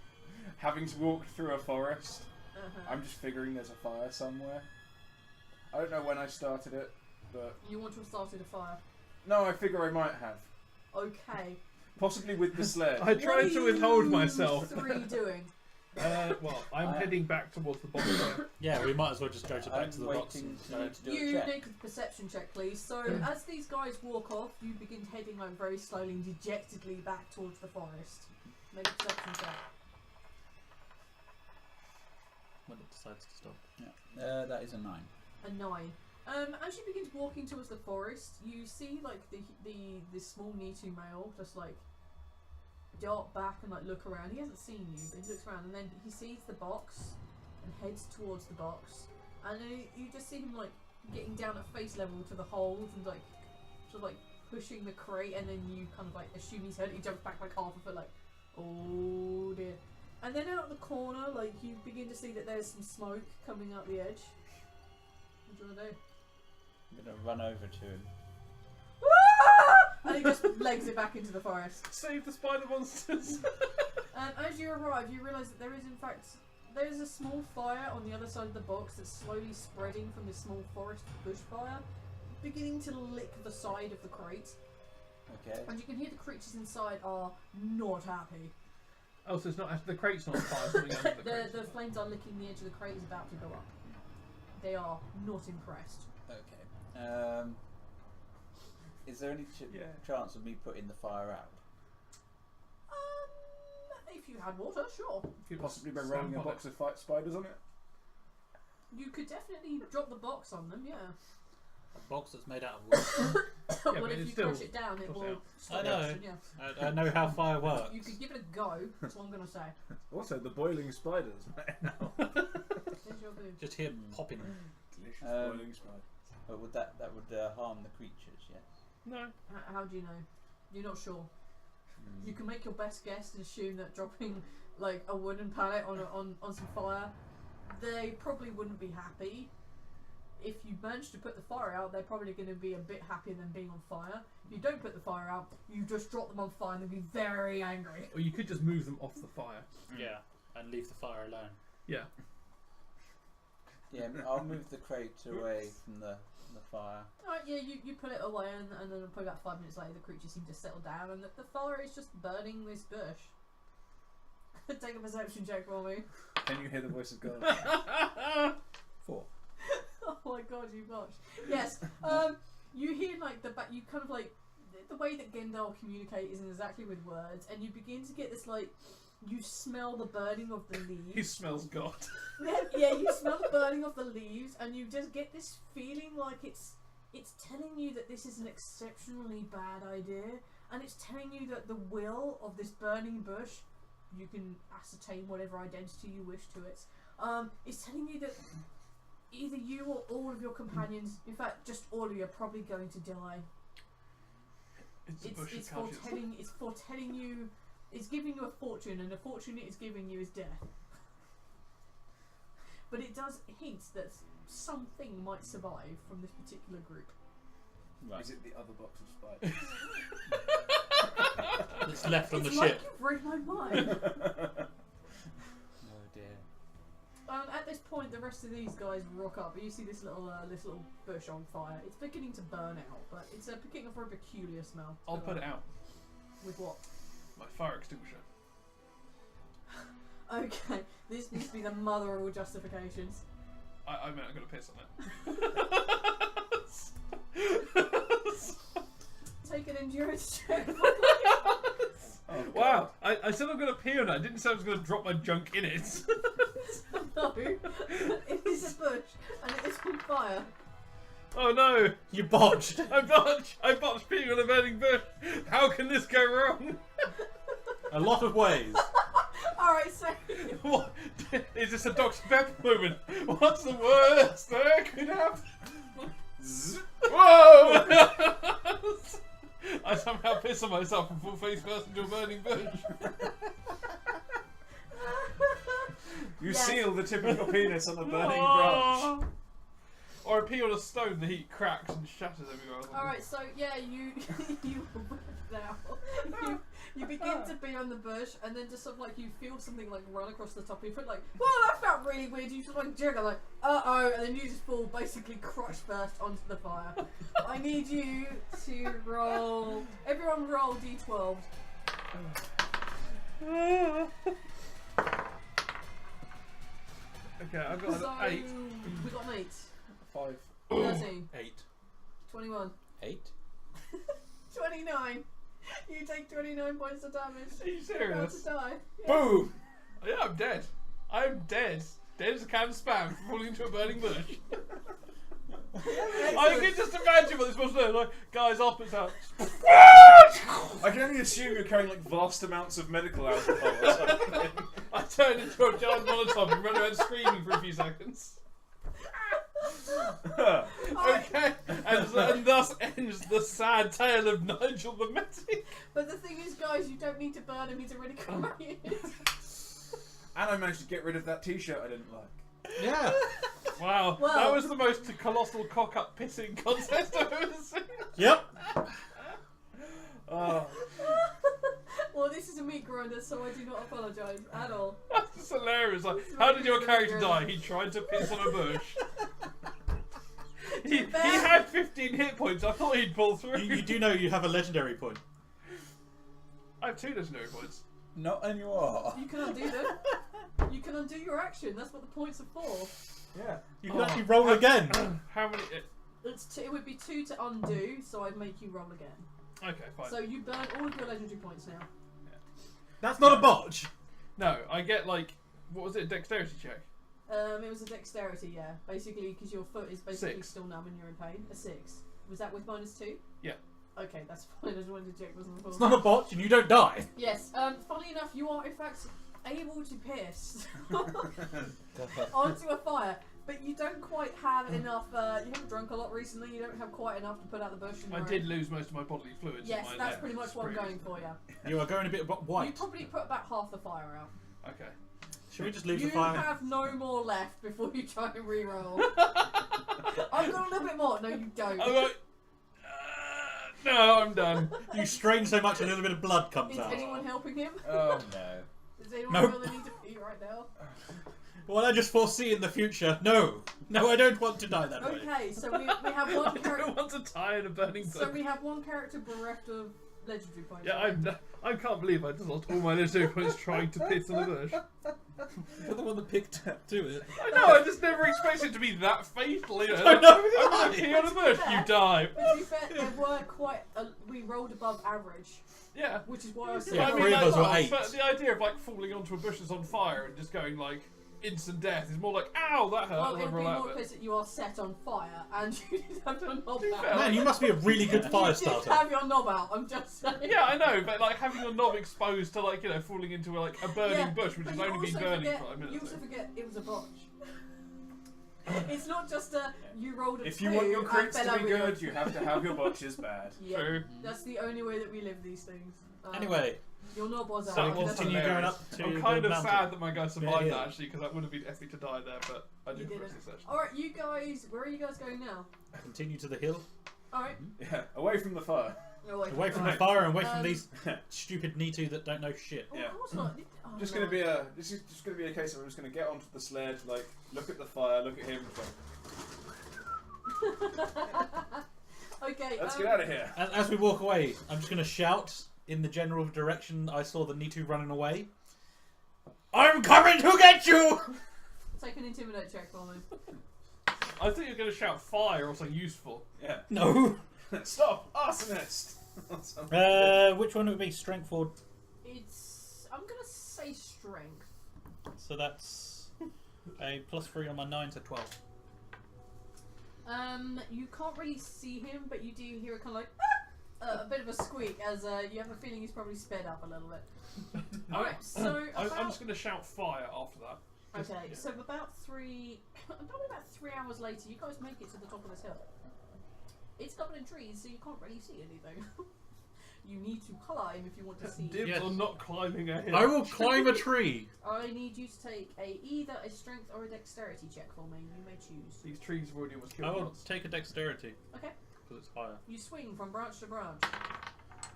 having to walk through a forest. Uh-huh. I'm just figuring there's a fire somewhere. I don't know when I started it, but... You want to have started a fire. No, I figure I might have. Okay. Possibly with the sled. I tried to withhold myself. 3 doing? Well, I'm heading back towards the box there. Yeah, we might as well just go back I'm to the box. waiting And, for you to do a You check. make a perception check, please. So, as these guys walk off, you begin heading like very slowly and dejectedly back towards the forest. Make a perception check. when it decides to stop. Yeah. That is a 9. A 9. As you begin walking towards the forest, you see like the small Nitu male just like dart back and like look around. He hasn't seen you, but he looks around and then he sees the box and heads towards the box. And then you just see him like getting down at face level to the hold and like sort of like pushing the crate, and then you kind of like assume he's hurt. He jumps back like half a foot, like, oh dear. And then out the corner, like you begin to see that there's some smoke coming out the edge. What do you want to do? I'm going to run over to him. And he just legs it back into the forest. Save the spider monsters. As you arrive, you realise that there is in fact there's a small fire on the other side of the box that's slowly spreading from this small forest bushfire, beginning to lick the side of the crate. Okay. And you can hear the creatures inside are not happy. Oh, so it's not the crate's not on fire. Something under the crate. The flames are licking the edge of the crate is about to go up. They are not impressed. Okay. Is there any chance of me putting the fire out? If you had water, sure. Possibly by rolling a box of fight spiders on it. You could definitely drop the box on them, yeah. A box that's made out of wood. But but if it's you still crush it down, it push will out. stop I know. the action, yeah. I know how fire works. You could give it a go, that's what I'm going to say. Also, the boiling spiders. Here's your boo. Just hear popping. Delicious Um, boiling spiders. But would that would harm the creatures? Yes. No. How do you know? You're not sure. Mm. You can make your best guess and assume that dropping like a wooden pallet on some fire, they probably wouldn't be happy. If you manage to put the fire out, they're probably going to be a bit happier than being on fire. If you don't put the fire out, you just drop them on fire and they'll be very angry. Or you could just move them off the fire. Yeah, and leave the fire alone. Yeah. Yeah, I'll move the crate away from the fire. Alright, yeah, you put it away and then probably about 5 minutes later the creatures seem to settle down and the fire is just burning this bush. Take a perception check for me. Can you hear the voice of God? 4. Oh my god, you botched. Yes, You hear like you kind of like the way that Gendal communicates isn't exactly with words, and you begin to get this like you smell the burning of the leaves. He smells God. Yeah, you smell the burning of the leaves, and you just get this feeling like it's telling you that this is an exceptionally bad idea, and it's telling you that the will of this burning bush, you can ascertain whatever identity you wish to it. It's telling you that either you or all of your companions, in fact, just all of you, are probably going to die. It's foretelling you. It's giving you a fortune, and the fortune it is giving you is death. But it does hint that something might survive from this particular group. Right. Is it the other box of spikes? It's left on the It's like ship. you've read my mind. Oh dear. At this point, the rest of these guys rock up. You see this little bush on fire. It's beginning to burn out, but it's beginning of a very peculiar smell. I'll put it out. With what? My fire extinguisher. Okay, this needs to be the mother of all justifications. I mean, I'm gonna piss on it. Take an endurance check. Oh, Wow, I said I'm gonna pee on it. I didn't say I was gonna drop my junk in it. No, it is a bush and it is on fire. Oh no! You botched. I botched peeing on a burning bush. How can this go wrong? A lot of ways. Alright, so What? Is this a Dr. Pepper moment? What's the worst that could happen? Whoa! I somehow piss on myself and fall face first into a burning bush. You Yes. seal the tip of your penis on a burning branch. Oh. Or I pee on a stone, the heat cracks and shatters everywhere. or something. alright, so yeah, you now you begin to be on the bush, and then just sort of like you feel something like run across the top of your foot, like, whoa, that felt really weird. You sort of like jiggle, like, uh-oh, and then you just fall basically crotch first onto the fire. I need you to roll. Everyone roll d12. Okay, I've got So an 8. we got an 8, 5. 13, 8. 21, 8. 29. You take 29 points of damage. Are you You're about to serious? die. Yeah. Boom! Yeah, I'm dead. I'm dead. Dead as a can of spam falling into a burning bush. I can just imagine what this was like. Like, guys, up it's out. I can only assume you're carrying like vast amounts of medical alcohol or something. I turned into a giant molotov and ran around screaming for a few seconds. Okay, and thus ends the sad tale of Nigel the Medic. But the thing is, guys, you don't need to burn him. He's already crying. And I managed to get rid of that t-shirt I didn't like. Yeah. Wow, Well- that was the most colossal cock-up pissing contest I've ever seen. Yep. Oh. Well, this is a meat grinder, so I do not apologise at all. That's hilarious. Like, how did your character die? He tried to piss on a bush. he had 15 hit points. I thought he'd pull through. You do know you have a legendary point. I have 2 legendary points. Not anymore. You can undo them. You can undo your action. That's what the points are for. Yeah. You can actually roll again. How many? It would be 2 to undo, so I'd make you roll again. Okay, fine. So you burn all of your legendary points now. That's not a botch. No, I get like, what was it, a dexterity check? It was a dexterity, yeah. Basically, because your foot is basically 6. still numb and you're in pain. A 6. Was that with -2? Yeah. Okay, that's fine. I just wanted to check. Wasn't It's not a botch and you don't die. Yes. Funnily enough, you are in fact able to piss onto a fire, but you don't quite have enough. You haven't drunk a lot recently. You don't have quite enough to put out the bush. I did lose most of my bodily fluids. Yes, in my that's left pretty much what I'm sprint. going for. Yeah. You are going a bit You white. probably put about half the fire out. Okay. Should we just leave You the fire? have no more left before you try and re-roll. I've got a little bit more. No, you don't. I'm like, no, I'm done. You strain so much a little bit of blood comes Is out. anyone helping him? Oh no. Does anyone Nope. feel the need to pee right now? Well, I just foresee in the future. No, I don't want to die that way. Okay, so we have one I don't character. want to die in a burning bush. So we have one character bereft of legendary points. Yeah, right? I can't believe I just lost all my legendary points trying to piss on a bush. You're the one that picked to it. I know, I just never expected it to be that fatal. You know, I know, I'm gonna pee on a bush, you die. But to be fair, there were we rolled above average, Yeah. which is why I said. Yeah, I mean, three of us were like, 8. but the idea of like falling onto a bush that's on fire and just going like instant death is more like, ow, that hurt. Well, and it then would be roll out more of it. case that you are set on fire and you did have your knob fair, out. Man, you must be a really good fire You did starter. have your knob out. I'm just saying. Yeah, I know, but like having your knob exposed to like falling into like a burning Yeah, bush, which but has you only been also burning forget- for 5 You minutes. also forget it was a botch. It's not just a you rolled a If 2 you want your and crits fell to be over your- good, you have to have your botches bad. Yeah, True. that's the only way that we live these things. Anyway, Your knob was out. So we'll That's continue hilarious. going up to I'm the kind of mountain. sad that my guy survived Yeah. that actually, because that would have been epic to die there, but I You didn't didn't. progress this session. Alright, you guys, where are you guys going now? Continue to the hill. Alright. Yeah, away from the fire. Away from the Alright. fire and away from Um, these stupid Nitu that don't know shit. Oh, Yeah. of course not. Oh, Just no. gonna be this is just gonna be a case of I'm just gonna get onto the sled, like look at the fire, look at him. Okay. Let's get out of here. And as we walk away, I'm just going to shout in the general direction I saw the Nitu running away. I'm coming to get you! Take an intimidate check for me. I think you're going to shout fire or something useful. Yeah. No. Stop, arsonist. Or something. Which one would be strength or... I'm gonna say strength. So that's a +3 on my 9, so 12. You can't really see him, but you do hear a kind of like a bit of a squeak as you have a feeling he's probably sped up a little bit. Alright, so I'm about, just going to shout fire after that. okay, Yeah. so about probably about 3 hours later, you guys make it to the top of this hill. It's covered in trees, so you can't really see anything. You need to climb if you want to see. Dibs Yes. on not climbing a hill. I will climb a tree! I need you to take either a strength or a dexterity check for me. You may choose. These trees have already almost I killed will us. take a dexterity, Okay. because it's higher. You swing from branch to branch.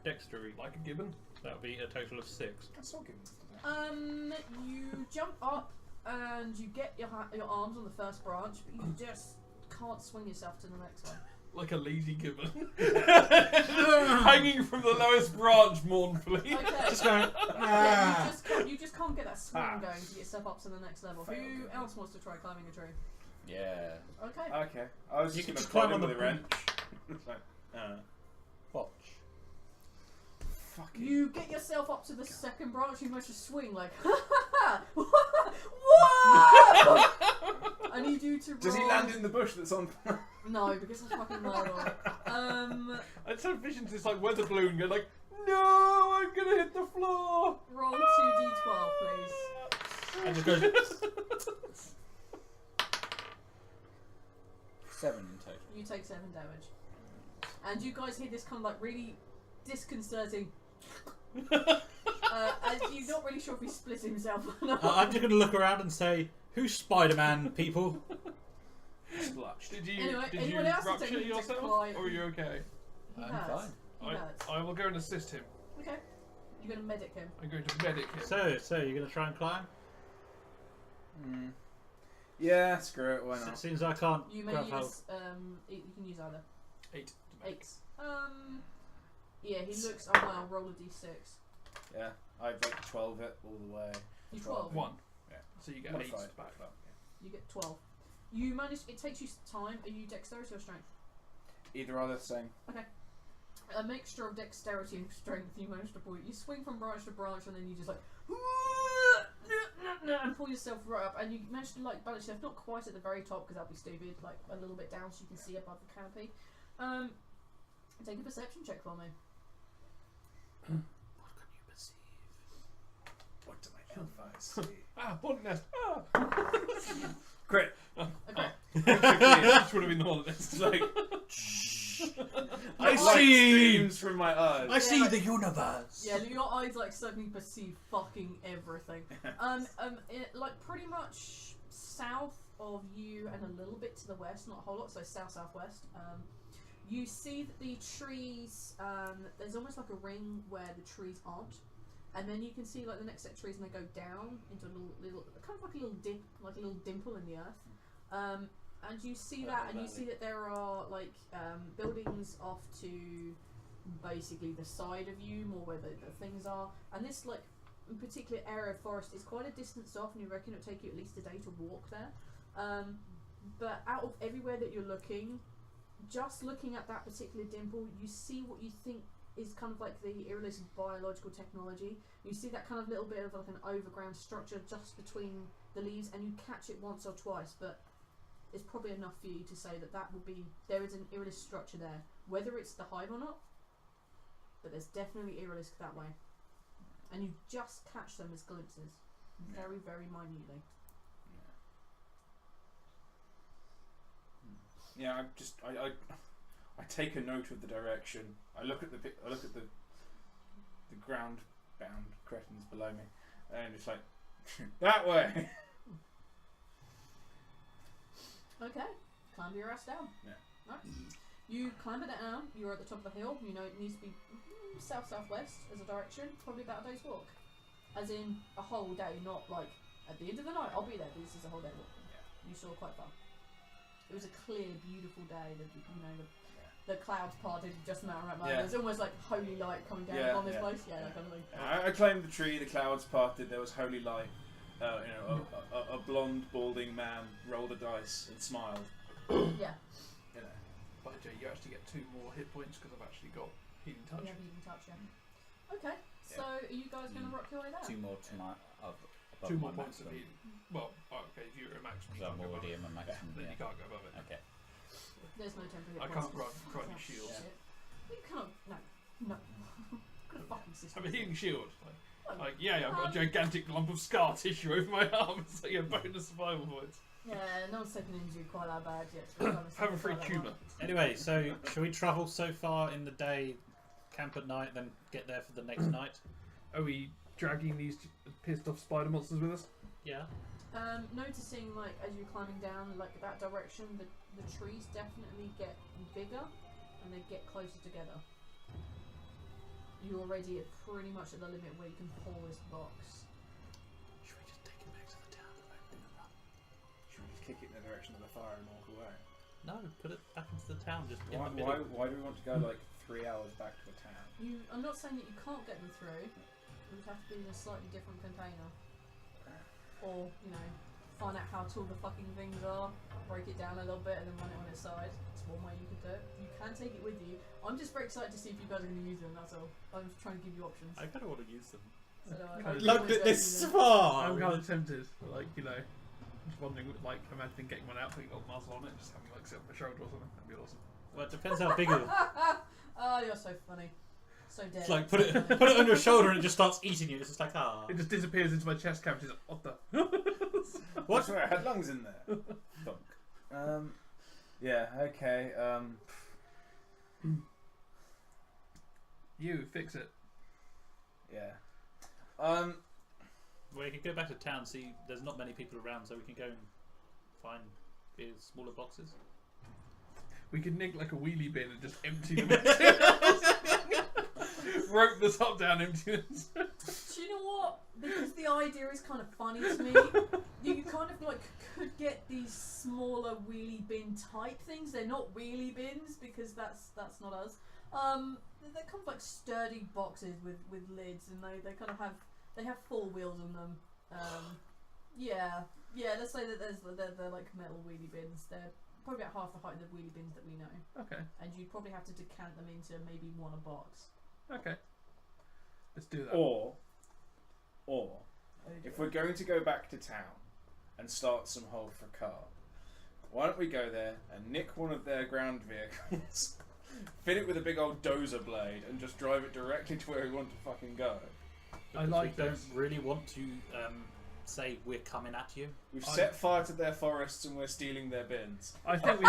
Dexterity. Like a gibbon. That would be a total of 6. I saw Gibbons today. You jump up and you get your arms on the first branch, but you just can't swing yourself to the next one. Like a lazy gibbon. Hanging from the lowest branch mournfully. Okay. Just going... Yeah, you just can't get that swing Ah. going to get yourself up to the next level. Fail. Who else wants to try climbing a tree? Yeah. Okay. Okay. I was You just can gonna just climb prod him on the with a wrench. It's like, Botch. fucking. You get yourself up to the second branch. You manage to swing like, whoa! I need you to roll. Does he land in the bush that's on? No, because it's fucking murder. I just had visions this like weather balloon going like, no, I'm gonna hit the floor. Roll 2d12, please. And it goes... 7 in total. You take 7 damage. And you guys hear this kind of like really disconcerting. And you're not really sure if he split himself or not. I'm just going to look around and say, who's Spider-Man, people? Splutched. Did you Anyway, did anyone you else rupture intending to yourself, climb? or are you okay? He I'm hurts. fine. He hurts. I will go and assist him. Okay. You're going to medic him. I'm going to medic him. So you're going to try and climb? Mm. Yeah, screw it. Why It not? seems I can't You may grab hold. use, you can use either. 8. 8. Yeah, he looks unwell. Roll a d6. Yeah, I've like 12 it all the way. You 12. 1. Yeah. So you get 8 Modified. back. You get 12. You manage. It takes you time. Are you dexterity or strength? Either are the same. Okay. A mixture of dexterity and strength. You manage to pull. You swing from branch to branch, and then you just like and pull yourself right up, and you manage to like balance yourself not quite at the very top because that'd be stupid. Like a little bit down so you can see above the canopy. Take a perception check for me. What can you perceive? What do my elf eyes see? Ah, hornet nest. Ah. Great. Okay. This would have been the hornet nest. It's like I light see! streams from my eyes. I see like- the universe! Yeah, your eyes like suddenly perceive fucking everything. Like pretty much south of you and a little bit to the west, not a whole lot, so southwest. You see that the trees. There's almost like a ring where the trees aren't, and then you can see like the next set of trees, and they go down into a little kind of like a little dip, like a little dimple in the earth. And you see that, and you see that there are like buildings off to basically the side of you, more where the things are. And this like particular area of forest is quite a distance off, and you reckon it'll take you at least a day to walk there. But out of everywhere that you're looking, just looking at that particular dimple, you see what you think is kind of like the Irrelis biological technology. You see that kind of little bit of like an overground structure just between the leaves, and you catch it once or twice, but it's probably enough for you to say that that will be, there is an Irrelis structure there. Whether it's the hive or not, but there's definitely Irrelis that way. And you just catch them as glimpses, very, very minutely. Yeah, I take a note of the direction. I look at the ground bound cretins below me, and just like that way. Okay, climb your ass down. Yeah. Right. You climb it down. You're at the top of the hill. You know it needs to be south-southwest as a direction. Probably about a day's walk, as in a whole day, not like at the end of the night. I'll be there. But this is a whole day walk. Yeah. You saw quite far. It was a clear, beautiful day. The clouds parted just now, right? Like, there's almost like holy light coming down on this place. Yeah, that kind of thing. I climbed the tree. The clouds parted. There was holy light. A blonde, balding man rolled a dice and smiled. Yeah. You know. By Jay, you actually get 2 more hit points because I've actually got healing touch. Yeah, healing touch. Yeah. Okay. So are you guys going to rock your way down? 2 more tonight. 2 more points of healing. Well, okay, if you're at maximum, you So can't I'm go above already it. in my maximum. Then Yeah. you can't go above it. Okay. There's no temporary hit I points. can't run any shields. Shit. You can't. No. Got a fucking I system. have a healing shield. Like, I've got a gigantic lump of scar tissue over my arm. It's like a bonus survival points. Yeah, no one's taken an injury quite that bad yet. Have a free tumour. Anyway, so shall we travel so far in the day, camp at night, then get there for the next night? Are we dragging these pissed off spider monsters with us? Yeah. Noticing, like, as you're climbing down, like, that direction, the trees definitely get bigger and they get closer together. You're already pretty much at the limit where you can pull this box. Should we just take it back to the town and open it up? Should we just kick it in the direction of the fire and walk away? No, put it back into the town, just in the middle. Why do we want to go like 3 hours back to a town? I'm not saying that you can't get them through. It would have to be in a slightly different container. Or, find out how tall the fucking things are, break it down a little bit and then run it on its side. It's one way you could do it. You can take it with you. I'm just very excited to see if you guys are going to use them, that's all. I'm just trying to give you options. I kind of want to use them. So, Looked at this far! I'm kind of tempted. Like, just wondering, like, imagining getting one out, putting old muzzle on it, just having like sit on my shoulder or something. That'd be awesome. Well, it depends how big it is. Oh, you're so funny. So dead. It's like, put it on your shoulder and it just starts eating you. It's just like, It just disappears into my chest cavity. Like, what the? What? Sorry, I had lungs in there. Thunk. Yeah, okay. You fix it. Yeah. Well, you can go back to town, see there's not many people around, so we can go and find smaller boxes. We could nick like a wheelie bin and just empty them. Rope the top down, empty them. Do you know what? Because the idea is kind of funny to me. You kind of like could get these smaller wheelie bin type things. They're not wheelie bins because that's not us. They're kind of like sturdy boxes with lids, and they kind of have 4 wheels on them. Yeah. Let's say that they're like metal wheelie bins. They're probably about half the height of the wheelie bins that we know. Okay. And you'd probably have to decant them into maybe 1 a box. Okay. Let's do that. Or if we're going to go back to town and start some hold for a car, why don't we go there and nick one of their ground vehicles, fit it with a big old dozer blade, and just drive it directly to where we want to fucking go? I like we don't this. really want to say we're coming at you. We've set fire to their forests and we're stealing their bins. I think we.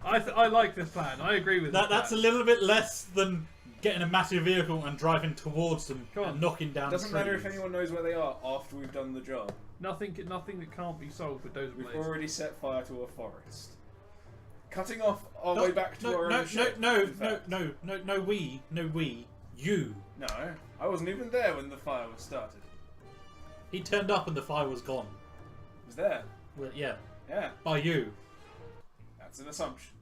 I like this plan. I agree with that. this That's a plan. little bit less than getting a massive vehicle and driving towards them Come on. and knocking down Doesn't trees. matter if anyone knows where they are after we've done the job. Nothing that can't be solved with those We've blades. already set fire to a forest. Cutting off our way back to our own ship. No, in fact. we, you. No, I wasn't even there when the fire was started. He turned up and the fire was gone. I was there. Well, yeah, Yeah, by you. that's an assumption.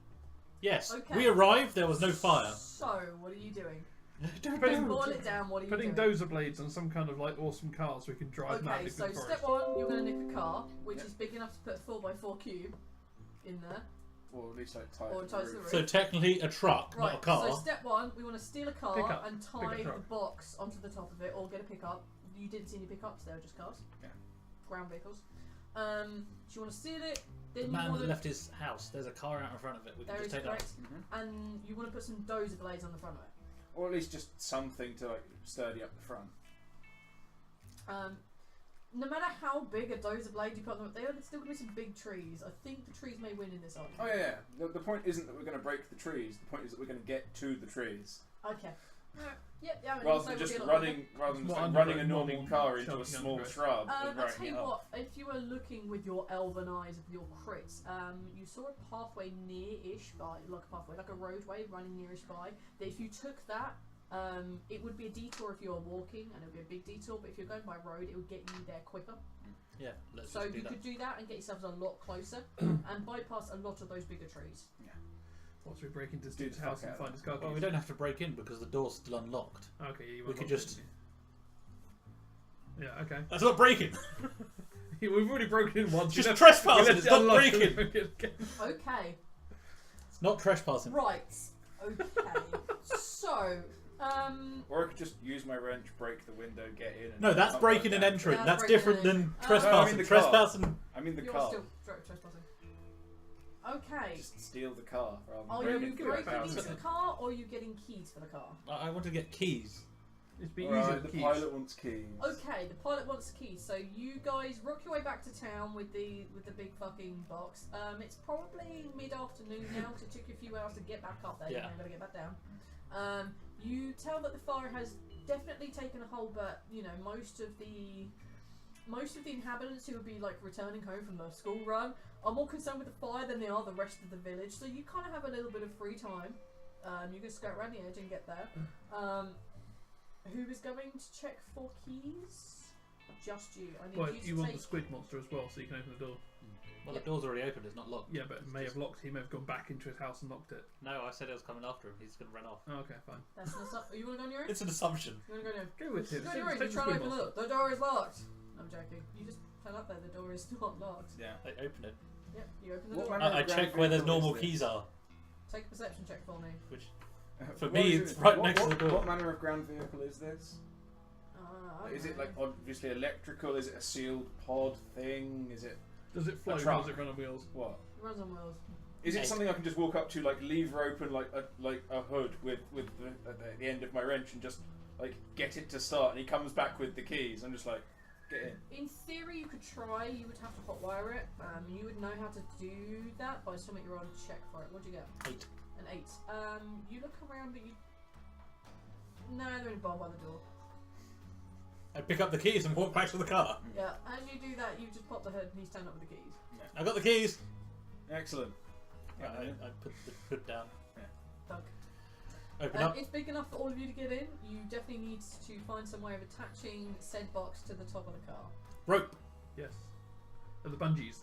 Yes. Okay. We arrived. There was no fire. So, what are you doing? Don't Putting- know. Boil it down, what are you Putting doing? dozer blades on some kind of like awesome car so we can drive Okay, madly so through the step forest. 1, you're going to nick a car, which Yep. is big enough to put a 4x4 cube in there. Or at least like tie Or it to ties the the roof. So technically a truck, Right, not a car. so step 1, we want to steal a car Pick up. and Pick tie up the truck. box onto the top of it, or get a pickup. You didn't see any pickups, they were just cars. Yeah. Ground vehicles. Do you want to steal it? The Then man you want that to... left his house, there's a car out in front of it. We can There just is take that. correct. Mhm. And you want to put some dozer blades on the front of it. Or at least just something to like sturdy up the front. No matter how big a dozer blade you put on them, they are still going to be some big trees. I think the trees may win in this argument. Oh yeah, yeah. The point isn't that we're going to break the trees. The point is that we're going to get to the trees. Okay. Yep, yeah. Rather than just running a normal car into a jumping small under it. shrub and I'll writing tell it you off. what, if you were looking with your elven eyes of your crits, you saw a pathway near-ish by, like a pathway, like a roadway running near-ish by, that if you took that, it would be a detour if you were walking, and it would be a big detour, but if you're going by road, it would get you there quicker. Yeah, let's So just do you that. could do that and get yourselves a lot closer, and bypass a lot of those bigger trees. Once we break into Do Steve's the house fuck and out find his car Well, we keys. don't have to break in because the door's still unlocked. Okay, yeah, you We want could to lock just- it, yeah, okay. That's not breaking. We've already broken in once. Just we let- trespassing, we let it's it not unlock breaking. and break it again. Okay, It's not trespassing. right, okay. So, Or I could just use my wrench, break the window, get in. And No, that's not breaking go and down. entering. Yeah, That's breaking different and than entering. trespassing. No, I mean the car. Trespassing. I mean the you're car. still trespassing. Okay. Just steal the car. rather Are than you breaking breaking it into down. the car, or are you getting keys for the car? I want to get keys. It's been Alright, easier the with keys. pilot wants keys. Okay, the pilot wants keys, so you guys rock your way back to town with the big fucking box. It's probably mid-afternoon now, so it took you a few hours to get back up there. Yeah. You've got to get back down. You tell that the fire has definitely taken a hold, but you know most of the inhabitants who would be like returning home from the school run are more concerned with the fire than they are the rest of the village. So you kind of have a little bit of free time. You can skirt around the edge and get there. Who is going to check for keys? Just you. I need Well, you to you want take... the squid monster as well, so you can open the door. Well, Yep. the door's already opened. It's not locked. Yeah, but it may have locked. He may have gone back into his house and locked it. No, I said I was coming after him. He's going to run off. Oh, okay, fine. That's an assumption. You want to go on your own? It's an assumption. You want to go on your own? Go with it. You go on your own. Take You the try to squid open the monster. door. The door is locked. I'm joking. You just turn up there. The door is not locked. Yeah. I open it. Yep. You open the What door. manner I of ground check where there's vehicle is normal this? keys are. Take a perception check for me. Which For What me, is it's it? right next to the door. What manner of ground vehicle is this? I Is don't it know. like obviously electrical? Is it a sealed pod thing? Is it Does it float or truck. does it run on wheels? what? It runs on wheels. Is it Hey. something I can just walk up to, like lever open like a hood with the end of my wrench and just like get it to start, and he comes back with the keys. I'm just like, get in. In theory, you could try. You would have to hotwire it. You would know how to do that by something you're on check for it. What'd you get? 8. An 8. You look around, but you. No, they're in a bar by the door. I pick up the keys and walk back to the car. Yeah, and you do that. You just pop the hood, and he's turned up with the keys. I got the keys. Excellent. I put the hood down. Thunk. Open up. It's big enough for all of you to get in. You definitely need to find some way of attaching said box to the top of the car. Rope. Yes. Are the bungees?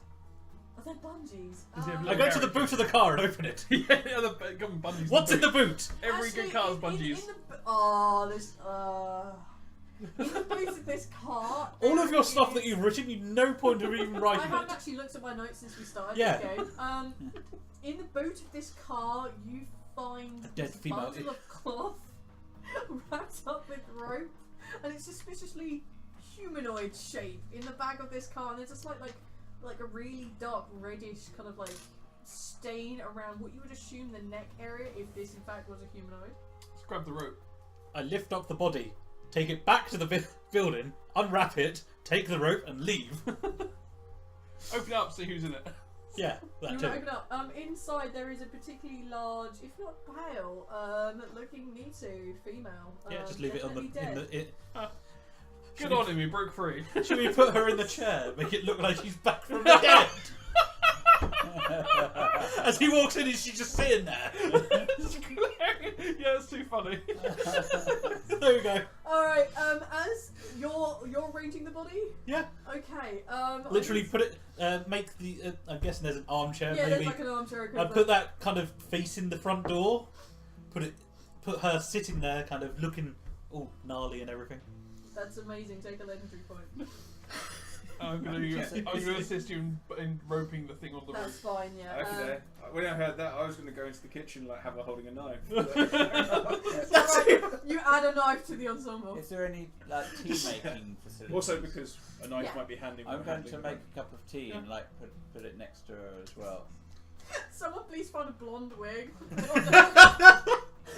Are there bungees? Does he have I go to the boot of the car and open it. yeah, the government bungees. What's in the boot? Every Actually, good car has in bungees. In the boot of this car. All of there your stuff is- that you've written, you no point of even I writing haven't it. actually looked at my notes since we started Yeah. this game. In the boot of this car, you find A dead this female. bundle of cloth wrapped up with rope, and it's suspiciously humanoid shape in the back of this car, and there's a slight like a really dark reddish kind of like stain around what you would assume the neck area if this in fact was a humanoid. Just grab the rope. I lift up the body, take it back to the building, unwrap it, take the rope, and leave. Open it up, see who's in it. Yeah, You that want too. to open up. Inside there is a particularly large, if not pale, looking Nitu female. Yeah, just leave it on the. definitely In dead. the Good on him, he broke free. should we put her in the chair, make it look like she's back from the dead? As he walks in, she's just sitting there. It's hilarious. Yeah, it's too funny. There we go. Alright, as you're arranging the body? Yeah. Okay, Literally put it, make the, I'm guessing there's an armchair, yeah, maybe. there's like an armchair I equivalent. put that kind of facing the front door, put her sitting there kind of looking all gnarly and everything. That's amazing, take a legendary point. I'm going to assist you in roping the thing on the That's roof. fine, yeah. Okay. When I heard that, I was going to go into the kitchen like have her holding a knife. You add a knife to the ensemble. Is there any like tea making facility? Also because a knife Yeah. might be handy. I'm when going to handling make a cup of tea and like put it next to her as well. Someone please find a blonde wig.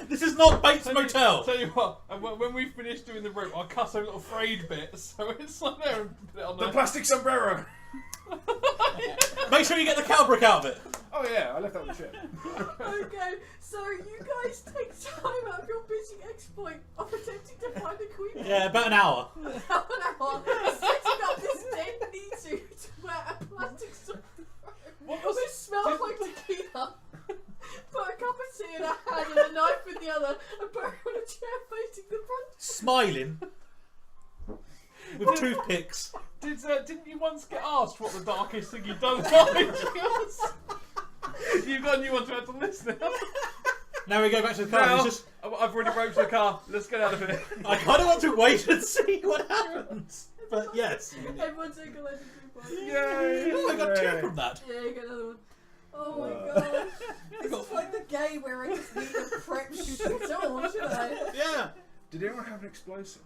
This is not Bates Motel! Tell you what, and when we finish doing the rope, I'll cut a little frayed bit so it's like there and put it on the there. plastic sombrero. Make sure you get the cow brick out of it! Oh yeah, I left that on the ship. Okay, so you guys take time out of your busy exploit of attempting to find a queen. Yeah, about an hour. Half an hour setting up this dead Nitu to wear a plastic sombrero. It smells like tequila. Put a cup of tea in her hand and a knife in the other, and put her on a chair facing the front. Smiling. With toothpicks. Didn't you once get asked what the darkest thing you've done was? You've got a new one to have to listen to. Now we go back to the car. Now, It's just, I've already roped the car. Let's get out of here. I kind of want to wait and see what happens. But yes. Everyone take a legendary point. Yay! Oh, I got two from that. Yeah, you get another one. Oh my gosh. This is like the game where I just need to prep shit all, should I? Yeah. Did anyone have an explosive?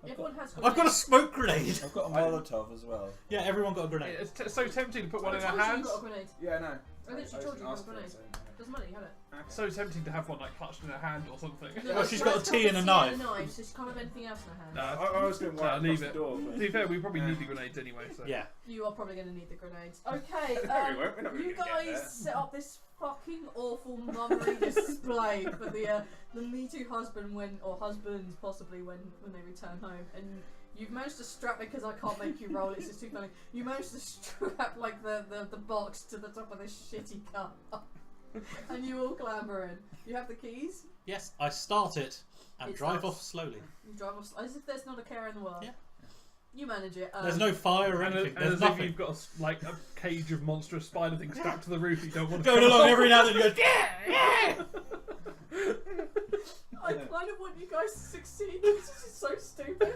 Everyone has I've got a smoke grenade. I've got a Molotov as well. Yeah, everyone got a grenade. It's so tempting to put one in I her told you hands. got a grenade. Yeah, no. I literally told you you got a grenade. Doesn't matter, you have it. So tempting to have one like clutched in her hand or something. Well, she's got a She tea has and a tea knife. so she can't have anything else in her hand. No, I was going right leave across it. the door. To be fair, we probably need the grenades anyway. So. Yeah. You are probably going to need the grenades. Okay, No, we won't. We're not really you gonna get there. guys set up this fucking awful mummery display for the Me Too husband husbands possibly when they return home, and you've managed to strap, because I can't make you roll, it's just too funny. You managed to strap like the box to the top of this shitty car, and you all clamber in. You have the keys. Yes, I start it and It drive starts. off slowly. You drive off as if there's not a care in the world. Yeah. You manage it. There's no fire or And, anything. and There's as nothing. if you've got a cage of monstrous spider things strapped to the roof you don't want to Going come along off. every now and then, you go, yeah, yeah. I kind of want you guys to succeed. This is so stupid.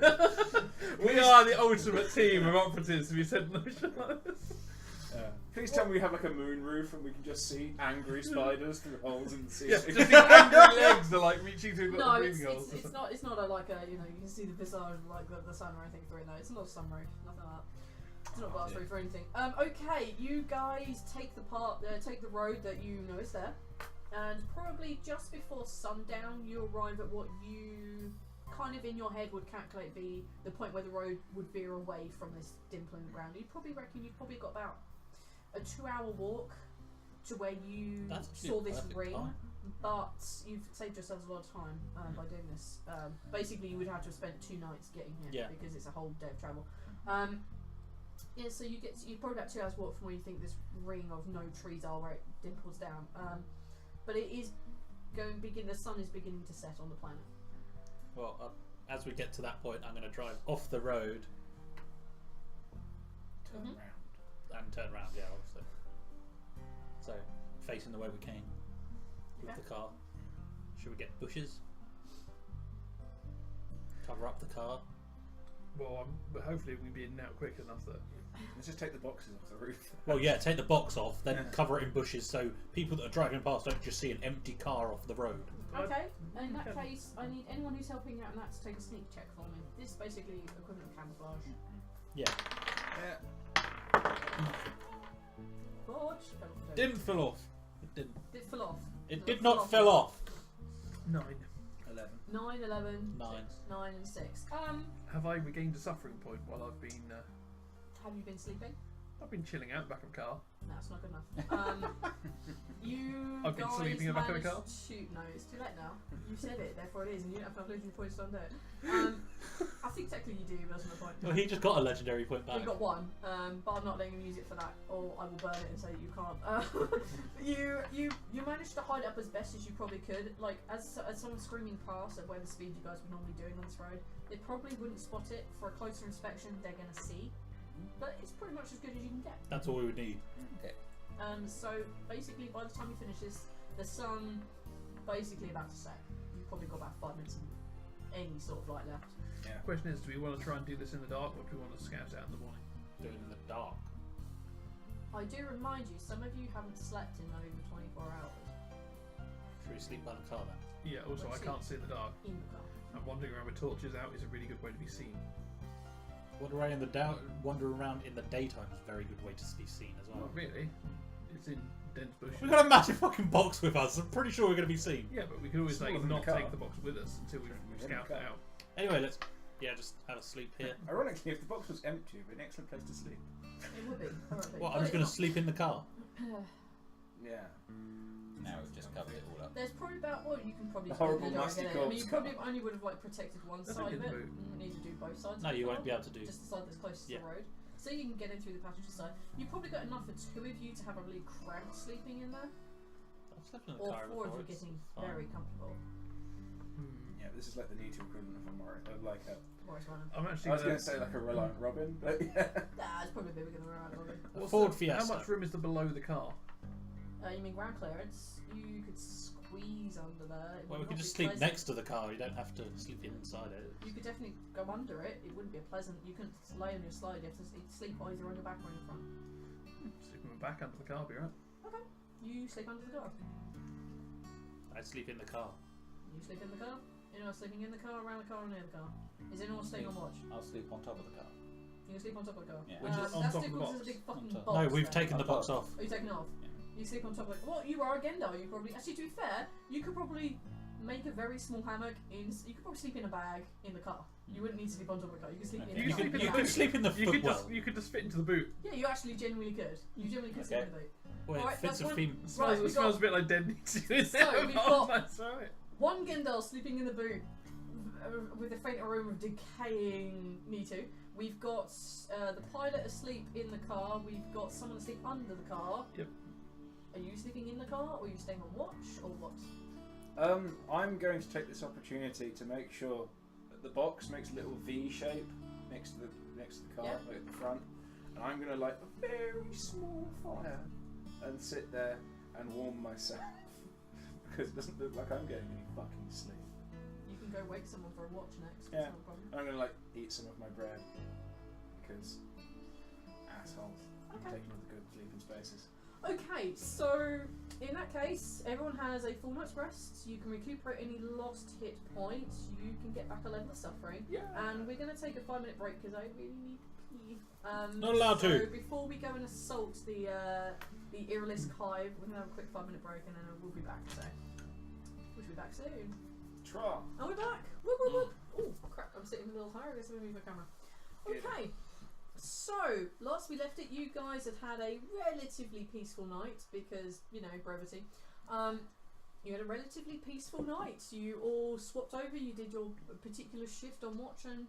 We are the ultimate team of operatives to be sent on the show. Please tell me we have like a moon roof and we can just see angry spiders through holes in the Yeah, ceiling. just these angry legs are like reaching through little No, breathing holes. it's not a like a, you know, you can see the visage of like the sun or anything through it. No, it's not a sunroof, nothing like that. It's not glass roof or anything. Okay, you guys take the road that you know is there, and probably just before sundown you arrive at what you kind of in your head would calculate be the point where the road would veer away from this dimple in the ground. You probably reckon you've probably got about a 2-hour walk to where you That's saw this perfect ring. time. But you've saved yourselves a lot of time by doing this. Basically, you would have to have spent 2 nights getting here because it's a whole day of travel. Yeah, so you probably about 2 hours walk from where you think this ring of no trees are, where it dimples down. But it is the sun is beginning to set on the planet. Well, as we get to that point, I'm going to drive off the road. Turn around. And turn around, yeah, obviously. So, facing the way we came with the car. Should we get bushes? Cover up the car? Well, but hopefully we'll be in and out quick enough that. Let's just take the boxes off the roof. Well, yeah, take the box off, then cover it in bushes so people that are driving past don't just see an empty car off the road. Okay, and in that case, I need anyone who's helping out in that to take a sneak check for me. This is basically equivalent of camouflage. Yeah. Poached. Didn't fill off. It didn't. Did fill off. It did not fill off. 9. 11. 9, 11, 9. 9 and 6. Have I regained a suffering point while I've been? Have you been sleeping? I've been chilling out in the back of the car. No, it's not good enough. You I've been guys sleeping in the back of the car? managed to... No, it's too late now. You said it, therefore it is, and you don't have enough losing points to undo it. I think technically you do, but that's no point. Well, he just got a legendary point back. You got one, but I'm not letting him use it for that, or I will burn it and say you can't. You managed to hide it up as best as you probably could. Like as someone's screaming past at whatever speed you guys would normally doing on this road, they probably wouldn't spot it. For a closer inspection, they're gonna see, but it's pretty much as good as you can get. That's all we would need. Okay. So basically, by the time you finish this, the sun basically about to set. You've probably got about 5 minutes of any sort of light left. Yeah. The question is, do we want to try and do this in the dark, or do we want to scout out in the morning? Do it in the dark. I do remind you, some of you haven't slept in over 24 hours. Should we sleep by the car then? Yeah. Also, I Let's can't see in the dark. In the car. And wandering around with torches out is a really good way to be seen. Wander around in the daytime is a very good way to be seen as well. Not really. It's in dense bushes. We've got a massive fucking box with us. I'm pretty sure we're going to be seen. Yeah, but we could always Smaller like than the not car. take the box with us until we've In the scouted it car. out. Anyway, let's just have a sleep here. Ironically, if the box was empty, it would be an excellent place to sleep. It would be. What? I'm just going to sleep in the car. Yeah. Now we've just covered it all up. There's probably about, well, you can probably The just go in horrible the dark, musty innit? I mean, you corpse probably car. only would have like protected one That's side of in the it. boot. You need to do both sides. No, of the you car, won't be able to do. Just the side that's closest to Yeah. the road. So you can get in through the passenger side. You probably got enough for 2 of you to have a really cramped sleeping in there, I've slept in the or car 4 of before. you It's getting fine. very comfortable. Yeah, this is like the Neato equivalent of a Morris. Like a. Morris Runner. I'm I actually. was going to say like a Reliant Robin, but yeah. Nah, it's probably a bit bigger than around. A Ford How Fiesta. much room is there below the car? You mean ground clearance? You could squeeze under there. It Well, we would could not just be sleep pleasant. next to the car. You don't have to sleep inside it. You could definitely go under it. It wouldn't be a pleasant. You couldn't lay on your slide. You have to sleep either on your back or on your front. Sleep on my back under the car, be right. Okay. You sleep under the car. I sleep in the car. You sleep in the car. You're not sleeping in the car, around the car, or near the car. Is anyone staying on watch? I'll sleep on top of the car. You can sleep on top of the car. Yeah. Which is on that's top of the difficult 'cause box. there's a big fucking On top. box. No, we've there. taken the box off. Oh, you taken it off? Yeah. You sleep on top of it. Well, you are a Gendar. You probably actually, to be fair, you could probably make a very small hammock in. You could probably sleep in a bag in the car. You wouldn't need to sleep on top of the car. You could sleep Okay. in. You the could car. sleep in You the could boot. sleep in the You could footwell. just you could just fit into the boot. Yeah, you actually genuinely could. You genuinely could sleep in the boot. Well, it Alright, fits that's a one- theme. It smells, Right, it we've smells got- a bit like dead meat. So, we've got- That's right. One Gendar sleeping in the boot with a faint aroma of decaying Nitu. We've got the pilot asleep in the car. We've got someone asleep under the car. Yep. Are you sleeping in the car, or are you staying on watch, or what? I'm going to take this opportunity to make sure that the box makes a little V shape next to the car, Yeah. like at the front, and I'm going to light a very small fire and sit there and warm myself because it doesn't look like I'm getting any fucking sleep. You can go wake someone for a watch next. Yeah. That's not a problem. I'm going to like eat some of my bread because assholes. I'm Okay. taking all the good sleeping spaces. Okay, so in that case, everyone has a full night's rest. You can recuperate any lost hit points. You can get back a level of suffering. Yeah. And we're going to take a 5-minute break because I really need to pee. Not allowed so to. before we go and assault the Irilisk hive, we're going to have a quick 5-minute break and then we'll be back. So we'll be back soon. Tra. And we're back. Whoop, whoop, whoop. Oh crap! I'm sitting a little higher. I guess I'm moving my camera. Okay. So, last we left it, you guys had a relatively peaceful night because, you know, brevity. You had a relatively peaceful night. You all swapped over, you did your particular shift on watch, and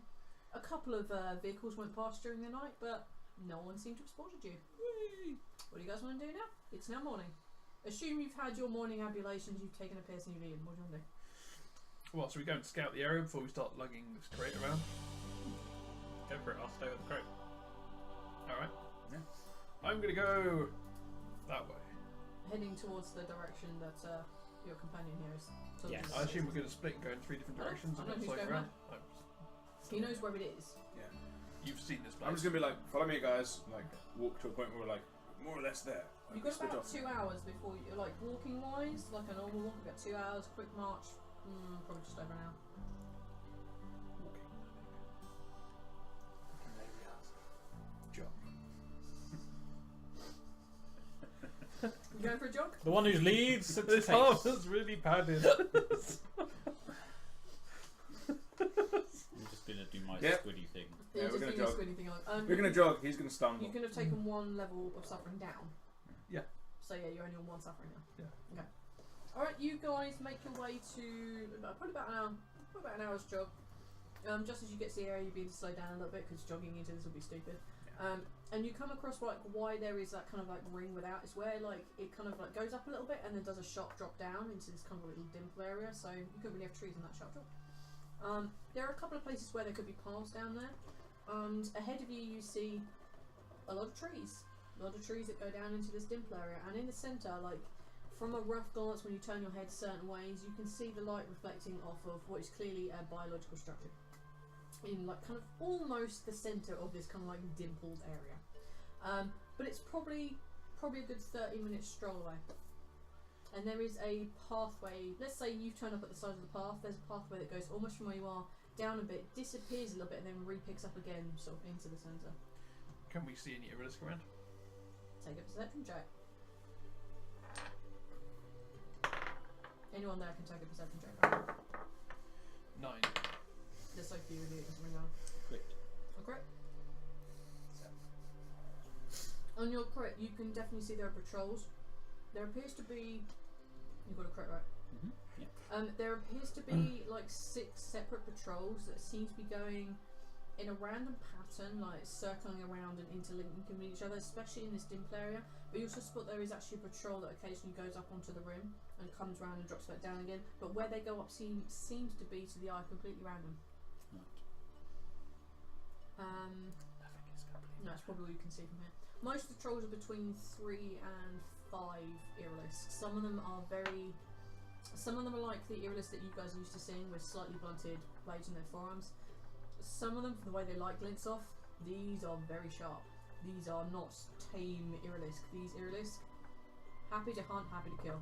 a couple of vehicles went past during the night, but no one seemed to have spotted you. Whee! What do you guys want to do now? It's now morning. Assume you've had your morning abulations, you've taken a piercing UV, and what do you want to do? Well, so we go and scout the area before we start lugging this crate around. Go for it. I'll stay with the crate. Alright. Yeah. I'm gonna go that way. Heading towards the direction that your companion here is. told you Yes. to I go. assume we're gonna split and go in 3 different I know- directions I and know then who's float going around. Oh, He knows where it is. Yeah. you've seen this place. I'm just gonna be like, follow me, guys. Like, walk to a point where we're like, more or less there. Like, You've got split about off. 2 hours before you, like walking wise, like a normal walk, you've got 2 hours, quick march, probably just over an hour. Jog. You going for a jog? The one who leads sets the This pace. arm is really padded. I'm just gonna do my Yep. squiddy thing. Yeah, You're we're just gonna doing a jog. squiddy thing on. We're gonna jog. He's gonna stumble. You can have taken 1 level of suffering down. Yeah. So yeah, you're only on 1 suffering now. Yeah. Okay. All right, you guys make your way to probably about an hour, probably about an hour's jog. Just as you get to the area, you begin to slow down a little bit because jogging into this will be stupid. And you come across like why there is that kind of like ring without. It's where like it kind of like goes up a little bit and then does a sharp drop down into this kind of little dimple area. So you couldn't really have trees in that sharp drop. There are a couple of places where there could be paths down there, and ahead of you you see a lot of trees. A lot of trees that go down into this dimple area, and in the centre, like from a rough glance when you turn your head certain ways, you can see the light reflecting off of what is clearly a biological structure in like kind of almost the centre of this kind of like dimpled area. But it's probably a good 30-minute stroll away. And there is a pathway. Let's say you've turned up at the side of the path. There's a pathway that goes almost from where you are down a bit, disappears a little bit, and then re-picks up again, sort of into the centre. Can we see any Irilus around? Take a perception check. Anyone there can take a perception check. 9. There's so few of you, it doesn't ring out. Crit. Okay. On your crit, you can definitely see there are patrols. There appears to be. You've got a crit, right? Mm-hmm. Yeah. There appears to be like 6 separate patrols that seem to be going in a random pattern, like circling around and interlinking with each other, especially in this dimple area. But you also spot there is actually a patrol that occasionally goes up onto the rim and comes around and drops back down again. But where they go up seems to be, to the eye, completely random. No, it's probably what you can see from here. Most of the trolls are between 3 and 5 Irilisks. Some of them are like the Irilis that you guys are used to seeing with slightly blunted blades in their forearms. Some of them, for the way they light glints off, these are very sharp. These are not tame Irilisk. These Irilisk, happy to hunt, happy to kill.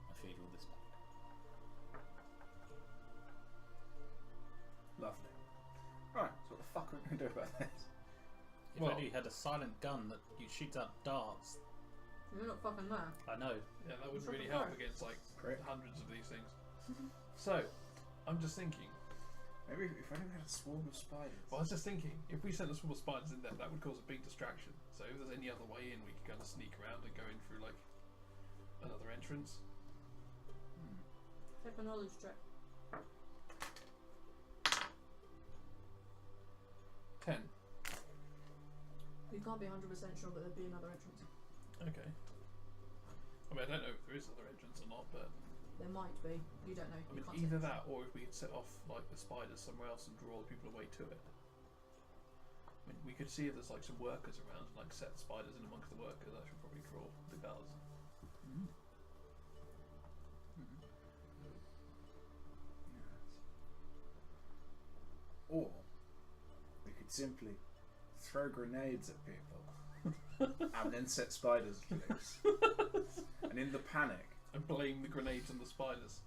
I feed all this back. Lovely. Right, so what the fuck are we going to do about this? If only you had a silent gun that you shoot out darts. You're not fucking there. I know. Yeah, that wouldn't Sort really of help work. against like Great. hundreds of these things. So, I'm just thinking. Maybe if only we had a swarm of spiders. Well, I was just thinking, if we sent a swarm of spiders in there, that would cause a big distraction. So if there's any other way in, we could kind of sneak around and go in through like another entrance. Take a knowledge check. 10. You can't be 100% sure that there'd be another entrance. Okay. I mean, I don't know if there is another entrance or not, but There might be. You don't know. I You mean, can't either say. that or if we could set off like the spiders somewhere else and draw the people away to it. I mean, we could see if there's like some workers around and like set the spiders in amongst the workers. That should probably draw the guards. Or we could simply throw grenades at people and then set spiders loose. And in the panic, And blame the grenades on the spiders.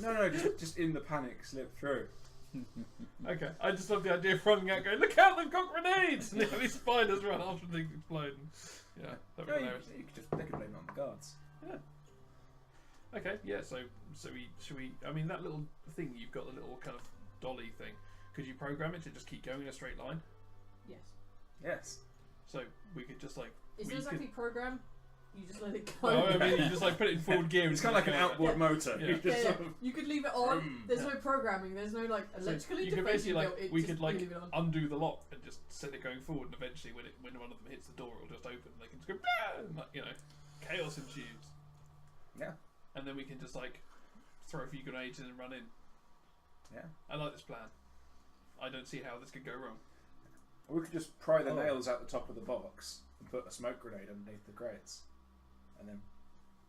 no, just in the panic, slip through. Okay, I just love the idea of running out going, look out, they've got grenades! And these spiders run after things explode. Yeah, that'd be No, hilarious. they could blame it on the guards. Yeah. Okay, yeah, so should we, I mean, that little thing, you've got the little kind of dolly thing. Could you program it to just keep going in a straight line? Yes. Yes. So we could just like... It's we not exactly program. You just let it go. Oh, I mean, you just like put it in forward gear. It's kind of like an outboard Yeah. motor. Yeah. You just Yeah, sort of- you could leave it on. There's Yeah. no programming. There's no like So electrical you could interface. basically like built, it we just- could like you leave it on. undo the lock and just set it going forward, and eventually when one of them hits the door, it'll just open. And they can just go, "Bah!" and like, you know, chaos ensues. Yeah. And then we can just like throw a few grenades in and run in. Yeah. I like this plan. I don't see how this could go wrong. Or we could just pry the Oh. nails out the top of the box and put a smoke grenade underneath the crates. And then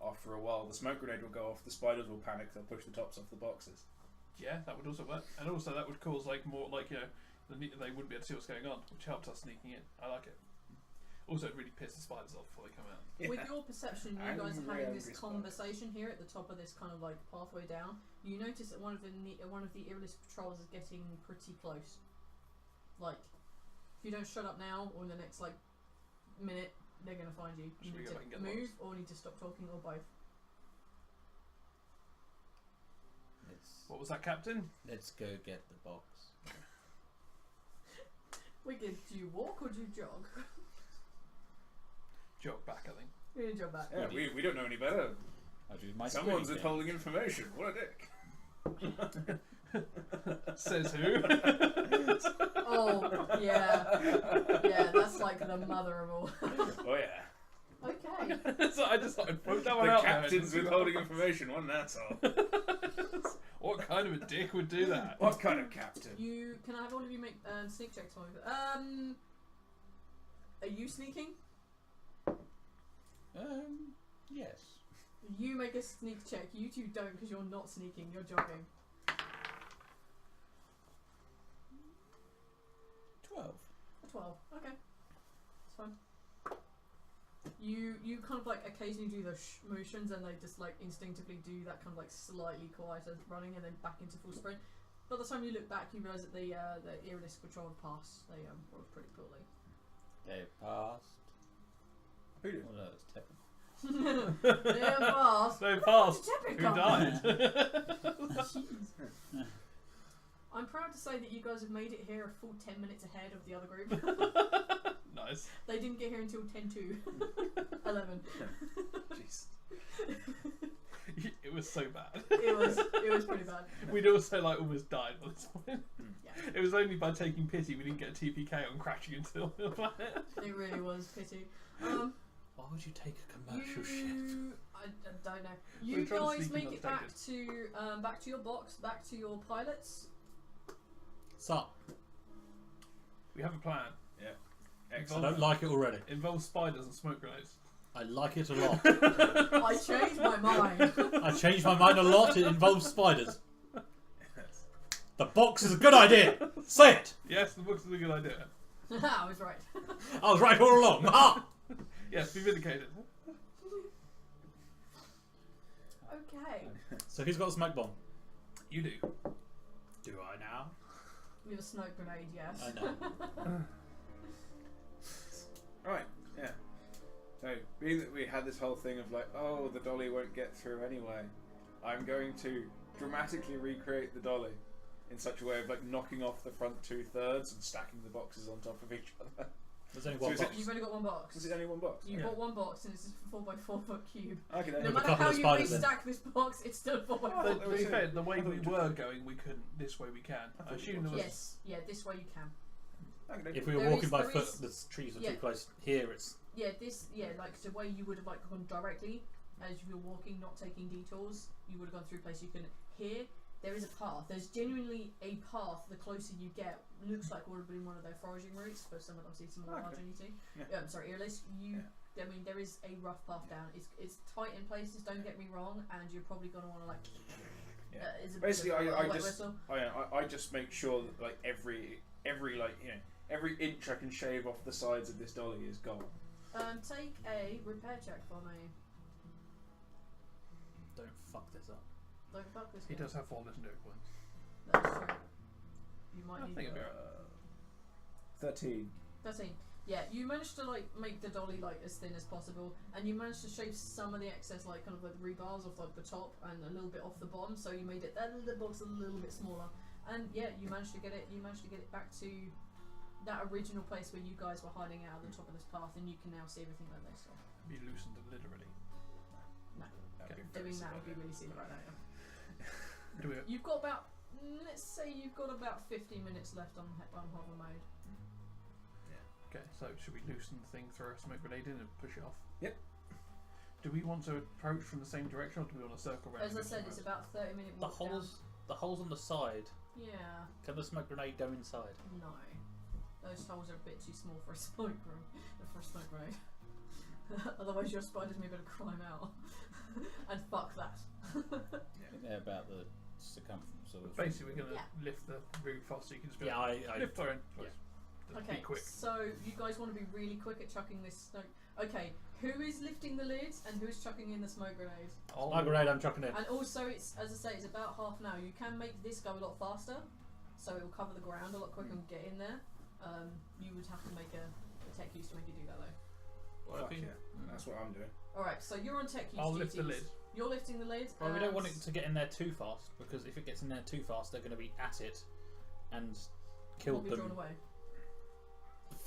after a while the smoke grenade will go off, the spiders will panic, they'll push the tops off the boxes. Yeah, that would also work, and also that would cause like more like, you know, they wouldn't be able to see what's going on, which helps us sneaking in. I like it. Also, it really pisses the spiders off before they come out. Yeah. With your perception, you guys are Angry, having angry this spiders. conversation here at the top of this kind of like pathway down. You notice that one of the Irilist patrols is getting pretty close. Like, if you don't shut up now or in the next like minute, they're gonna find you. You Should we need go back and to get the move or need to stop talking or both. What was that, Captain? Let's go get the box. Wicked, do you walk or do you jog? Jog back, I think. We're gonna jog back. Yeah, we don't know any better. I do my Someone's squirting withholding information. What a dick. Says who? Oh, yeah. Yeah, that's like the mother of all. Oh yeah. Okay. So I just thought I'd put that one The out captain's there. withholding information. What an asshole. What kind of a dick would do that? What kind of captain? Can I have all of you make sneak checks for me? Are you sneaking? Yes. You make a sneak check. You two don't because you're not sneaking. You're jogging. 12. A 12. Okay. It's fine. You kind of like occasionally do the motions and they just like instinctively do that kind of like slightly quieter running and then back into full sprint. By the time you look back, you realise that the Iridis patrol had passed. They rolled pretty poorly. They passed. Who did? Oh no, it's Teppan. They passed. They passed. Where did Who Teppan died? Jeez. I'm proud to say that you guys have made it here a full 10 minutes ahead of the other group. Nice. They didn't get here until 10 to 11. Jeez. It was so bad. It was pretty bad. We'd also like almost died by this point. Yeah. It was only by taking pity we didn't get a TPK on crashing into the planet. It really was pity. Why would you take a commercial ship? I don't know. We're You trying to guys sneak make in it back unstated. back to your box, back to your pilots. Sup? We have a plan. Yeah. I Excellent. don't like it already. Involves spiders and smoke grenades. I like it a lot. I changed my mind. I changed my mind a lot. It involves spiders. The box is a good idea. Say it. Yes, the book's is a good idea. I was right. I was right all along. Ah! Yes, be vindicated. Okay. So who's got a smoke bomb? You do. Do I now? We have a smoke grenade, yes. I know. Right, yeah. So, being that we had this whole thing of like, oh, the dolly won't get through anyway, I'm going to dramatically recreate the dolly in such a way of like knocking off the front 2/3 and stacking the boxes on top of each other. There's only So one is it- box. You've only got one box. Is it only one box? You Yeah. bought one box and it's a 4x4 foot cube. Okay, then. No With a matter couple how of you spiders in. restack this box, it's still 4x4. Oh, But that to was be it. fair, the way I thought we it were was- going, we couldn't. This way we can. I I thought assume it there was. Yes, yeah, this way you can. Okay, then. If we were There walking is- by there foot, is- the trees are yeah. too close. Here it's... Like the way you would have like gone directly as you were walking, not taking detours. You would have gone through a place you can. Here, there is a path. There's genuinely a path. The closer you get, looks like would have been one of their foraging routes, but some of them seem more large than you see. Yeah. I'm sorry, Earless. I mean, there is a rough path down. It's tight in places. Don't get me wrong, and you're probably gonna want to like. Yeah. Is it Basically, a I wet just, whistle? I just make sure that like every like every inch I can shave off the sides of this dolly is gone. Take a repair check for me. Don't fuck this up. Don't fuck this. He guy. does have 4 legendary points. That's true. You might I need. think it'd be that. alright. 13. 13. Yeah, you managed to like make the dolly like as thin as possible, and you managed to shave some of the excess like kind of like rebars off like the top and a little bit off the bottom, so you made it that little box a little bit smaller. And yeah, you managed to get it. You managed to get it back to that original place where you guys were hiding out at the top of this path, and you can now see everything that they saw. Be loosened literally. No, That'd be doing very that would be symbolic. really silly right now. Do we? You've got about, let's say you've got about 15 minutes left on hover mode. Okay, so should we loosen the thing, throw a smoke grenade in, and push it off? Yep. Do we want to approach from the same direction, or do we want to circle around? As I and go said, it's somewhere about 30-minute The walk down. holes on the side. Yeah, Can the smoke grenade go inside? no. Those holes are a bit too small for a smoke room, for a smoke grenade. Otherwise your spiders may better climb out. And fuck that. I think they're about the circumference of. else? Basically, we're going to Yeah. lift the roof off so you can just be Yeah, like, I lift her in. yeah. Just Okay, Be quick. so you guys want to be really quick at chucking this smoke. Okay, who is lifting the lid and who is chucking in the smoke grenade? Oh, smoke grenade, I'm chucking in. And also, it's as I say, it's about half an hour. You can make this go a lot faster, so it will cover the ground a lot quicker and get in there. You would have to make a tech use to make you do that though. Well, Fuck yeah. That's what I'm doing. Alright, so you're on tech use I'll duties. lift the lid. You're lifting the lid. Well, we don't want and- it to get in there too fast, because if it gets in there too fast, they're going to be at it and kill will be drawn them away.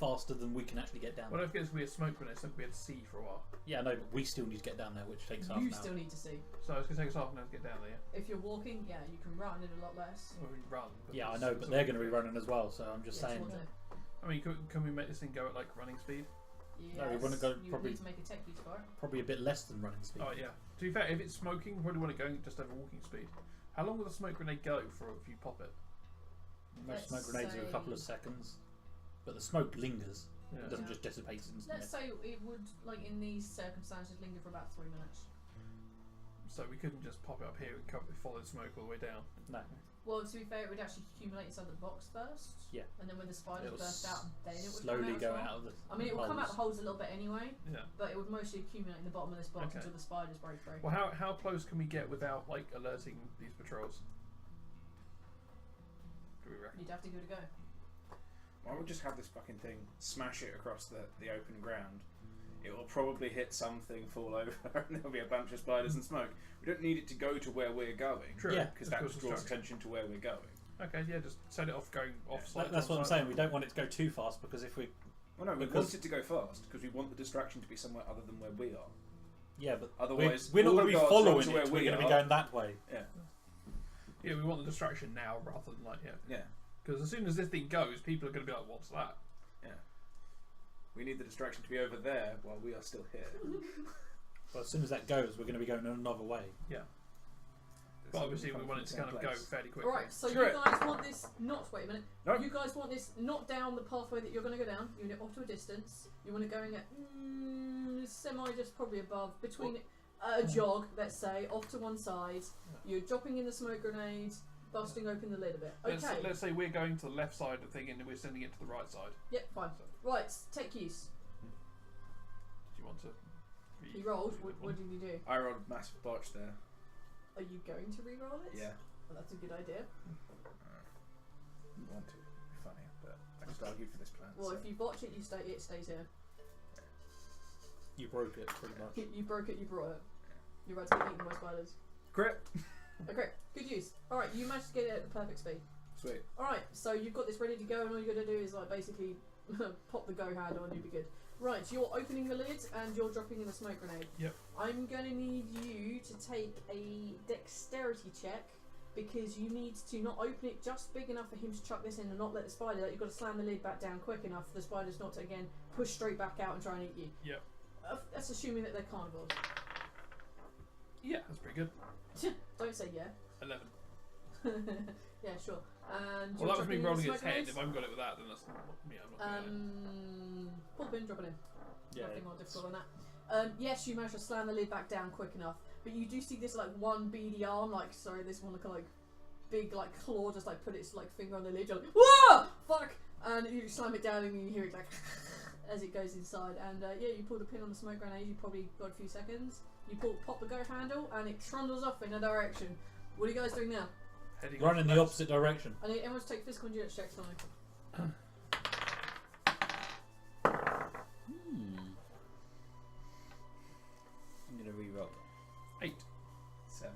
faster than we can actually get down What there. if it gets weird smoke grenades, so we had to see for a while? Yeah, no, but we still need to get down there, which takes half You an hour. still need to see. So it's going to take us half an hour to get down there, yeah? If you're walking, yeah, you can run in a lot less. Or we run. Yeah, I it's- know, it's but all- they're going to be running as well, so I'm just Yeah, saying. towards it. I mean, can we make this thing go at like running speed? Yes, No, we wanna go you probably- need to make a tech use for it. Probably a bit less than running speed. Oh, yeah. To be fair, if it's smoking, we probably want to go just over walking speed. How long will the smoke grenade go for if you pop it? Most smoke Let's grenades are a couple of say- seconds, but the smoke lingers. Yeah. It doesn't Yeah. just dissipate instantly. Let's say it would, like in these circumstances, linger for about 3 minutes. So we couldn't just pop it up here and follow the smoke all the way down. No. Well, to be fair, it would actually accumulate inside the box first. Yeah. And then when the spiders It'll burst out, then it would slowly come out go as well. out of the I mean, it will come out the holes. holes a little bit anyway, Yeah. but it would mostly accumulate in the bottom of this box Okay. until the spiders break through. Well, how close can we get without like alerting these patrols? Do we reckon? You'd have to give it a go. Why don't we just have this fucking thing smash it across the open ground? It will probably hit something, fall over, and there'll be a bunch of spiders and smoke. We don't need it to go to where we're going. True. Yeah. Because Just that cause draws destruction. attention to where we're going. Okay, yeah, just set it off going off site. That's what I'm saying. We don't want it to go too fast because if we, Well, no, we Because- want it to go fast because we want the distraction to be somewhere other than where we are. yeah, but Otherwise, we're not all going the to be guards following run to it. where We're we going to be are. going that way. Yeah, Yeah, we want the distraction now rather than like yeah, because as soon as this thing goes, people are going to be like, "What's that?" yeah. We need the distraction to be over there while we are still here. But as soon as that goes, we're going to be going another way. Yeah. This But is obviously, we coming want from it to the kind same of go place. fairly quickly. Alright, so Screw you it. guys want this not, wait a minute. No. You guys want this not down the pathway that you're going to go down. You want it off to a distance. You want it going at semi, just probably above, between a jog, let's say, off to one side. You're dropping in the smoke grenade, busting open the lid a bit. Okay. Let's say we're going to the left side of the thing and we're sending it to the right side. Yep, fine. So, Right, take use. do you want to? You rolled. What did you do? I rolled a massive botch there. Are you going to re-roll it? Yeah. Well, that's a good idea. I want to. It'd be funny, but I just argued for this plan. Well, so. if you botch it, it stays here. You broke it pretty much. You broke it, you brought it. You're about to get eaten by spiders. Crit! Okay, good use. Alright, you managed to get it at the perfect speed. Sweet. Alright, so you've got this ready to go, and all you're going to do is like basically pop the go handle and you'll be good. Right, you're opening the lid and you're dropping in a smoke grenade. Yep. I'm going to need you to take a dexterity check because you need to not open it just big enough for him to chuck this in and not let the spider out. You've got to slam the lid back down quick enough for the spiders not to again push straight back out and try and eat you. Yep. That's assuming that they're carnivores. Yeah, that's pretty good. Don't say yeah. 11. Yeah, sure. And Well, you're that was me dropping in rolling the its smoke head. grenades? If I haven't got it with that, then that's not me. I'm not doing it. Pull the pin, drop it in. Yeah. Nothing more difficult than that. Yes, you managed to slam the lid back down quick enough, but you do see this like one beady arm, like sorry, this one like big like claw, just like put its like finger on the lid. You're like, whoa, fuck, and you slam it down and you hear it like as it goes inside. And yeah, you pull the pin on the smoke grenade. You probably got a few seconds. You pop the go handle, and it trundles off in a direction. What are you guys doing now? Heading Run off in the left. opposite direction. I need everyone to take physical endurance checks on me. I'm going to re-roll. 8. 7.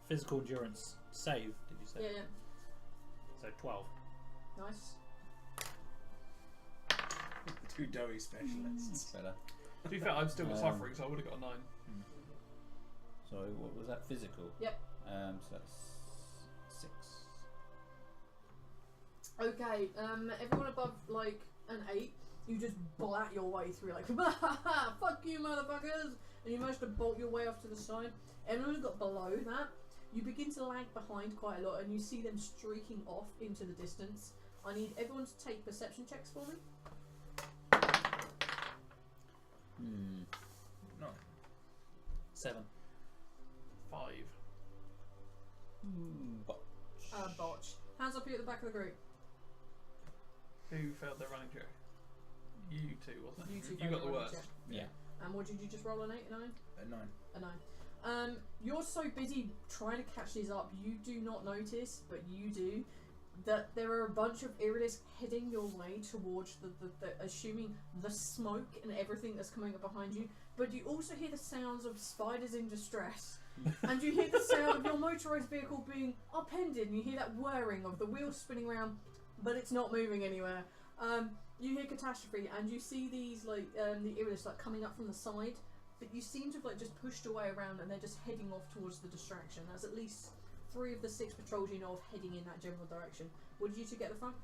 Physical endurance save, did you say? Yeah, yeah, So 12. nice. The two doughy specialists. Better. To be fair, I've still got suffering, so I would have got a 9. So what was that? Physical? Yep. So that's 6. Okay, everyone above like an 8, you just blat your way through like fuck you motherfuckers, and you manage to bolt your way off to the side. Everyone who's got below that, you begin to lag behind quite a lot and you see them streaking off into the distance. I need everyone to take perception checks for me. No. 7. 5. Botch. Botch. Hands up here at the back of the group. Who failed their running check? You two, wasn't it? You two You failed got the your running worst. check. Yeah. And what did you just roll, an 8, a 9? A 9. A 9. You're so busy trying to catch these up, you do not notice, but you do, that there are a bunch of Iridisk heading your way towards the assuming the smoke and everything that's coming up behind you, but you also hear the sounds of spiders in distress. And you hear the sound of your motorised vehicle being upended, and you hear that whirring of the wheels spinning around, but it's not moving anywhere. You hear catastrophe, and you see these like the Iris like coming up from the side, but you seem to have like just pushed away around, and they're just heading off towards the distraction. There's at least 3 of the 6 patrols you know of heading in that general direction. What did you two get at the front?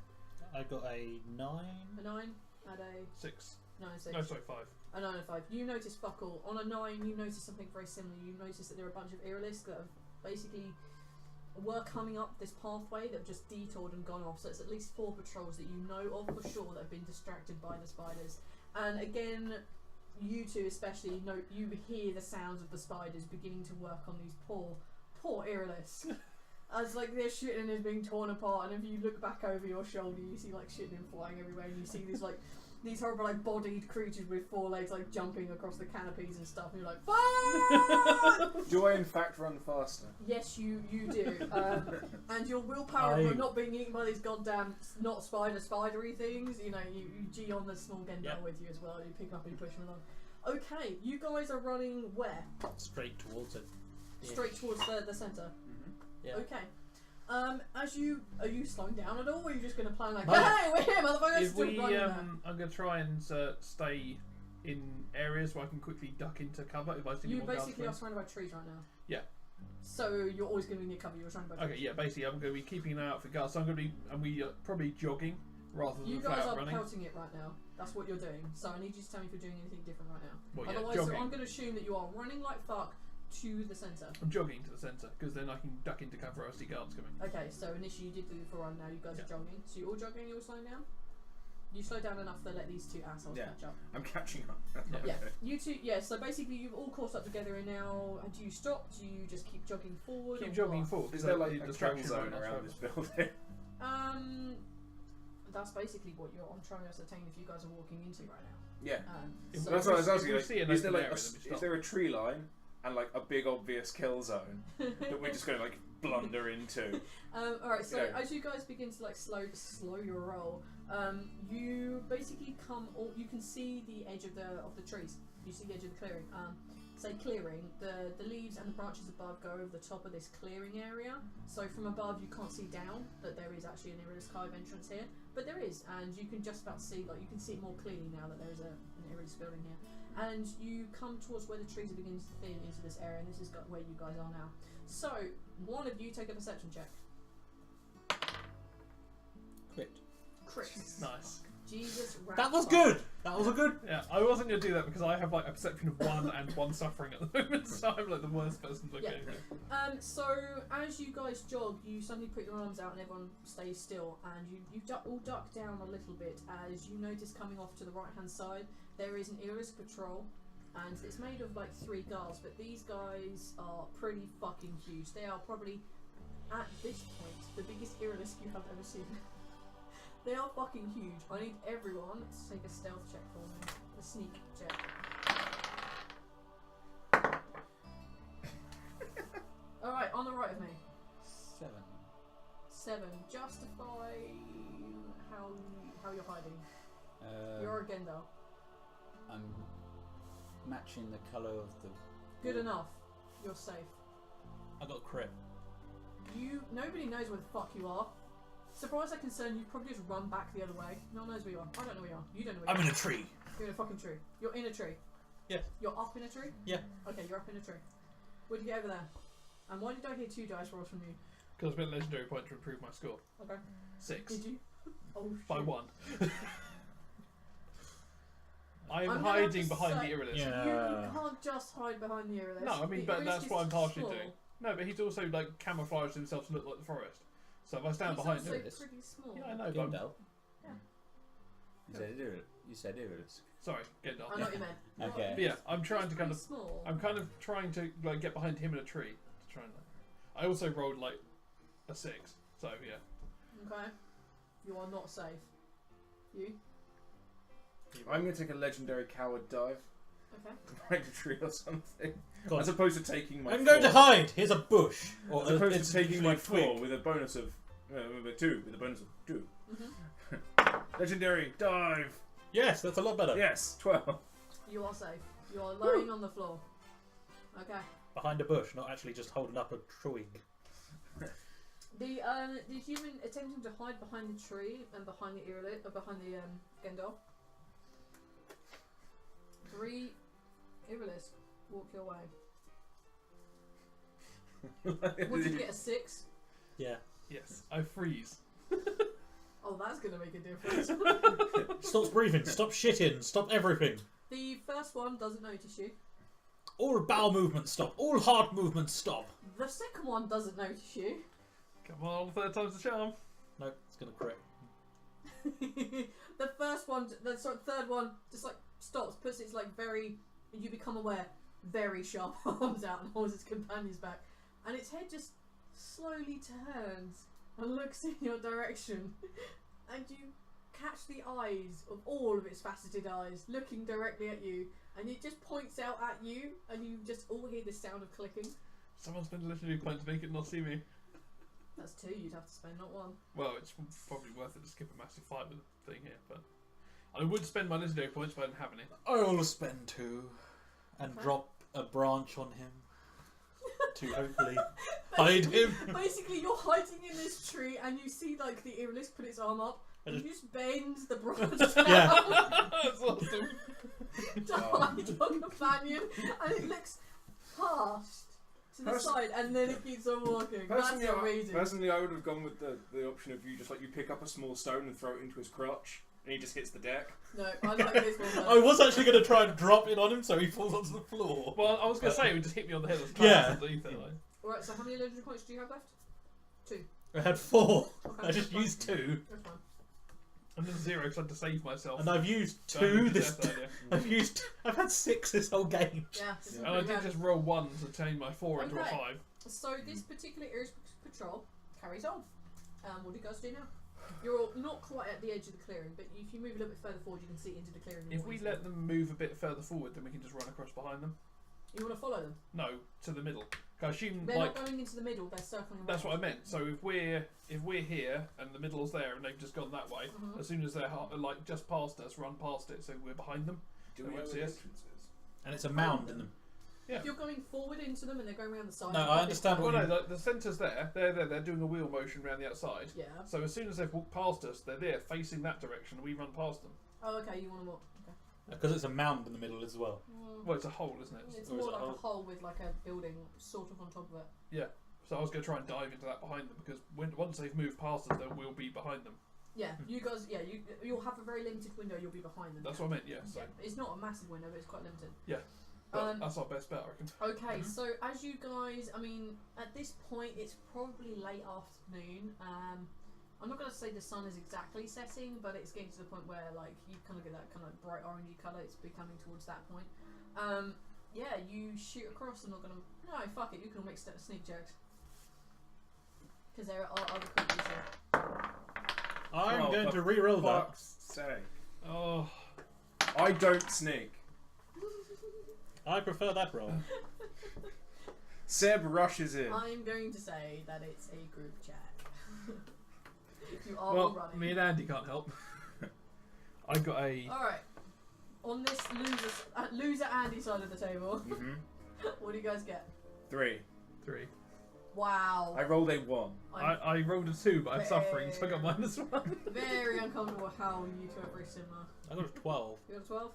I got a 9. A 9 and a 6. 9 and 6. No, sorry, 5. A 9 and 5. You notice fuck all. On a 9, you notice something very similar. You notice that there are a bunch of Iris that have basically were coming up this pathway that have just detoured and gone off. So it's at least 4 patrols that you know of for sure that have been distracted by the spiders. And again, you two especially know you hear the sounds of the spiders beginning to work on these poor Iris. As like their shitting is being torn apart, and if you look back over your shoulder, you see like shitting flying everywhere, and you see these like these horrible like bodied creatures with 4 legs like jumping across the canopies and stuff, and you're like, fuck! Do I in fact run faster? Yes, you do. And your willpower for not being eaten by these goddamn not spidery things, you know, you G on the small Gendel with you as well. You pick up and you push them along. Okay, you guys are running where? Straight towards it. Straight towards the centre. Yeah. Okay. Are you slowing down at all, or are you just going to plan like, No. hey, we're here, motherfuckers? If Still we, running there? I'm going to try and stay in areas where I can quickly duck into cover if I see You more guards basically are coming. surrounded by trees right now. Yeah. So you're always going to be near cover. You're surrounded by trees. Okay, yeah, basically I'm going to be keeping an eye out for guards. So I'm going to be, probably jogging rather than You flat guys out are running. pelting it right now. That's what you're doing. So I need you to tell me if you're doing anything different right now. Well, yeah, Otherwise, jogging. I'm going to assume that you are running like fuck to the centre. I'm jogging to the centre because then I can duck into cover. I see guards coming. Okay, so initially you did do the full run. Now you guys are Yeah. jogging. So you're all jogging. You're all slowing down. You slow down enough to let these 2 assholes catch up. I'm catching up. Yeah, you two. Yeah, so basically you've all caught up together, and now do you stop? Do you just keep jogging forward? Keep or jogging what? forward. Is 'cause there I- like the a kill distraction zone right now around is this building? That's basically what I'm trying to ascertain if you guys are walking into right now. Yeah. If So That's what I was if asking. we Like, see an is there open like area, then we is stop. there a tree line and like a big obvious kill zone that we're just going to like blunder into? Alright, so Yeah. as you guys begin to like slow your roll, you basically you can see the edge of the trees. You see the edge of the clearing. Say clearing, the leaves and the branches above go over the top of this clearing area. So from above you can't see down that there is actually an Iris Cave entrance here, but there is, and you can just about see, like you can see it more clearly now that there is an Iris building here. And you come towards where the trees are beginning to thin into this area, and this is where you guys are now. So one of you take a perception check. Crit. Chris. Nice. Jesus. That was Ratfuck. good. That was a good. Yeah, I wasn't going to do that because I have like a perception of 1 and 1 suffering at the moment, so I'm like the worst person to look Yeah. at anything. So as you guys jog, you suddenly put your arms out and everyone stays still, and you all duck down a little bit as you notice coming off to the right hand side there is an Iris patrol, and it's made of like 3 guards, but these guys are pretty fucking huge. They are probably at this point the biggest Iris you have ever seen. They are fucking huge. I need everyone to take a stealth check for me. A sneak check. Alright, on the right of me. 7. 7. Justify how you're hiding. You're a Gendel. I'm matching the colour of the. Good enough. You're safe. I got crit. Nobody knows where the fuck you are. So far as I'm concerned, you probably just run back the other way. No one knows where you are. I don't know where you are. You don't know where I'm you in a tree. You're in a fucking tree. You're in a tree. Yes. You're up in a tree? Yeah. Okay, you're up in a tree. Where'd you get over there? And why did I hear 2 dice rolls from you? Because I spent legendary point to improve my score. Okay. 6. Did you? Oh shit. By 1. I am I'm gonna have hiding to behind say- the Iridus. Yeah. You can't just hide behind the Iris. No, I mean, The but Iris that's is what I'm partially small. doing. No, but he's also like camouflaged himself to look like the forest. So if I stand He's behind also him, pretty small. yeah, I know. But I'm- Gandalf. Yeah. You said Iridus. sorry, get off. I know what you meant. Okay. But yeah, I'm trying He's to kind pretty of, small. I'm kind of trying to like get behind him in a tree to try and. I also rolled like a 6, so yeah. Okay. You are not safe. You? I'm going to take a legendary coward dive Okay. behind a tree or something, Go on. as opposed to taking my. I'm going to floor. hide. Here's a bush. Or As opposed it's to taking my twig. floor with a bonus of 2, with a bonus of 2. Mm-hmm. Legendary dive. Yes, that's a lot better. Yes, 12. You are safe. You are lying on the floor. Okay. Behind a bush, not actually just holding up a twig. The human attempting to hide behind the tree and behind the behind the Gendar. 3 Irilis walk your way. Would you get a 6? Yeah. Yes. I freeze. Oh, that's gonna make a difference. Stop breathing. Stop shitting. Stop everything. The first one doesn't notice you. All bowel movements stop. All heart movements stop. The second one doesn't notice you. Come on, third time's the charm. Nope, it's gonna crit. The first one, the third one, just like stops, puts its like very, you become aware, very sharp arms out and holds its companion's back, and its head just slowly turns and looks in your direction, and you catch the eyes of all of its faceted eyes looking directly at you, and it just points out at you, and you just all hear the sound of clicking. Someone spent a legendary point to make it not see me. That's 2 you'd have to spend, not 1. Well, it's probably worth it to skip a massive fight with the thing here, but I would spend my legendary points, but I don't have any. I'll spend 2 and Okay. drop a branch on him to hopefully hide him. Basically, you're hiding in this tree, and you see like the Irilis put its arm up, and you just bend the branch down Yeah. That's awesome. to hide your companion, and it looks past to the side, and then it keeps on walking. That's amazing. Personally, I would have gone with the option of you just like you pick up a small stone and throw it into his crotch, and he just hits the deck. No, I like this one. I was actually going to try and drop it on him so he falls onto the floor. Well, I was going to say, it would just hit me on the head as Yeah. underneath it. Like. Alright, so how many legendary points do you have left? 2. I had 4. Okay, I just that's used fine. 2. That's fine. And then 0 because I had to save myself. And I've used Going 2 to this death earlier. I've had 6 this whole game. Yeah, this is And I pretty did bad. just roll 1 to change my 4 into a Okay. 5. So this particular Iris patrol carries on. What do you guys do now? You're not quite at the edge of the clearing, but if you move a little bit further forward, you can see into the clearing. If we let them move a bit further forward, then we can just run across behind them. You want to follow them? No, to the middle. 'Cause I assume They're like not going into the middle. They're circling around. that's what I meant. So if we're here and the middle's there and they've just gone that way, Mhm. as soon as they're like just past us, run past it so we're behind them. Do They we know won't where the see us. entrance is? And it's a mound in them. Yeah. If you're going forward into them and they're going around the side. No, you've I got understand this- what Well, no, the centre's there. They're there. They're doing a wheel motion around the outside. Yeah. So as soon as they've walked past us, they're there facing that direction. We run past them. Oh, okay. You want to walk? Okay. Because it's a mound in the middle as well. Well, it's a hole, isn't it? It's Or is more it like a a hole? hole with like a building sort of on top of it. Yeah. So I was going to try and dive into that behind them because once they've moved past us, then we'll be behind them. Yeah. You guys. Yeah. You'll have a very limited window. You'll be behind them. That's what I meant. Yeah. So Yeah. It's not a massive window, but it's quite limited. but that's our best bet, I reckon. Okay, so as you guys, I mean, at this point it's probably late afternoon. I'm not going to say the sun is exactly setting, but it's getting to the point where like you kind of get that kind of bright orangey colour. It's becoming towards that point. Yeah, you shoot across. I'm not going to. No, fuck it. You can all make sneak checks because there are other creatures here. I'm Oh, going for to re-roll that. Fuck's sake. Oh, I don't sneak. I prefer that roll. Seb rushes in. I'm going to say that it's a group check. You are all well, running. me and Andy can't help. I got a. Alright. On this loser Andy side of the table, Mm-hmm. what do you guys get? 3. 3. Wow. I rolled a 1. I rolled a 2, but I'm suffering, so I got -1. Very uncomfortable how you two are very similar. I got a 12. You got a 12?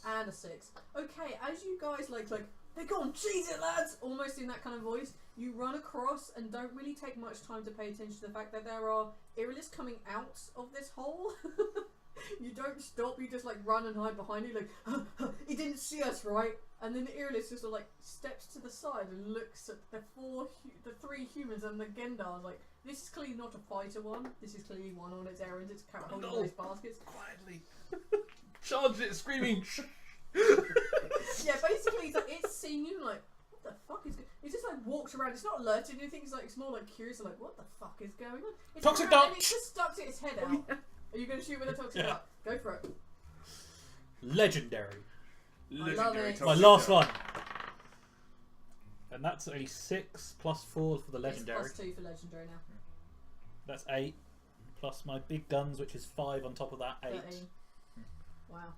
And a 6. Okay, as you guys like, they're gone, cheese it lads! Almost in that kind of voice, you run across and don't really take much time to pay attention to the fact that there are Irilis coming out of this hole. You don't stop, you just like run and hide behind you, like, he didn't see us, right? And then the Irilis just like steps to the side and looks at the 3 humans and the Gendar, like, this is clearly not a fighter one, this is clearly one on its errands, it's holding all these baskets. Quietly. Charged it, screaming. Yeah, basically it's seeing you like, what the fuck is going on? It's just like walks around, it's not alerted anything, it's more like curious, like, what the fuck is going on? It's Toxic around dart! and it's just stuck its head out. Are you going to shoot with a toxic Yeah. dart? Go for it. Legendary. Legendary it. toxic My last dart. one. And that's a 6 plus 4 for the legendary. It's +2 for legendary now. That's 8. Plus my big guns, which is 5 on top of that, 8. 13. Wow.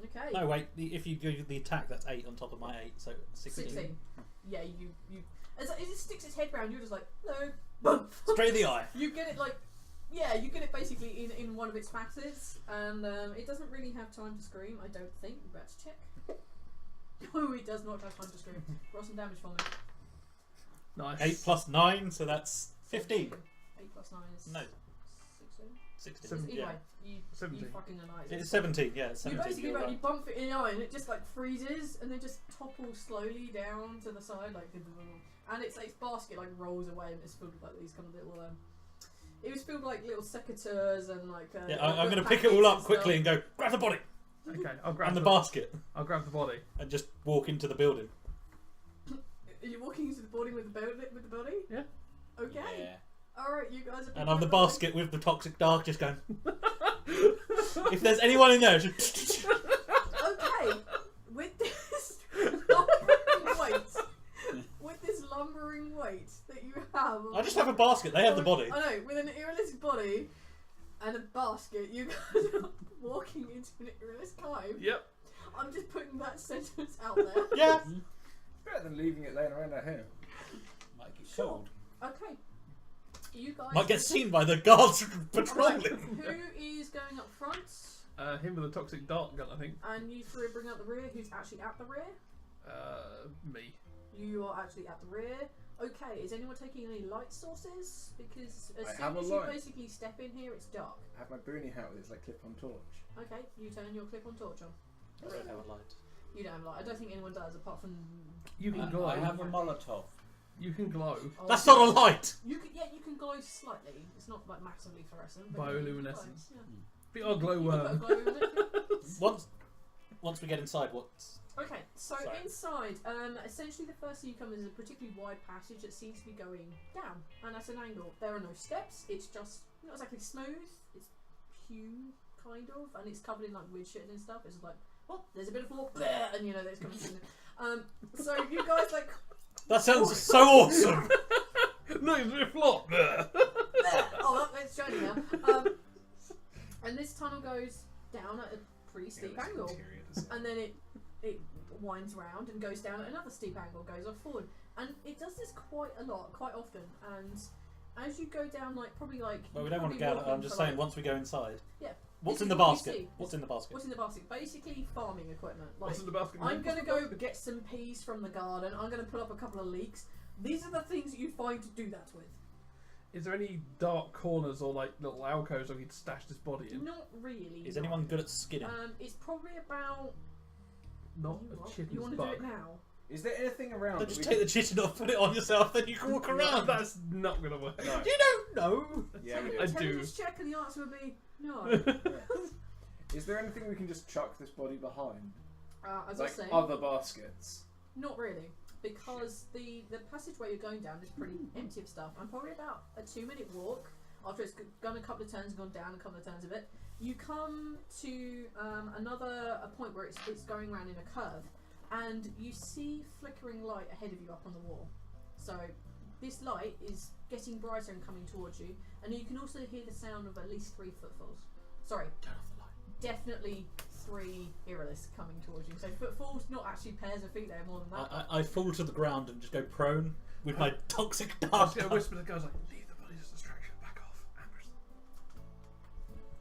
Okay. No, wait. If you do the attack, that's 8 on top of my 8, so 16. 16. Yeah, you as it sticks its head round, you're just like, hello. Straight in the eye. You get it like, yeah, you get it basically in one of its facets, and it doesn't really have time to scream. I don't think. We're about to check. No, it does not have time to scream. Roll some damage for me. Nice. 8 plus 9, so that's 15. 8 plus 9 is No. 16. 16. Anyway, Yeah. you 17. fucking annoyed it. It's 17, yeah, it's You 17. basically You're you right. bump it in the eye and it just like freezes and then just topples slowly down to the side like, and its basket like rolls away and it's filled with like these kind of little it was filled with like little secateurs and like Yeah, like, I'm going to little pick it all up packets quickly and go, grab the body! Okay, I'll grab And the the basket. I'll grab the body. And just walk into the building. stuff. Are you walking into the building with the body? Yeah. Okay. Yeah. Alright, you guys are And I'm the basket with the toxic dark just going. If there's anyone in there, just. Okay. With this lumbering weight that you have. I just have a basket, they have the body. I know, with an Irilist body and a basket, you guys are walking into an Irilist cave. Yep. I'm just putting that sentence out there. Yeah. Better than leaving it laying around out here. Might get Sure. cold. Okay. You guys. Might get seen by the guards Right, patrolling. who is going up front? Him with a toxic dart gun, I think. And you three bring out the rear. Who's actually at the rear? Me. You are actually at the rear. Okay, is anyone taking any light sources? Because as I soon have a as you light. basically step in here, it's dark. I have my boonie hat with its like clip-on torch. Okay, you turn your clip-on torch on. I don't have a light. You don't have light. I don't think anyone does, apart from. You can glow. I have a Molotov. You can glow. Oh, That's not a light! You can, yeah, you can glow slightly. It's not like massively fluorescent. But you can Bioluminescence. glow, yeah. Big old You can put a glowworm. glow in it. Once we get inside, what's. Okay, so Sorry. inside, essentially the first thing you come is a particularly wide passage that seems to be going down, and at an angle. There are no steps. It's just not exactly smooth. It's hewn, kind of, and it's covered in like weird shit and stuff. It's like, oh, there's a bit of floor, and you know there's coming through. So you guys like. That sounds so awesome! No, it's a flop. Oh, it's shiny now. And this tunnel goes down at a pretty steep angle, and then it winds round and goes down at another steep angle, goes off forward, and it does this quite a lot, quite often. And as you go down, like probably like. Well, we don't want to go. I'm just saying, once we go inside. Yeah. What's This in is the what you basket? see. What's in the basket? What's in the basket? Basically, farming equipment. Like, What's in the basket? I'm gonna go get some peas from the garden. I'm gonna put up a couple of leeks. These are the things that you find to do that with. Is there any dark corners or like little alcoves I could stash this body in? Not really. Is no. anyone good at skinning? It's probably about. Not You a want chicken's to do bug. it now? Is there anything around? Then that just we take the can- chitin off, put it on yourself, then you can walk around. That's not gonna work. No. You don't know. Yeah, we Take do. an I do. intelligence check, and the answer would be no. Is there anything we can just chuck this body behind? As Like I say, other baskets? not really, because the passageway you're going down is pretty empty of stuff. I'm probably about a 2-minute walk after it's gone a couple of turns and gone down a couple of turns of it. You come to a point where it's going around in a curve, and you see flickering light ahead of you up on the wall. So this light is getting brighter and coming towards you, and you can also hear the sound of at least 3 footfalls. Sorry, Turn off the light. definitely 3 Irilus coming towards you. So footfalls, not actually pairs of feet, they're more than that. I fall to the ground and just go prone with my toxic I was dark. gonna whisper to the girls like, leave the body as a distraction, back off. Amber's.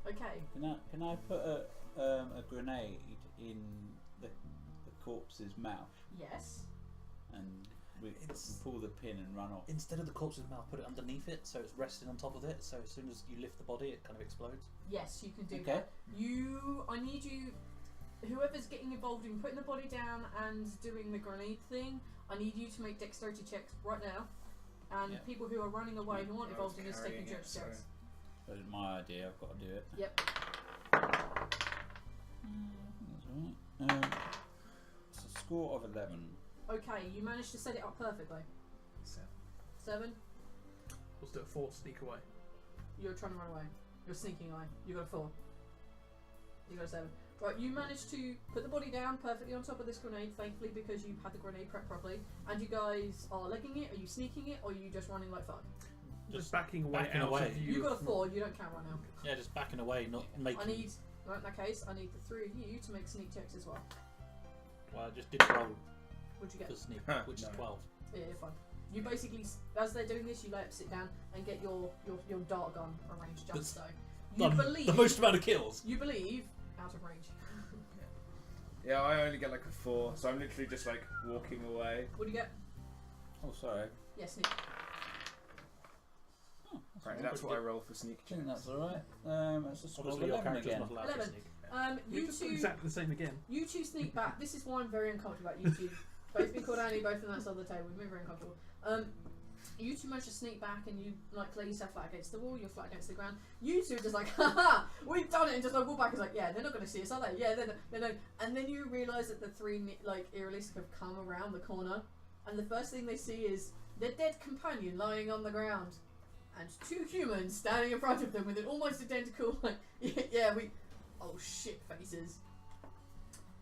Okay. Can I put a grenade in the corpse's mouth Yes. and we It's- pull the pin and run off? Instead of the corpse's mouth, put it underneath it, so it's resting on top of it. So as soon as you lift the body, it kind of explodes. Yes, you can do Okay. that. I need you, whoever's getting involved in putting the body down and doing the grenade thing, I need you to make dexterity checks right now. And Yeah. people who are running away who aren't I involved was in this taking carrying it, checks. so- But it's my idea. I've got to do it. Yep. That's alright. It's a score of 11. Okay, you managed to set it up perfectly. 7. Let's do a 4 sneak away. You're trying to run away. You're sneaking away. You got a 4. You got a 7. Right, you managed to put the body down perfectly on top of this grenade, thankfully, because you had the grenade prepped properly. And you guys are legging it, are you sneaking it, or are you just running like fuck? Just backing away backing out away. of view. You got a 4, you don't count right now. Yeah, just backing away, not making. I need, right, in that case, I need the 3 of you to make sneak checks as well. Well, I just did roll What'd you get? for sneak, Huh, which no. is 12. Yeah, you're fine. You basically, as they're doing this, you let them sit down and get your dart gun arranged just so. You believe the most amount of kills. You believe out of range. Yeah, I only get like a 4, so I'm literally just like walking away. What do you get? Oh, sorry. Yes, sneak. Right, that's what I roll for sneak I think checks. that's alright. That's a score of Obviously, your 11 character's again. not allowed to 11. sneak. You It's two, exactly the same again. you two sneak back. This is why I'm very uncomfortable about you two. Both been called Annie, both on that side of the table. We're very uncomfortable. You two manage to sneak back and you like lay yourself flat against the wall. You're flat against the ground. You two are just like, haha, we've done it, and just like walk back. It's like, yeah, they're not going to see us, are they? Yeah, they're not. And then you realise that the 3 like Irilisk have come around the corner, and the first thing they see is their dead companion lying on the ground, and 2 humans standing in front of them with an almost identical like, oh shit faces.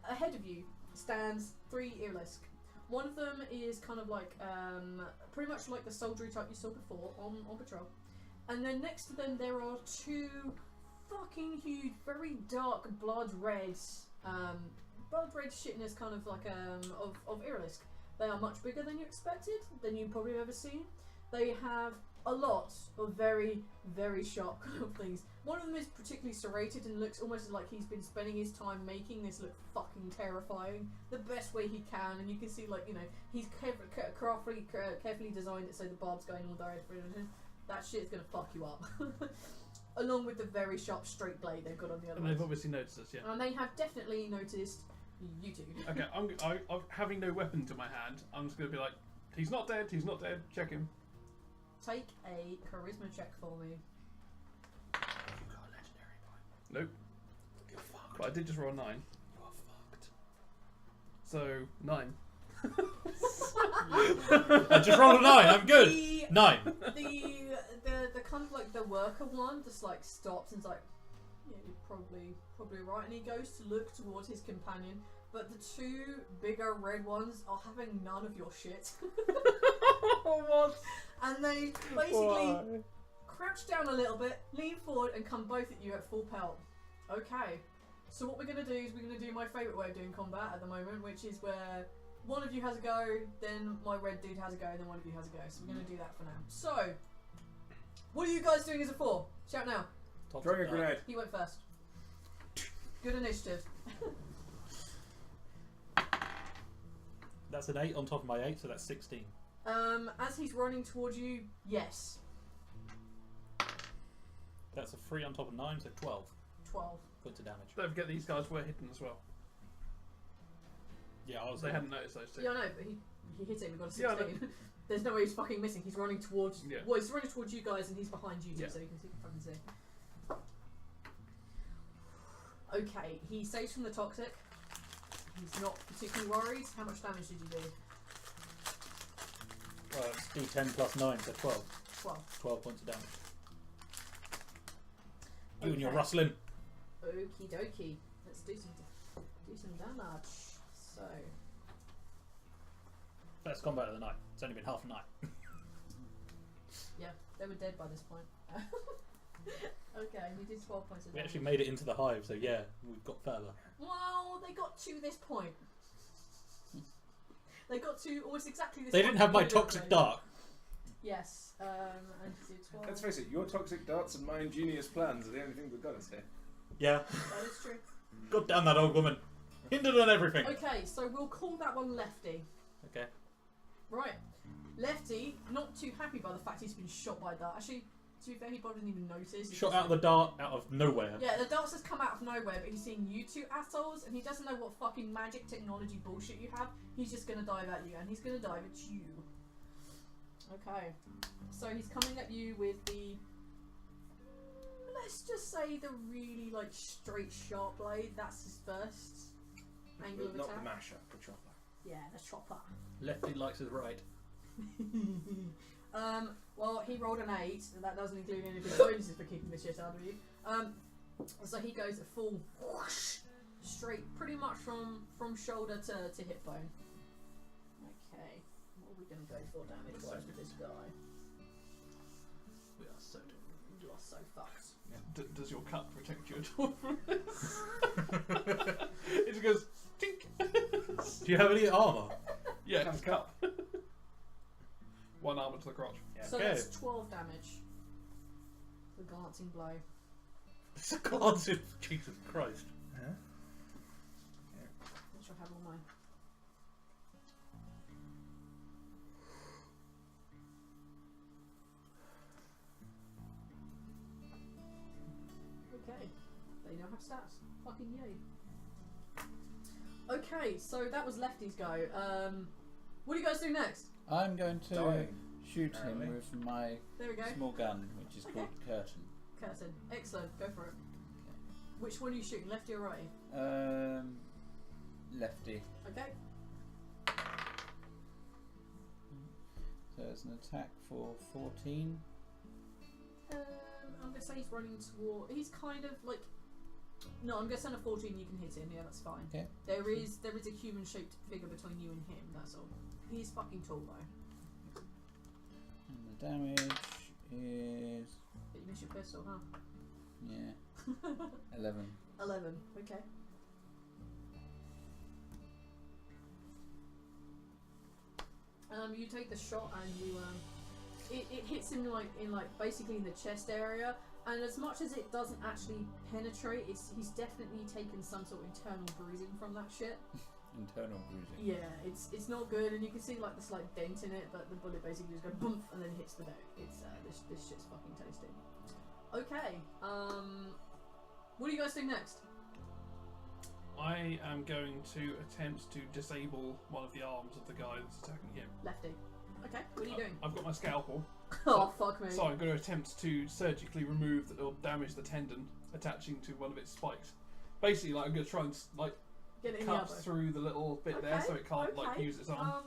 Ahead of you stands 3 Irilisk. One of them is kind of like, pretty much like the soldiery type you saw before on patrol. And then next to them there are 2 fucking huge, very dark blood red shitness kind of like, of Irilisk. They are much bigger than you expected, than you probably have ever seen. They have a lot of very, very sharp kind of things. One of them is particularly serrated and looks almost like he's been spending his time making this look fucking terrifying the best way he can, and you can see, like, you know, he's carefully designed it so the barb's going all direction. That shit's gonna fuck you up. Along with the very sharp straight blade they've got on the other And they've ones. obviously noticed us, yeah. And they have definitely noticed you two. Okay, I'm having no weapon to my hand. I'm just gonna be like, he's not dead. Check him. Take a charisma check for me. You got a legendary point. Nope. You're fucked. But I did just roll a 9. You are fucked. So 9. I just rolled a 9. I'm good. 9. The kind of like the worker one just like stops and's like, yeah, you're probably right, and he goes to look towards his companion, but the 2 bigger red ones are having none of your shit. What? And they basically crouch down a little bit, lean forward, and come both at you at full pelt. Okay, so what we're going to do is we're going to do my favourite way of doing combat at the moment, which is where one of you has a go, then my red dude has a go, and then one of you has a go. So we're going to do that for now. So, what are you guys doing as a 4? Shout now. Throwing a grenade. He went first. Good initiative. That's an 8 on top of my 8, so that's 16. As he's running towards you, yes. That's a 3 on top of 9, so 12 12. points of damage. Don't forget these guys were hidden as well. Yeah, I was. They hadn't noticed those 2. Yeah, I know, but he hit him. He got a 16. Yeah, I know. There's no way he's fucking missing. He's running towards. Yeah. Well, he's running towards you guys, and he's behind you two, Yeah. so you can fucking see. Okay, he saves from the toxic. He's not particularly worried. How much damage did you do? Well, it's D10 plus 9, so 12. 12. 12 points of damage. You and your Okay. rustling. Okie dokie. Let's do some damage. So. Best combat of the night. It's only been half a night. Yeah, they were dead by this point. Okay, we did 12 points of We damage. actually made it into the hive, so yeah, we've got further. Well, they got to this point. They got to almost exactly this They point. didn't have my before toxic they- dart. Yes, and you did 12. Let's face it, your toxic darts and my ingenious plans are the only thing that got us here. Yeah. That is true. God damn that old woman. Hindered on everything. Okay, so we'll call that one Lefty. Okay. Right. Lefty, not too happy by the fact he's been shot by a dart. Actually, to be fair, he probably didn't even notice. He Shot just out of the dart out of nowhere. Yeah, the darts has come out of nowhere, but he's seeing you two assholes, and he doesn't know what fucking magic technology bullshit you have. He's just gonna dive at you, and he's gonna dive at you. Okay. So he's coming at you with the... Let's just say the really, like, straight sharp blade. That's his first angle of Not attack. the masher, the chopper. Yeah, the chopper. Lefty likes his right. Well, he rolled an 8, and that doesn't include any of his bonuses for kicking the shit out of you. So he goes a full whoosh, straight, pretty much from shoulder to hip bone. Okay, what are we going to go for damage-wise with this guy? We are so You are so fucked. Does your cup protect you at all from this? It just goes tink. Do you have any armour? Yeah, cup. 1 armor to the crotch. Yeah. So Okay. that's 12 damage. The glancing blow. It's a glancing. Jesus Christ. Huh? Make sure I have all mine. Okay. They now have stats. Fucking yay. Okay, so that was Lefty's go. What do you guys do next? I'm going to Dying, shoot apparently. him with my There we go. small gun, which is called Curtain. Curtain. Excellent. Go for it. Which one are you shooting? Lefty or righty? Lefty. Okay. So it's an attack for 14. I'm gonna say he's running toward. He's kind of like. No, I'm gonna send a 14. You can hit him. Yeah, that's fine. Okay. There is a human-shaped figure between you and him. That's all. He's fucking tall though. And the damage is But you miss your pistol, huh? yeah 11. 11. Okay. You take the shot and you it hits him basically in the chest area, and as much as it doesn't actually penetrate, he's definitely taken some sort of internal bruising from that shit. Internal bruising. Yeah, it's not good, and you can see like the slight dent in it, but the bullet basically just goes boom and then hits the deck. It's this shit's fucking tasty. Okay, what do you guys do next? I am going to attempt to disable one of the arms of the guy that's attacking him. Lefty. Okay, what are you doing? I've got my scalpel, Oh fuck me. so I'm going to attempt to surgically remove or damage the tendon attaching to one of its spikes. Basically, like I'm going to try and Get it in the cut elbow. through the little bit there so it can't like okay. use its arm.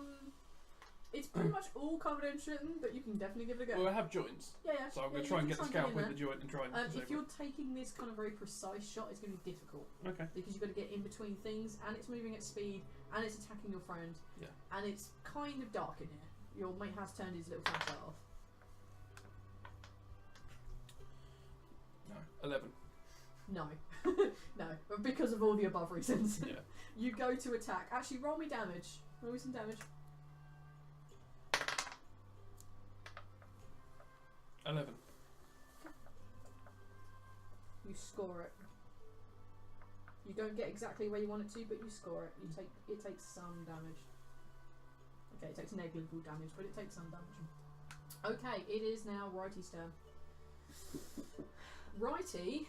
It's pretty much all covered in shitting, but you can definitely give it a go. Well, I have joints, Yeah, yeah. so I'm yeah, going to try and you get the can scalpel in in the joint and try and there. If disable you're taking this kind of very precise shot, it's going to be difficult Okay. because you've got to get in between things, and it's moving at speed, and it's attacking your friend, Yeah. and it's kind of dark in here. Your mate has turned his little flashlight off. No. 11. No, no, because of all the above reasons. Yeah. You go to attack. Actually, roll me damage. Roll me some damage. 11. You score it. You don't get exactly where you want it to, but you score it. It takes some damage. Okay, it takes negligible damage, but it takes some damage. Okay, it is now Righty's turn. Righty.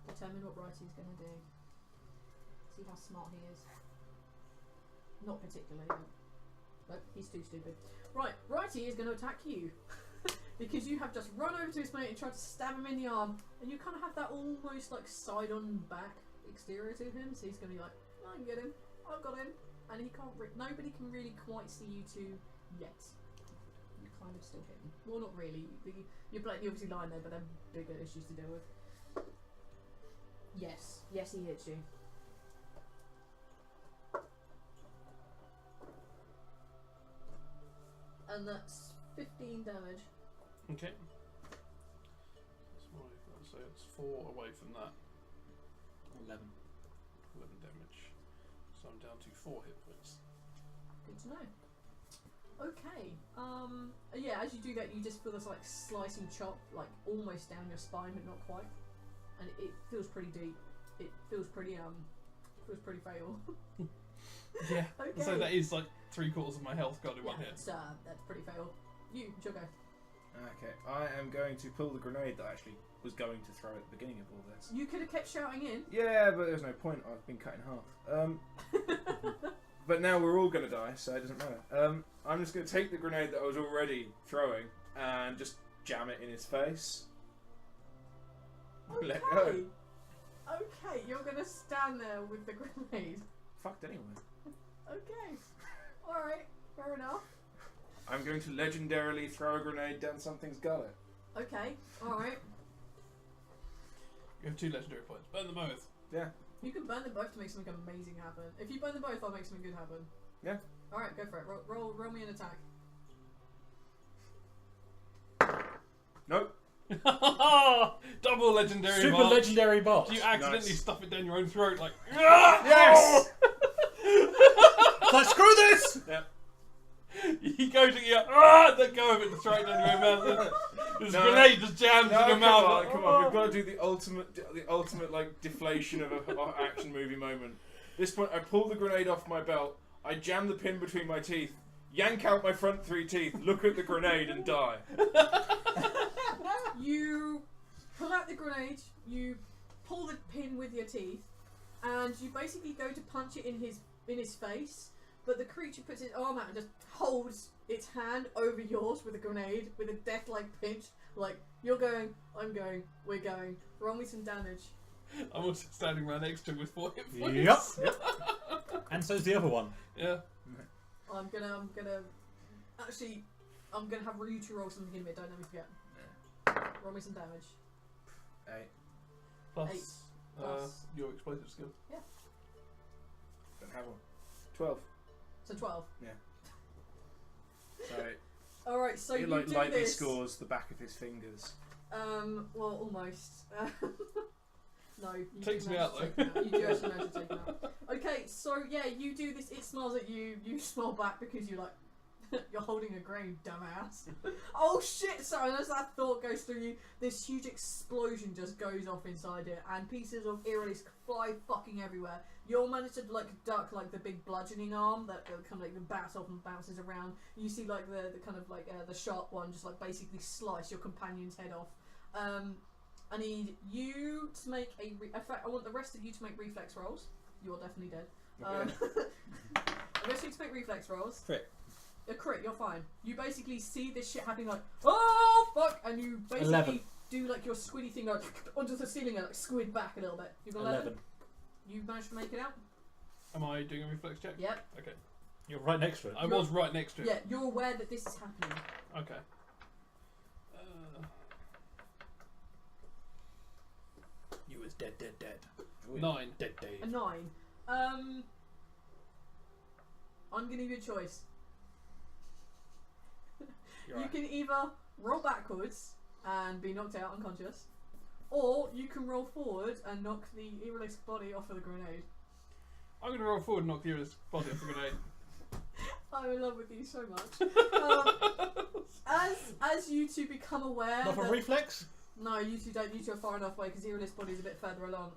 Determine what Righty's going to do. See how smart he is. Not particularly, but nope, he's too stupid. Right, Righty is going to attack you. Because you have just run over to his mate and tried to stab him in the arm, and you kind of have that almost like side on back exterior to him, so he's going to be like, I can get him, I've got him, and he can't, nobody can really quite see you two yet. You kind of still hit him. Well, not really, you're obviously lying there, but there are bigger issues to deal with. Yes, yes he hits you. And that's 15 damage. Okay. So it's 4 away from that. 11. 11 damage. So I'm down to 4 hit points. Good to know. Okay. Yeah, as you do that, you just feel this like slicing chop, like almost down your spine, but not quite. And it feels pretty deep. It feels pretty fatal. Yeah. Okay. So that is like 3/4 of my health gone in one hit. That's pretty fatal. It's your go. Okay, I am going to pull the grenade that I actually was going to throw at the beginning of all this. You could have kept shouting in. Yeah, but there's no point. I've been cut in half. But now we're all going to die, so it doesn't matter. I'm just going to take the grenade that I was already throwing and just jam it in his face. Okay. Let go. Okay, you're gonna stand there with the grenade. Fucked anyway. Okay. Alright, fair enough. I'm going to legendarily throw a grenade down something's gullet. Okay, alright. You have 2 legendary points. Burn them both. Yeah. You can burn them both to make something amazing happen. If you burn them both, I'll make something good happen. Yeah. Alright, go for it. Roll me an attack. Nope. Double double legendary Super box. legendary box. Do you accidentally Nice. stuff it down your own throat like? Yes! Like, screw this! Yep. You go to let go of it straight down your mouth. This No. grenade just jams in your come mouth. on, come on. We've got to do the ultimate like deflation of an action movie moment. At this point, I pull the grenade off my belt. I jam the pin between my teeth. Yank out my front 3 teeth. Look at the grenade and die. You pull out the grenade. You pull the pin with your teeth, and you basically go to punch it in his face. But the creature puts its arm out and just holds its hand over yours with a grenade, with a death-like pinch. Like, you're going, I'm going, we're going. Roll me some damage. I'm also standing right next to him with 4 hit points. Yep. And so's the other one. Yeah. I'm gonna have you two roll something in a minute, don't let me forget. Roll me some damage. 8. Plus, 8 plus. your explosive skill. Don't have one. 12. So 12. Yeah. So Alright, so he you like do lightly this. scores the back of his fingers. Well, almost. No, you Takes do me manage out, to take him out. You do actually manage to take him out. Okay, so yeah, you do this. It smiles at you. You smile back because you're like, you're holding a grain, dumbass. Oh shit! Sorry, as that thought goes through you, this huge explosion just goes off inside it, and pieces of Irilis fly fucking everywhere. You'll manage to like duck like the big bludgeoning arm that kind of like bats off and bounces around. You see like the kind of like the sharp one just like basically slice your companion's head off. I need you to make in fact, I want the rest of you to make reflex rolls. You're definitely dead. Okay. The rest of you to make reflex rolls. Crit. A crit, you're fine. You basically see this shit happening like, oh fuck, and you basically 11. do like your squiddy thing like onto the ceiling and like squid back a little bit. You've got 11. You managed to make it out? Am I doing a reflex check? Yep. Okay. You're right next to it. I was right next to it. Yeah, you're aware that this is happening. Okay. You was dead. 9. Dead. A 9. I'm gonna give you a choice. You're You right. can either roll backwards and be knocked out unconscious, or you can roll forward and knock the Irilis body off of the grenade. I'm going to roll forward and knock the Irilis body off the grenade. I'm in love with you so much. As you two become aware Not for that reflex? no, you two don't. You two are far enough away because Irilis body is a bit further along.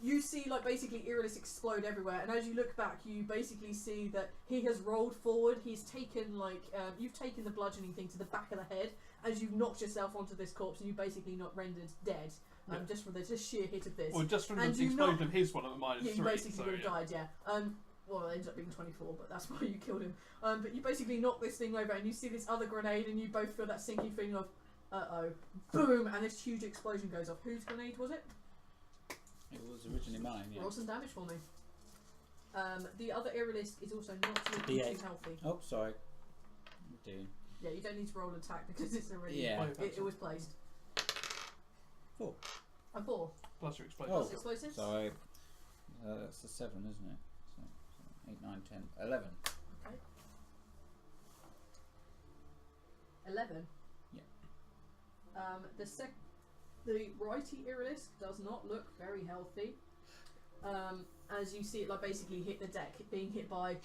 You see, like basically, Irilis explode everywhere, and as you look back, you basically see that he has rolled forward. He's taken like you've taken the bludgeoning thing to the back of the head as you've knocked yourself onto this corpse, and you basically not rendered dead. Yeah. Just from the just sheer hit of this. Well, just from the And you explosion not- of his one at minus Yeah, 3. you basically so, would have died, yeah. Well, it ends up being 24, but that's why you killed him. But you basically knock this thing over, and you see this other grenade, and you both feel that sinking feeling of, uh-oh, boom, and this huge explosion goes off. Whose grenade was it? It was originally mine, yeah. Roll some damage for me. The other Irilisk is also not looking D8. too healthy. Oh, sorry. Dear. Yeah, you don't need to roll an attack because it's already... Yeah. It was placed. 4. A 4. Plus your explosion. Oh, Plus explosives? sorry. That's a 7, isn't it? So 8, 9, 10, 11. Okay. 11? Yeah. The righty Irilisk does not look very healthy. As you see it like basically hit the deck, being hit by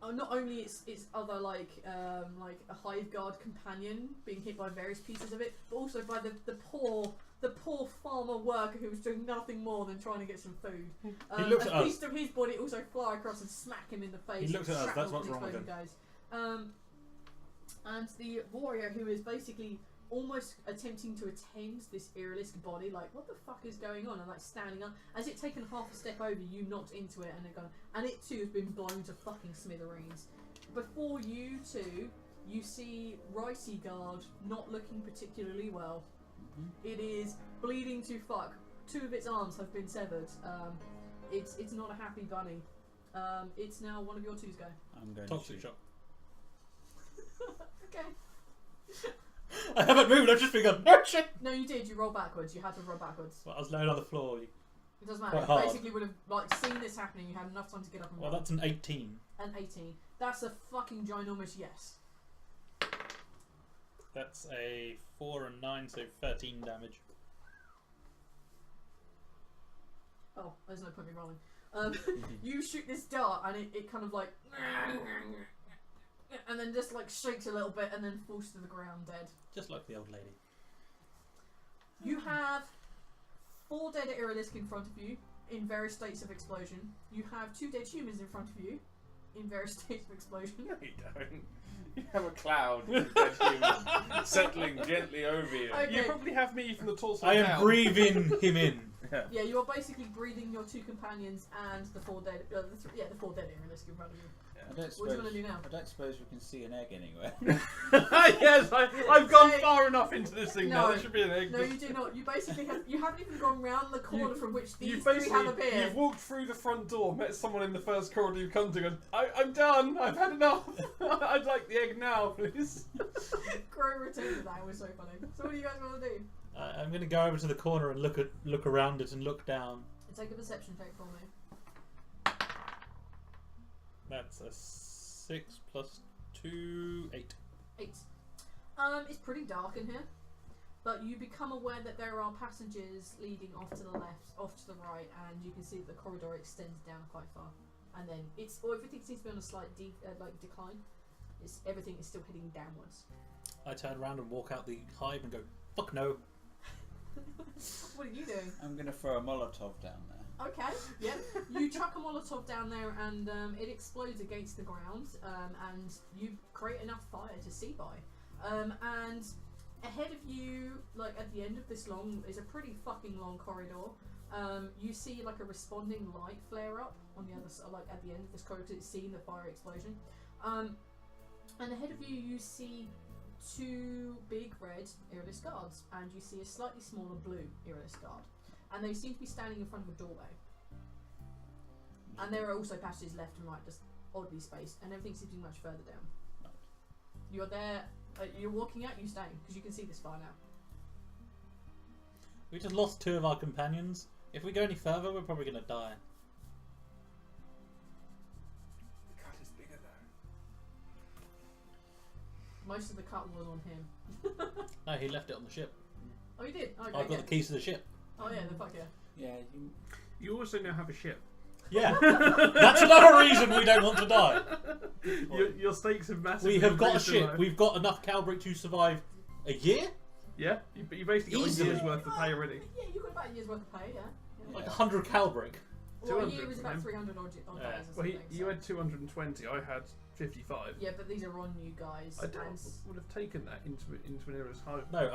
not only its other like a hive guard companion being hit by various pieces of it, but also by the poor farmer worker who was doing nothing more than trying to get some food. He looks a at piece us. of his body also fly across and smack him in the face. He looks at us, shrapnel that's what's from wrong with exploding him. guys. And the warrior who is basically almost attempting to attend this Irilisk body, like, what the fuck is going on? And like standing up. As it taken half a step over, you knocked into it and it gone, and it too has been blown to fucking smithereens. Before you two, you see Ricey Guard not looking particularly well. It is bleeding to fuck. 2 of its arms have been severed. It's not a happy bunny. It's now one of your two's go. I'm going Toxic to shoot. shock. Okay. I haven't moved, I've just been going, no shit! No, you did. You rolled backwards. You had to roll backwards. Well, I was laying on the floor. It doesn't matter. Quite You hard. basically would have like seen this happening. You had enough time to get up and Well, run. that's an 18. An 18. That's a fucking ginormous yes. That's a 4 and 9, so 13 damage. Oh, there's no point in me rolling. You shoot this dart and it kind of like, and then just like shakes a little bit and then falls to the ground dead. Just like the old lady. You have 4 dead Irilisk in front of you in various states of explosion. You have 2 dead humans in front of you in various states of explosion. No, you don't. You have a cloud of dead humans settling gently over you. Okay. You probably have me from the torso I am down. breathing him in. Yeah, you are basically breathing your 2 companions and the 4 dead, the 4 dead Irilisk in front of you. I don't What do suppose. you want to do now? I don't suppose we can see an egg anywhere. Yes, I've gone far enough into this thing now. No. There should be an egg. No, you do not. You basically you haven't even gone round the corner from which these You've 3 basically have appeared. you've walked through the front door, met someone in the first corridor you've come to, and I'm done. I've had enough. I'd like the egg now, please. Crow returned to that. It was so funny. So what do you guys want to do? I'm going to go over to the corner and look around it and look down. Take a perception check for me. That's a 6 plus 2, 8. 8. It's pretty dark in here, but you become aware that there are passages leading off to the left, off to the right, and you can see that the corridor extends down quite far. And then everything seems to be on a slight decline. Everything is still heading downwards. I turn around and walk out the hive and go, fuck no. What are you doing? I'm going to throw a Molotov down there. Okay, yeah. You chuck a Molotov down there and it explodes against the ground and you create enough fire to see by. And ahead of you, like at the end of this is a pretty fucking long corridor. You see like a responding light flare up on the other side, like at the end of this corridor, because it's seeing the fire explosion. And ahead of you, you see 2 big red Irilisk guards, and you see a slightly smaller blue Irilisk guard. And they seem to be standing in front of a doorway. And there are also passages left and right, just oddly spaced, and everything seems to be much further down. Right. You're there, you're walking out, you staying, because you can see this far now. We just lost 2 of our companions. If we go any further, we're probably going to die. The cut is bigger though. Most of the cut was on him. No, he left it on the ship. Oh, you did? Okay, I've got the keys to the ship. Oh yeah, the fuck yeah. Yeah, You also now have a ship. Yeah. That's another reason we don't want to die. Your stakes have massively. We have got a increased in ship. life. We've got enough Calbrick to survive a year? Yeah, you basically got Easily. a year's worth of pay already. Yeah, you got about a year's worth of pay, yeah. Like 100 Calbrick. Well, a 200 year was from about him. 300 odd days or Yeah. something. Well, you so. had 220. I had 55. Yeah, but these are on you guys. I and would have taken that into an era's home. No,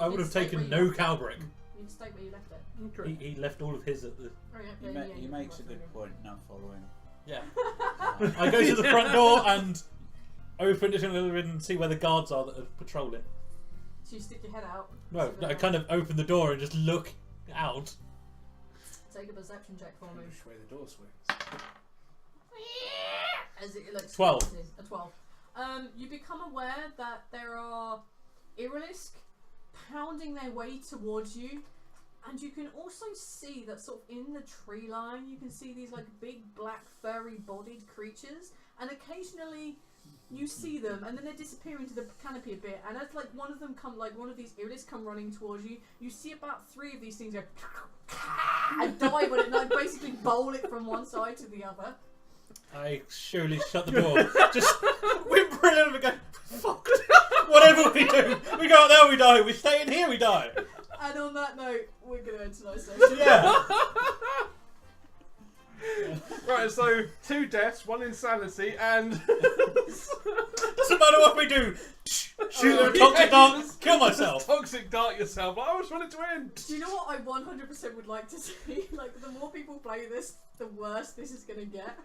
I would have Stay taken where you no left Calbrick. you just stay where you left it. He left all of his at the... Oh, yeah, he, yeah, ma- yeah, he you makes a can good watch point. Now following. Yeah. I go to the front door and open it a little bit and see where the guards are that are patrolling. So you stick your head out. No, see I the- kind of open the door and just look out. Take a perception check for me. Which way the door swings. As it like 12. squeezes. A 12. You become aware that there are Irilisk pounding their way towards you, and you can also see that sort of in the tree line you can see these like big black furry bodied creatures, and occasionally you see them and then they disappear into the canopy a bit, and as like one of these Irilisk come running towards you, you see about 3 of these things go and dive on it and like basically bowl it from one side to the other. I surely shut the door. Just whimper a little bit, go, fuck. Whatever we do, we go out there, we die. We stay in here, we die. And on that note, we're going to end tonight's session. Yeah. Right, so 2 deaths, 1 insanity, and Doesn't matter what we do. Shoot a toxic dart, kill myself. toxic dart yourself. I always want it to end. Do you know what I 100% would like to see? Like, the more people play this, the worse this is going to get.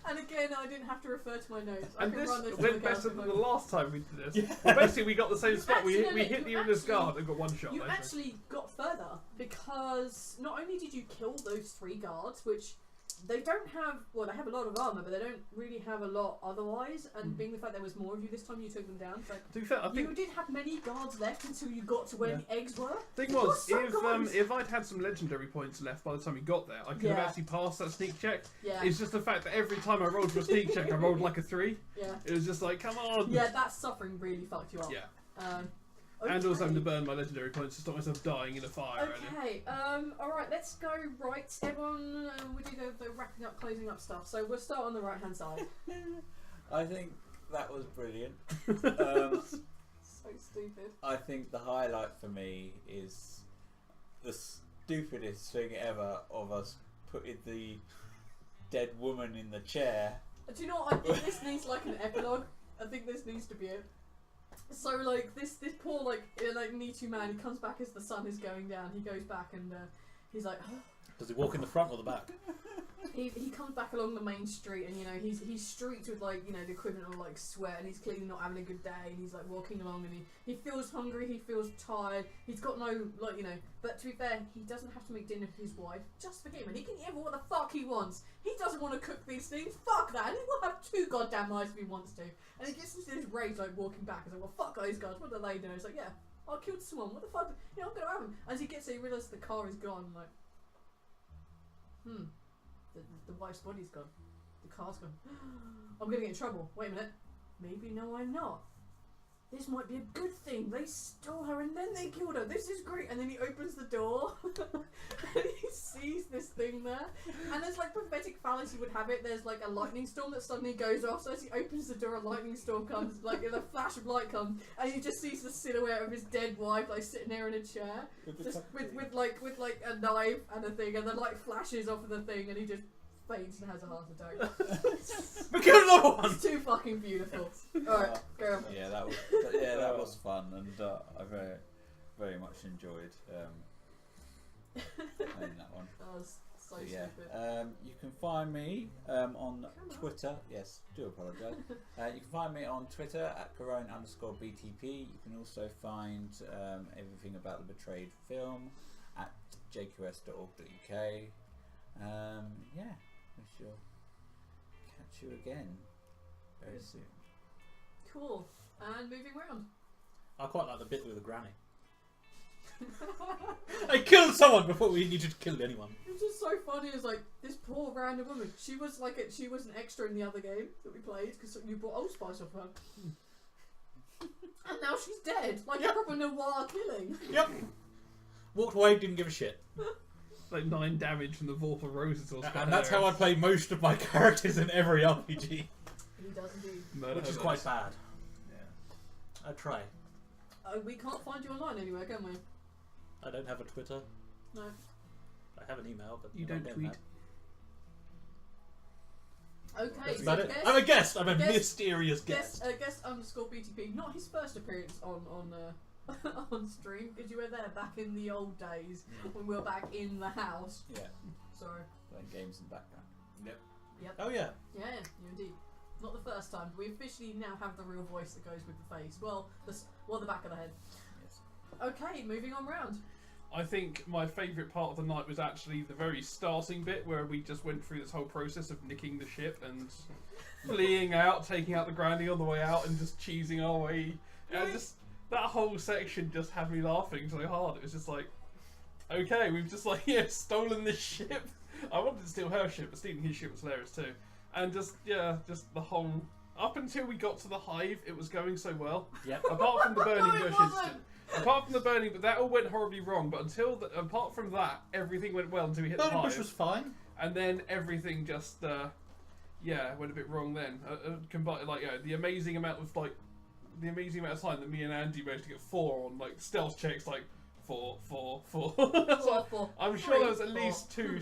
And again, I didn't have to refer to my notes. I And can this run this went better than the last time we did this. Well, basically, we got the same spot. We Actually, hit the you Una's actually- guard and got 1 shot. You basically. actually got further, because not only did you kill those 3 guards, which they don't have, well, they have a lot of armour, but they don't really have a lot otherwise, and being the fact there was more of you this time, you took them down. So To be fair, I you think didn't have many guards left until you got to where the eggs were. thing You've was, got some guys. if I'd had some legendary points left by the time we got there, I could have Yeah. actually passed that sneak check. Yeah, It's just the fact that every time I rolled for a sneak check, I rolled like a 3. yeah. It was just like, come on. Yeah, that suffering really fucked you up. Yeah. And also having to burn my legendary points to stop myself dying in a fire. Okay, alright, let's go right. Everyone, we do the wrapping up, closing up stuff. So we'll start on the right hand side. I think that was brilliant. So stupid. I think the highlight for me is the stupidest thing ever of us putting the dead woman in the chair. Do you know what? I think this needs like an epilogue. I think this needs to be it. So like this poor like Nitu man, he comes back as the sun is going down. He goes back and he's like, Does he walk in the front or the back? he comes back along the main street and he's streaked with like the equivalent of like sweat, and he's clearly not having a good day, and he's like walking along and he feels hungry, he feels tired, he's got no but to be fair, he doesn't have to make dinner for his wife, just for him, and he can eat what the fuck he wants. He doesn't want to cook these things, fuck that, and he will have 2 goddamn lives if he wants to. And he gets into this rage like walking back, he's like, well fuck those guys, what do they do? He's like, yeah, I killed someone, what the fuck, I'm gonna have him. As he gets there, he realises the car is gone, like the wife's body's gone. The car's gone. I'm gonna get in trouble. Wait a minute. Maybe no, I'm not. This might be a good thing. They stole her and then they killed her. This is great. And then he opens the door and he sees this thing there. And there's like prophetic fallacy would have it. There's like a lightning storm that suddenly goes off. So as he opens the door, a lightning storm comes, like in a flash of light comes, and he just sees the silhouette of his dead wife like sitting there in a chair, just with like a knife and a thing, and the light flashes off of the thing, and he just faints and has a heart attack. But kill another one! It's too fucking beautiful. Alright, go on. Yeah, that was fun, and I very much enjoyed playing that one. That was so Yeah, stupid. you can find me on Twitter. Yes, do apologise. You can find me on Twitter at Corone_BTP. You can also find everything about the Betrayed film at jqs.org.uk. Yeah, we shall catch you again very soon. Cool. And moving round. I quite like the bit with the granny. I killed someone before we needed to kill anyone. It was just so funny. It was like this poor random woman. She was an extra in the other game that we played because you bought Old Spice off her, and now she's dead. Like a proper noir killing. Yep. Walked away, didn't give a shit. Like 9 damage from the Vorpal Roses or And that's how I play most of my characters in every RPG. He does indeed. Which is quite bad. Yeah. I try. We can't find you online anywhere, can we? I don't have a Twitter. No. I have an email, but You I'm not don't getting tweet. that. Okay, That's so about it. guess, I'm a guest. I'm a guest- mysterious guest. guest _BTP. Not his first appearance on on stream, because you were there back in the old days when we were back in the house. Yeah, Sorry. playing games in the background. Yep. Oh yeah. Yeah, you indeed. Not the first time. We officially now have the real voice that goes with the face. Well, the back of the head. Yes. Okay, moving on round. I think my favourite part of the night was actually the very starting bit where we just went through this whole process of nicking the ship and fleeing out, taking out the granny on the way out, and just cheesing our way. And just that whole section just had me laughing so hard. It was just like, okay, we've just stolen this ship. I wanted to steal her ship, but stealing his ship was hilarious too. And just the whole up until we got to the hive, it was going so well. Yep. Apart from the burning No, it bushes. wasn't. Apart from the burning, but that all went horribly wrong. But apart from that, everything went well until we hit the Burning hive. bush was fine. And then everything just went a bit wrong then. Combined the amazing amount of time that me and Andy managed to get 4 on stealth checks, 4. Four. I'm sure there was at least two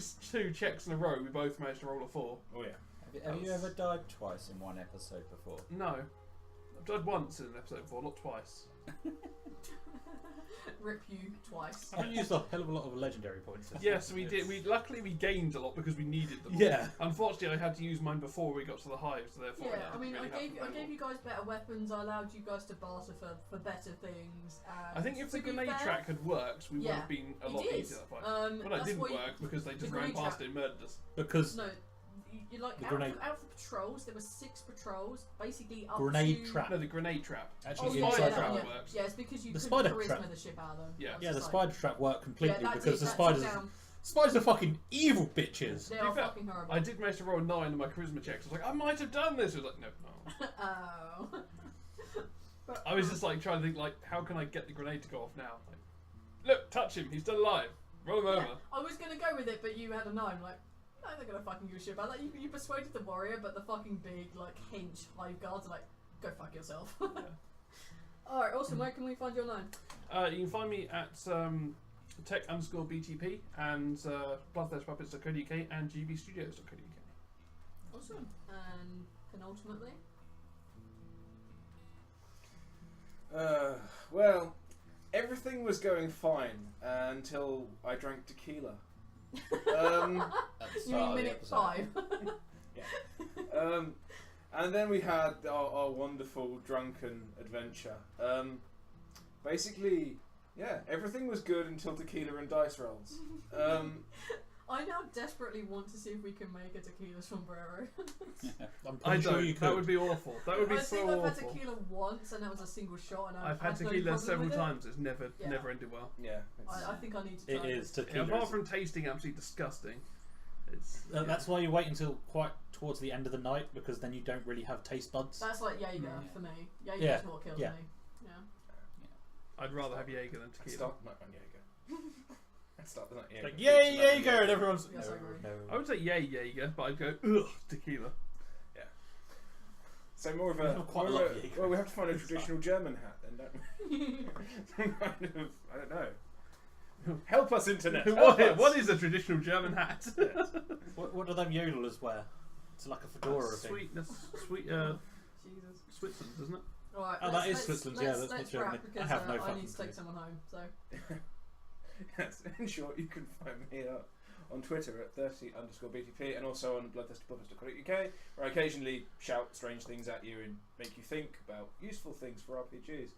checks in a row. We both managed to roll a 4. Oh yeah. Have you ever died twice in one episode before? No, I've died once in an episode before, not twice. Rip you twice. I've used a hell of a lot of legendary points. Yes, we did. Luckily we gained a lot because we needed them. Yeah. Unfortunately, I had to use mine before we got to the hive, so therefore. Yeah, I mean, really I gave you guys better weapons. I allowed you guys to barter for better things. And I think if the to be grenade fair, track had worked, we would Yeah, have been a it lot is. easier to fight. Well, Well, that that's didn't what you- work because they just the ran grenade past trap- it and murdered us. Because No, you The out grenade- of the patrols, there were 6 patrols, basically up Grenade to... trap. No, the grenade trap. actually Oh, The yeah, spider yeah, trap yeah. works. Yeah, it's because you The couldn't spider charisma trap. the ship out of them. Yeah. That's yeah, the just like- spider trap worked completely Yeah, that's because it, the that's it spiders down. are fucking evil bitches. They To be are fair, fucking horrible. I did manage to roll a 9 on my charisma checks. I was like, I might have done this. It was like, no. Oh. But, I was just like trying to think like, how can I get the grenade to go off now? Like, look, touch him. He's still alive. Roll him over. yeah, I was gonna go with it, but you had a 9. Like, no, they're gonna fucking give a shit about that. You persuaded the warrior, but the fucking big like hench hive guards are like, go fuck yourself. Yeah. All right. Awesome. Where can we find your 9? You can find me at tech_BTP and bloodthirstpuppets.co.uk and gbstudios.co.uk. Awesome. And penultimately. Well, everything was going fine until I drank tequila. At the You mean start of the minute episode. 5? And then we had our wonderful drunken adventure. Basically, yeah, everything was good until tequila and dice rolls. I now desperately want to see if we can make a tequila sombrero. I'm I pretty sure don't. you could. That would be awful. That would be I so think I've had awful. tequila once, and that was a single shot, and I've had no tequila problem several with it. times. It's never Yeah. ended well. Yeah, I think I need to It try is this. tequila. Apart from tasting absolutely disgusting, it's That's why you wait until quite towards the end of the night, because then you don't really have taste buds. That's like Jaeger Yeah. for me. Jaeger's Yeah. what kills Yeah. me. Yeah. I'd rather have Jaeger than I'd tequila. start the night on Jaeger. I'd start the night Jaeger. Like, yay, Jaeger! And everyone's Yes, I agree. I would say yay Jaeger, but I'd go ugh tequila. So more of We a. have quite a more lot of of a- Jaeger. well, we have to find a traditional German hat then, don't we? Some kind of. I don't know. Help us, internet. Help us. What is a traditional German hat? What do them yodelers wear? It's like a fedora thing. Sweetness, sweet Jesus. Switzerland, isn't it? Alright, Oh, that is Switzerland, yeah, that's let's not wrap Germany. I because have no I fucking need to take clue. someone home. So Yes, in short, you can find me on Twitter at 30_BTP and also on bloodthirstypuppets.co.uk, where I occasionally shout strange things at you and make you think about useful things for RPGs.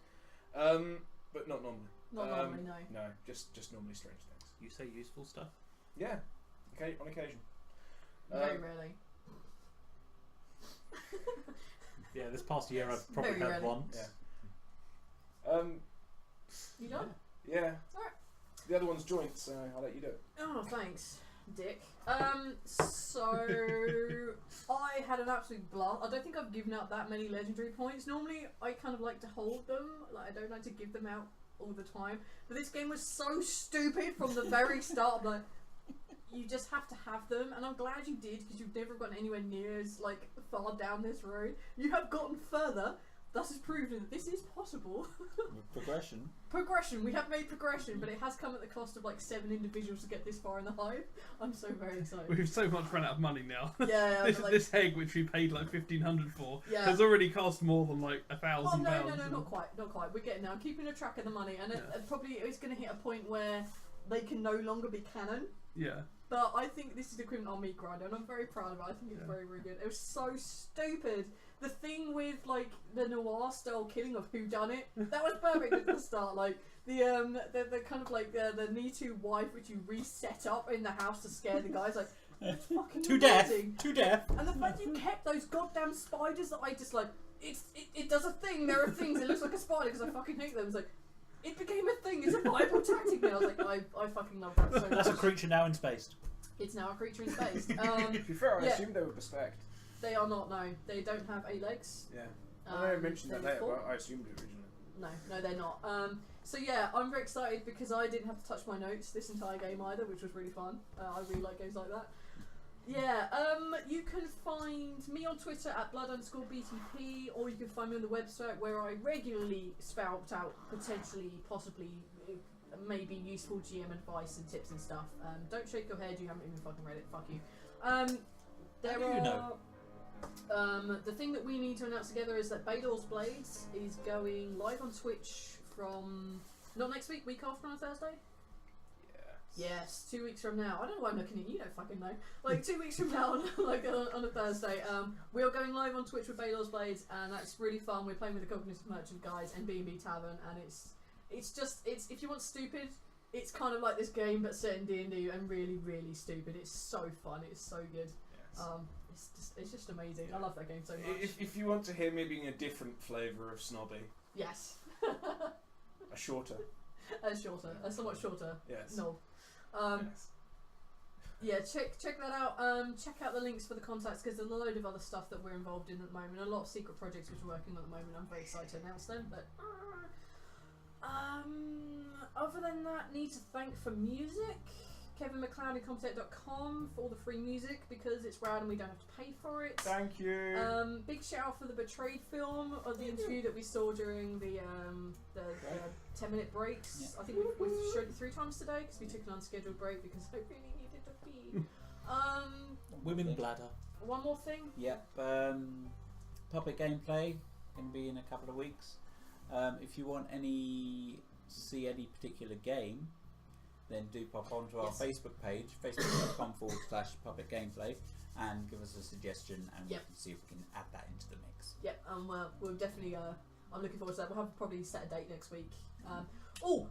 But not normally. not normally, no. No, just normally strange things. You say useful stuff? Yeah, okay, on occasion. Very rarely. Yeah, this past year I've probably Very had rarely. once. Yeah. You done? Yeah. Alright. The other one's joints, so I'll let you do it. Oh, thanks, Dick. So I had an absolute blast. I don't think I've given out that many legendary points. Normally, I kind of like to hold them. Like, I don't like to give them out all the time. But this game was so stupid from the very start. I'm like, you just have to have them, and I'm glad you did because you've never gotten anywhere near as like far down this road. You have gotten further. Thus has proven that this is possible. With progression. Progression. We have made progression, but it has come at the cost of like 7 individuals to get this far in the hive. I'm so very excited. We've so much run out of money now. Yeah, this, but, like, this egg, which we paid like 1,500 for, Yeah. has already cost more than like Oh £1,000. no, not quite. We're getting there. I'm keeping a track of the money, and Yeah. it probably it's going to hit a point where they can no longer be canon. Yeah. But I think this is the equivalent of Meat Grinder, and I'm very proud of it. I think it's Yeah. very, very good. It was so stupid. The thing with like the noir style killing of who done it, that was perfect at the start. Like the kind of like the Nitu wife, which you reset up in the house to scare the guys. Like it's fucking To death. amazing. To death. And the fact you kept those goddamn spiders that I just like, it does a thing. There are things. It looks like a spider because I fucking hate them. It's like, it became a thing. It's a viable tactic now. I was like, I fucking love that so much. That's a creature now in space. It's now a creature in space. To be fair, I yeah. assumed they were Bespect. They are not. No, they don't have 8 legs. Yeah. I know I mentioned that they're later, 4. but I assumed it originally. No, they're not. So yeah, I'm very excited because I didn't have to touch my notes this entire game either, which was really fun. I really like games like that. Yeah, you can find me on Twitter at blood_BTP, or you can find me on the website where I regularly spout out potentially, possibly, maybe useful GM advice and tips and stuff. Don't shake your head, you haven't even fucking read it, fuck you. There How do are... you know? The thing that we need to announce together is that Baylor's Blades is going live on Twitch from, not next week, week after on a Thursday? Yes, 2 weeks from now. I don't know why I'm looking at you, don't fucking know. Like 2 weeks from now, on a Thursday, we are going live on Twitch with Baylor's Blades, and that's really fun. We're playing with the Cognitive Merchant guys and B&B Tavern, and it's just if you want stupid, it's kind of like this game but set in D&D and really, really stupid. It's so fun. It's so good. Yes. It's just amazing. I love that game so much. If you want to hear me being a different flavour of snobby, Yes. a shorter. A somewhat shorter. Yes. No. Yes. Yeah, check that out. Check out the links for the contacts because there's a load of other stuff that we're involved in at the moment. A lot of secret projects which we're working on at the moment. I'm very excited to announce them. But other than that, need to thank for music. Kevin MacLeod at Comptech.com for all the free music because it's rad and we don't have to pay for it. Thank you. Big shout out for the Betrayed film of the interview that we saw during the 10-minute breaks. Yeah. I think we've showed it 3 times today because we took an unscheduled break because I really needed to pee. Women bladder. One more thing. Yep. Puppet gameplay can be in a couple of weeks. If you want to see any particular game, then do pop onto our Facebook page, facebook.com/puppet gameplay, and give us a suggestion, and we can see if we can add that into the mix. Yep, we'll definitely. I'm looking forward to that. We'll have probably set a date next week.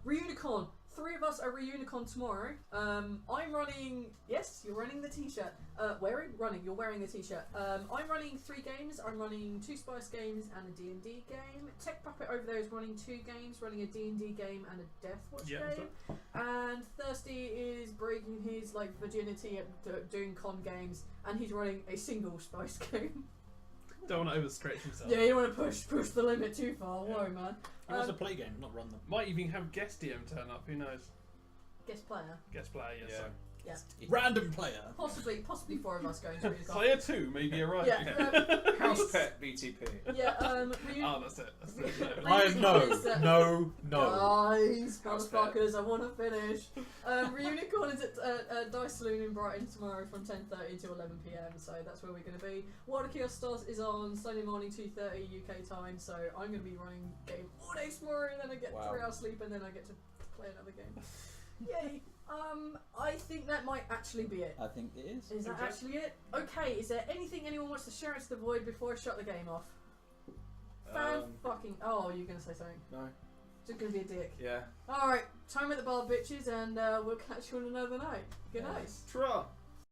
Reunicorn. 3 of us are Reunicorn tomorrow. I'm running. Yes, you're running the t-shirt. You're wearing the t-shirt. I'm running 3 games. I'm running 2 Spice games and a D&D game. Tech Puppet over there is running 2 games, running a D&D game and a Deathwatch game. And Thirsty is breaking his virginity at doing con games, and he's running a single Spice game. Don't want to overstretch himself. Yeah, you don't want to push the limit too far. Whoa, man. He wants to play game, not run them. Might even have guest DM turn up. Who knows? Guest player. Guest player, yes. Yeah. So. Yeah. Random player. Possibly 4 of us going to Reunicorn. Player 2 maybe arrive. Yeah. House pet BTP. Yeah. That's it. I am no. Guys, House motherfuckers, I want to finish. Reunicorn is at Dice Saloon in Brighton tomorrow from 10:30 until 11 PM. So that's where we're going to be. Water Kiosk Stars is on Sunday morning 2:30 UK time. So I'm going to be running game all day tomorrow, and then I get 3 hours sleep, and then I get to play another game. Yay! I think that might actually be it. I think it is. Is that actually it? Okay, is there anything anyone wants to share into the void before I shut the game off? Oh, you're going to say something. No. Just going to be a dick. Yeah. Alright, time at the bar, bitches, and we'll catch you on another night. Good night. Tra.